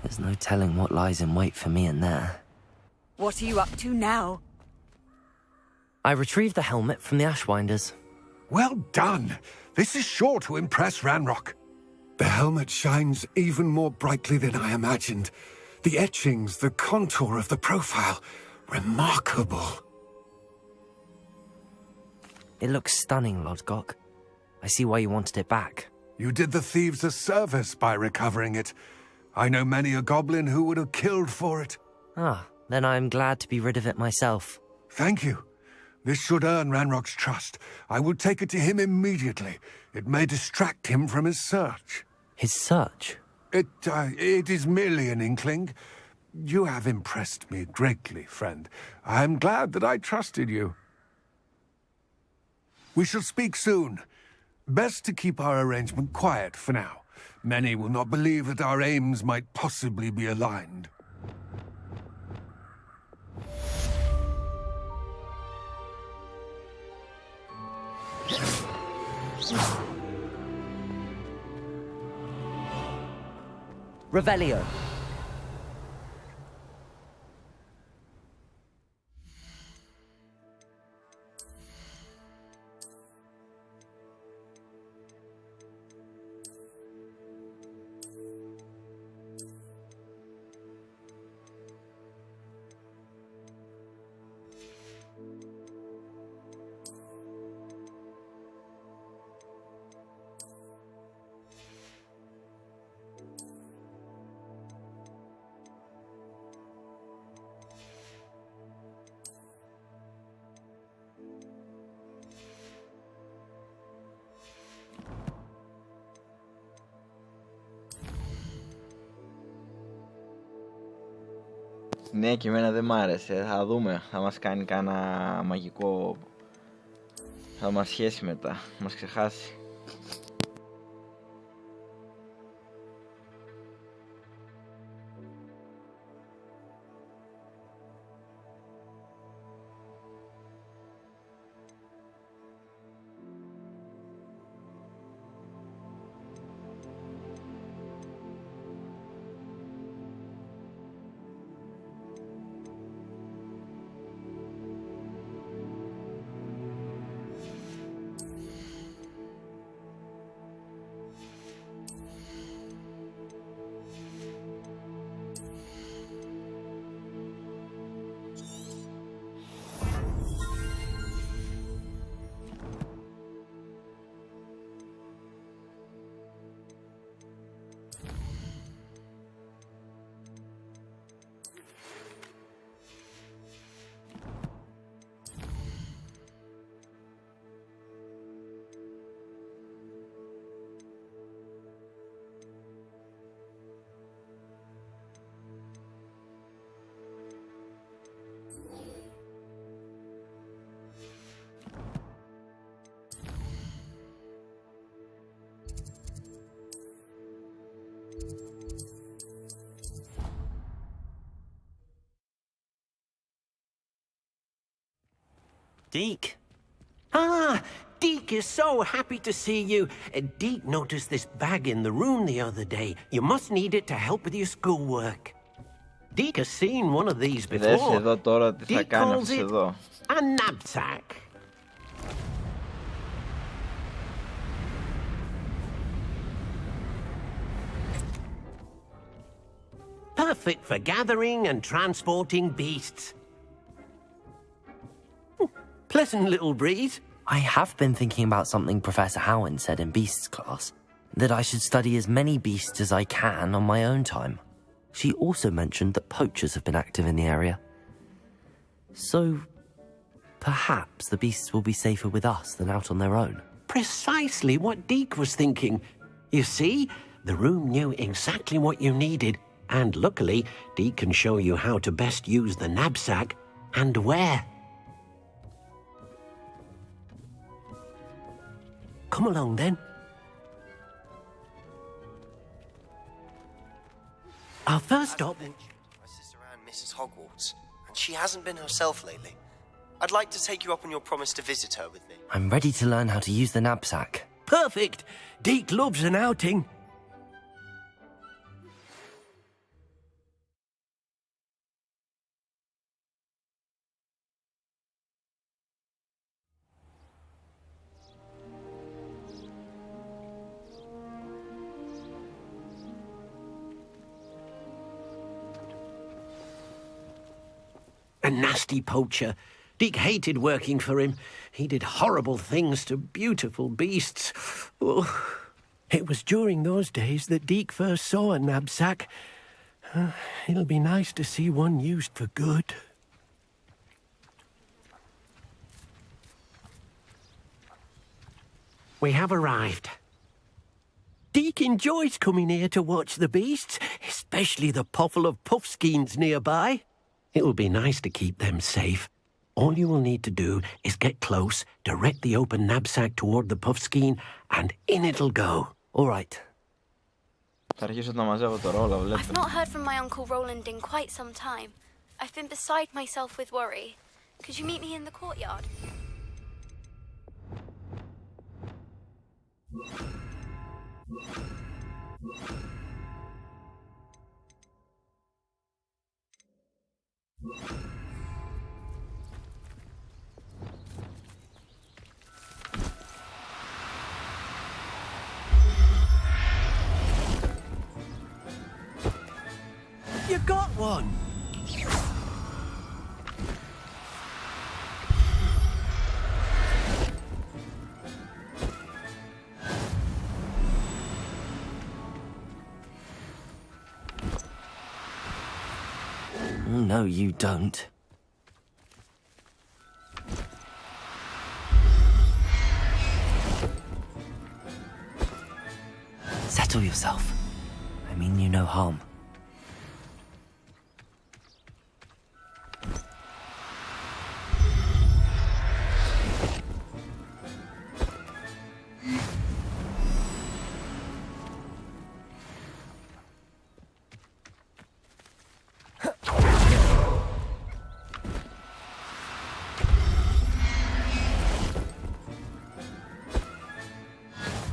There's no telling what lies in wait for me in there. What are you up to now? I retrieved the helmet from the Ashwinders. Well done. This is sure to impress Ranrock. The helmet shines even more brightly than I imagined. The etchings, the contour of the profile, remarkable. It looks stunning, Lodgok. I see why you wanted it back. You did the thieves a service by recovering it. I know many a goblin who would have killed for it. Ah, then I am glad to be rid of it myself. Thank you. This should earn Ranrock's trust. I will take it to him immediately. It may distract him from his search. His search? It is merely an inkling. You have impressed me greatly, friend. I am glad that I trusted you. We shall speak soon. Best to keep our arrangement quiet for now. Many will not believe that our aims might possibly be aligned. Revelio. Ναι, και εμένα δεν μ' άρεσε. Θα δούμε. Θα μας κάνει κάνα μαγικό. Θα μας σχέσει μετά. Θα μας ξεχάσει. Deke. Ah, Deke is so happy to see you. Deke noticed this bag in the room the other day. You must need it to help with your schoolwork. Deke has seen one of these before. Δες εδώ τώρα τι θα Deke κάνει calls αυτός it εδώ. a knapsack. Perfect for gathering and transporting beasts. Pleasant little breeze. I have been thinking about something Professor Howard said in Beasts class, that I should study as many beasts as I can on my own time. She also mentioned that poachers have been active in the area. So, perhaps the beasts will be safer with us than out on their own. Precisely what Deke was thinking. You see, the room knew exactly what you needed, and luckily, Deke can show you how to best use the knapsack and where. Come along, then. Our first stop... My sister Anne misses Hogwarts, and she hasn't been herself lately. I'd like to take you up on your promise to visit her with me. I'm ready to learn how to use the knapsack. Perfect! Deke loves an outing. A nasty poacher. Deke hated working for him. He did horrible things to beautiful beasts. Oh. It was during those days that Deke first saw a knapsack. It'll be nice to see one used for good. We have arrived. Deke enjoys coming here to watch the beasts, especially the potful of puffskeins nearby. It'll be nice to keep them safe. All you will need to do is get close, direct the open knapsack toward the puffskein, and in it'll go. All right. Θα αρχίσω να μαζεύω το ρόλο, βλέπετε. I've not heard from my Uncle Roland in quite some time. I've been beside myself with worry. Could you meet me in the courtyard? You got one! No, you don't. Settle yourself. I mean you no harm.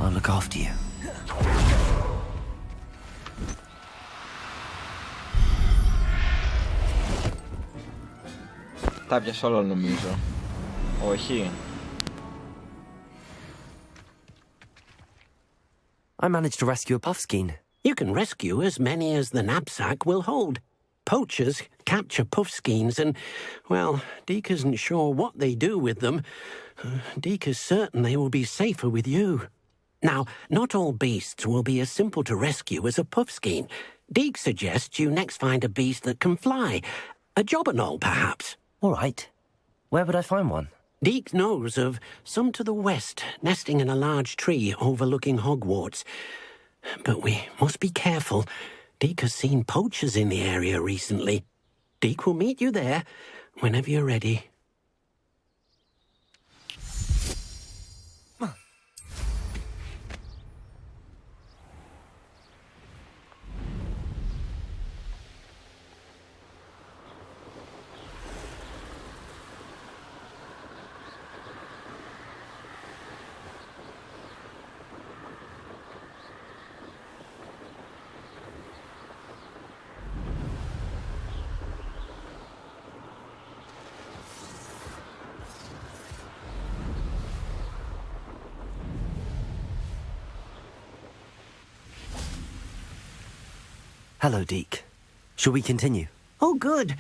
I'll look after you. Τα πιάσε όλα νομίζω. Όχι. I managed to rescue a puffskein. You can rescue as many as the knapsack will hold. Poachers capture puffskeins and, well, Deke isn't sure what they do with them. Deke is certain they will be safer with you. Now, not all beasts will be as simple to rescue as a puffskein. Deke suggests you next find a beast that can fly. A jobberknoll, perhaps. All right. Where would I find one? Deke knows of some to the west, nesting in a large tree overlooking Hogwarts. But we must be careful. Deke has seen poachers in the area recently. Deke will meet you there whenever you're ready. Hello, Deke. Shall we continue? Oh, good.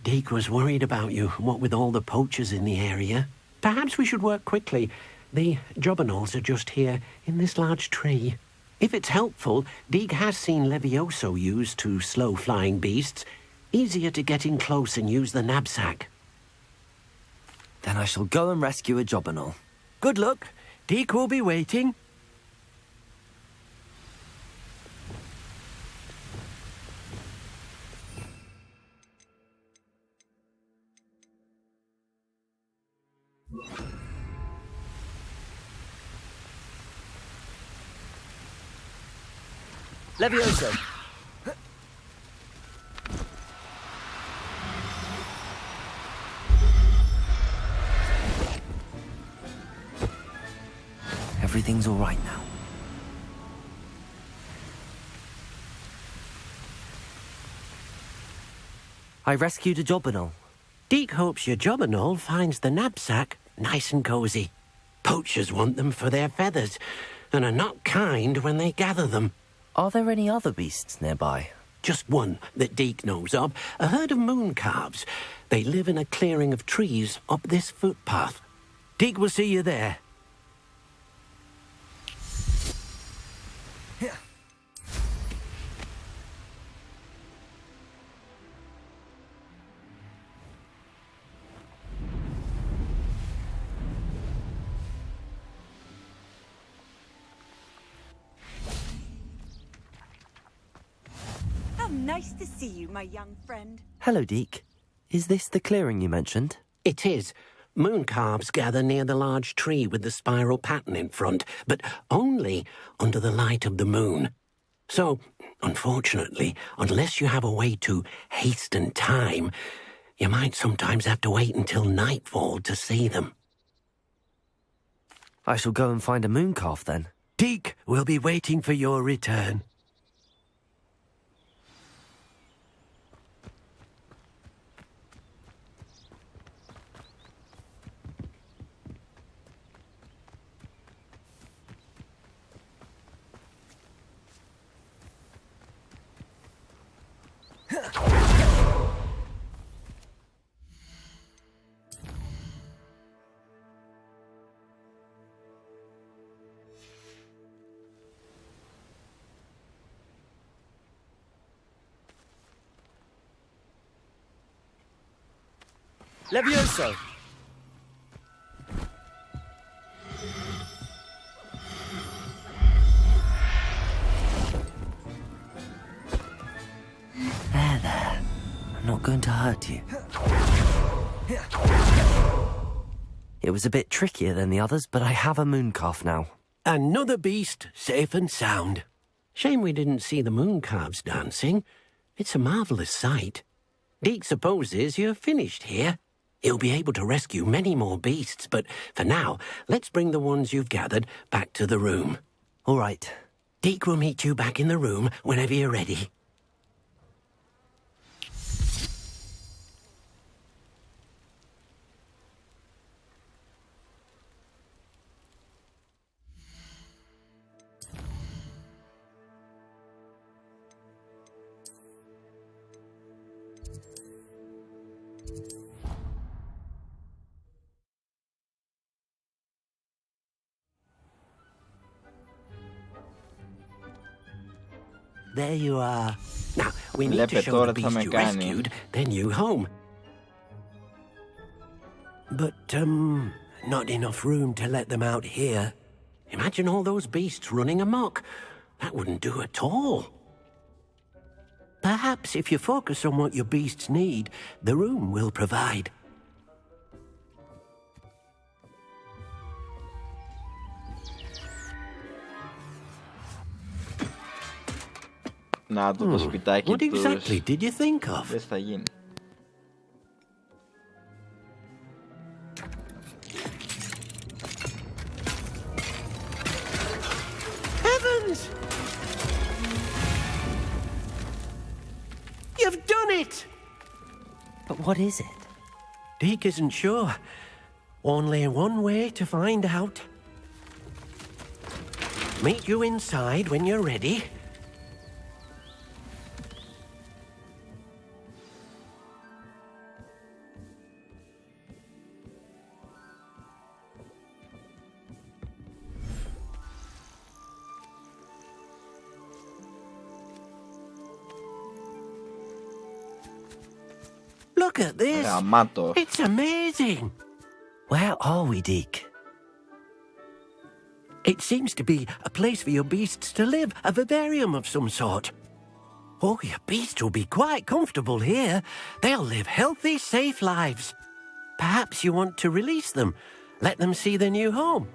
Deke was worried about you, what with all the poachers in the area. Perhaps we should work quickly. The jobberknolls are just here, in this large tree. If it's helpful, Deke has seen Levioso used to slow flying beasts. Easier to get in close and use the knapsack. Then I shall go and rescue a jobberknoll. Good luck. Deke will be waiting. Levioso! Everything's all right now. I rescued a jobberknoll. Deke hopes your jobberknoll finds the knapsack nice and cozy. Poachers want them for their feathers, and are not kind when they gather them. Are there any other beasts nearby? Just one that Deke knows of, a herd of moon calves. They live in a clearing of trees up this footpath. Deke will see you there. Nice to see you, my young friend. Hello, Deke. Is this the clearing you mentioned? It is. Moon calves gather near the large tree with the spiral pattern in front, but only under the light of the moon. So, unfortunately, unless you have a way to hasten time, you might sometimes have to wait until nightfall to see them. I shall go and find a moon calf then. Deke will be waiting for your return. Levioso! There. I'm not going to hurt you. It was a bit trickier than the others, but I have a moon calf now. Another beast, safe and sound. Shame we didn't see the moon calves dancing. It's a marvellous sight. Deke supposes you're finished here. He'll be able to rescue many more beasts, but for now, let's bring the ones you've gathered back to the room. All right. Deke will meet you back in the room whenever you're ready. There you are. Now, we need to show the beast you rescued, then you home. But, not enough room to let them out here. Imagine all those beasts running amok. That wouldn't do at all. Perhaps if you focus on what your beasts need, the room will provide. Να το σπιτάκι What exactly did you think of? Δεν θα γίνει. Heavens! You've done it! But what is it? Deke isn't sure. Only one way to find out. Meet you inside when you're ready. Look at this. Γαμάτο. It's amazing. Where are we, Deke? It seems to be a place for your beasts to live, a vivarium of some sort. Oh, your beasts will be quite comfortable here. They'll live healthy, safe lives. Perhaps you want to release them, let them see their new home.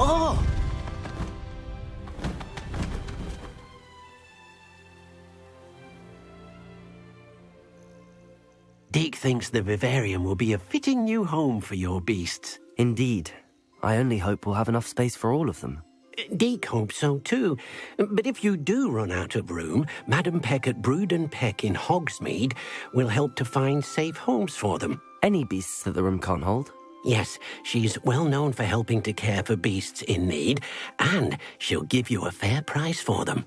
Oh! Deke thinks the vivarium will be a fitting new home for your beasts. Indeed. I only hope we'll have enough space for all of them. Deke hopes so too. But if you do run out of room, Madam Peck at Brood and Peck in Hogsmeade will help to find safe homes for them. Any beasts that the room can't hold? Yes, she's well known for helping to care for beasts in need, and she'll give you a fair price for them.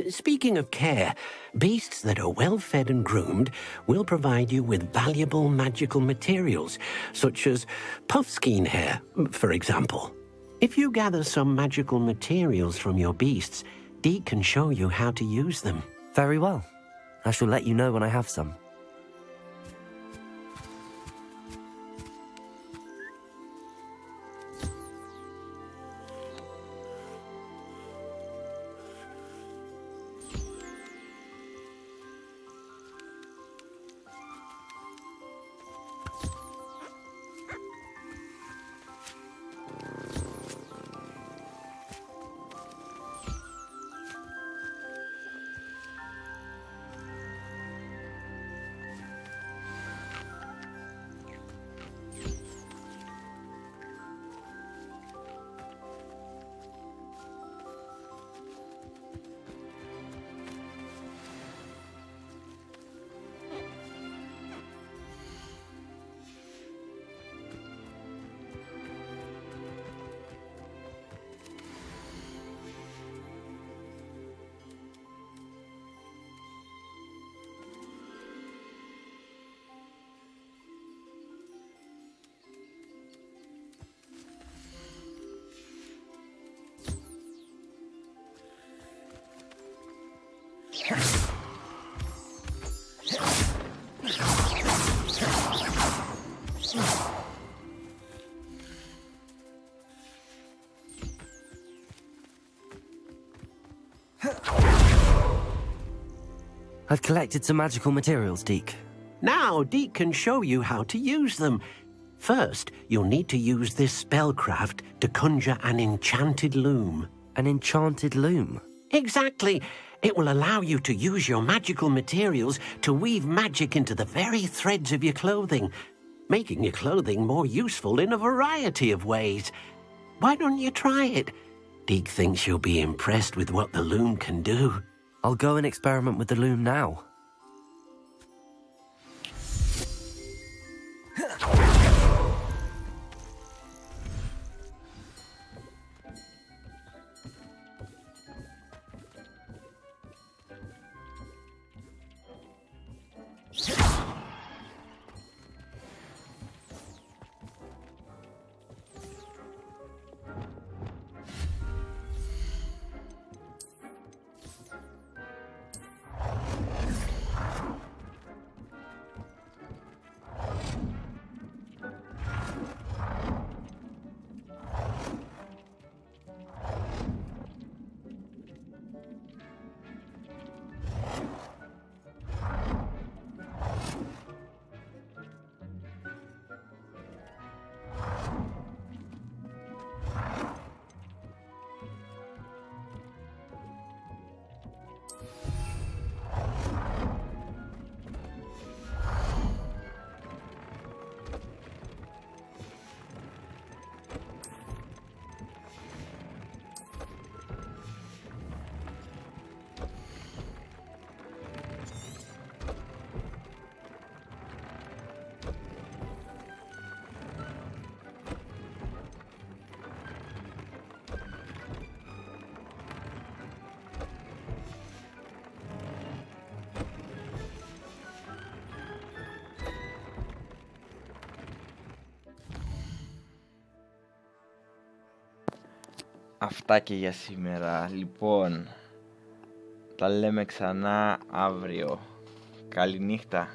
Speaking of care, beasts that are well fed and groomed will provide you with valuable magical materials, such as puffskein hair, for example. If you gather some magical materials from your beasts, Deke can show you how to use them. Very well. I shall let you know when I have some. I've collected some magical materials, Deke. Now Deke can show you how to use them. First, you'll need to use this spellcraft to conjure an enchanted loom. An enchanted loom? Exactly. It will allow you to use your magical materials to weave magic into the very threads of your clothing, making your clothing more useful in a variety of ways. Why don't you try it? Deke thinks you'll be impressed with what the loom can do. I'll go and experiment with the loom now. Αυτά και για σήμερα. Λοιπόν, τα λέμε ξανά αύριο. Καληνύχτα.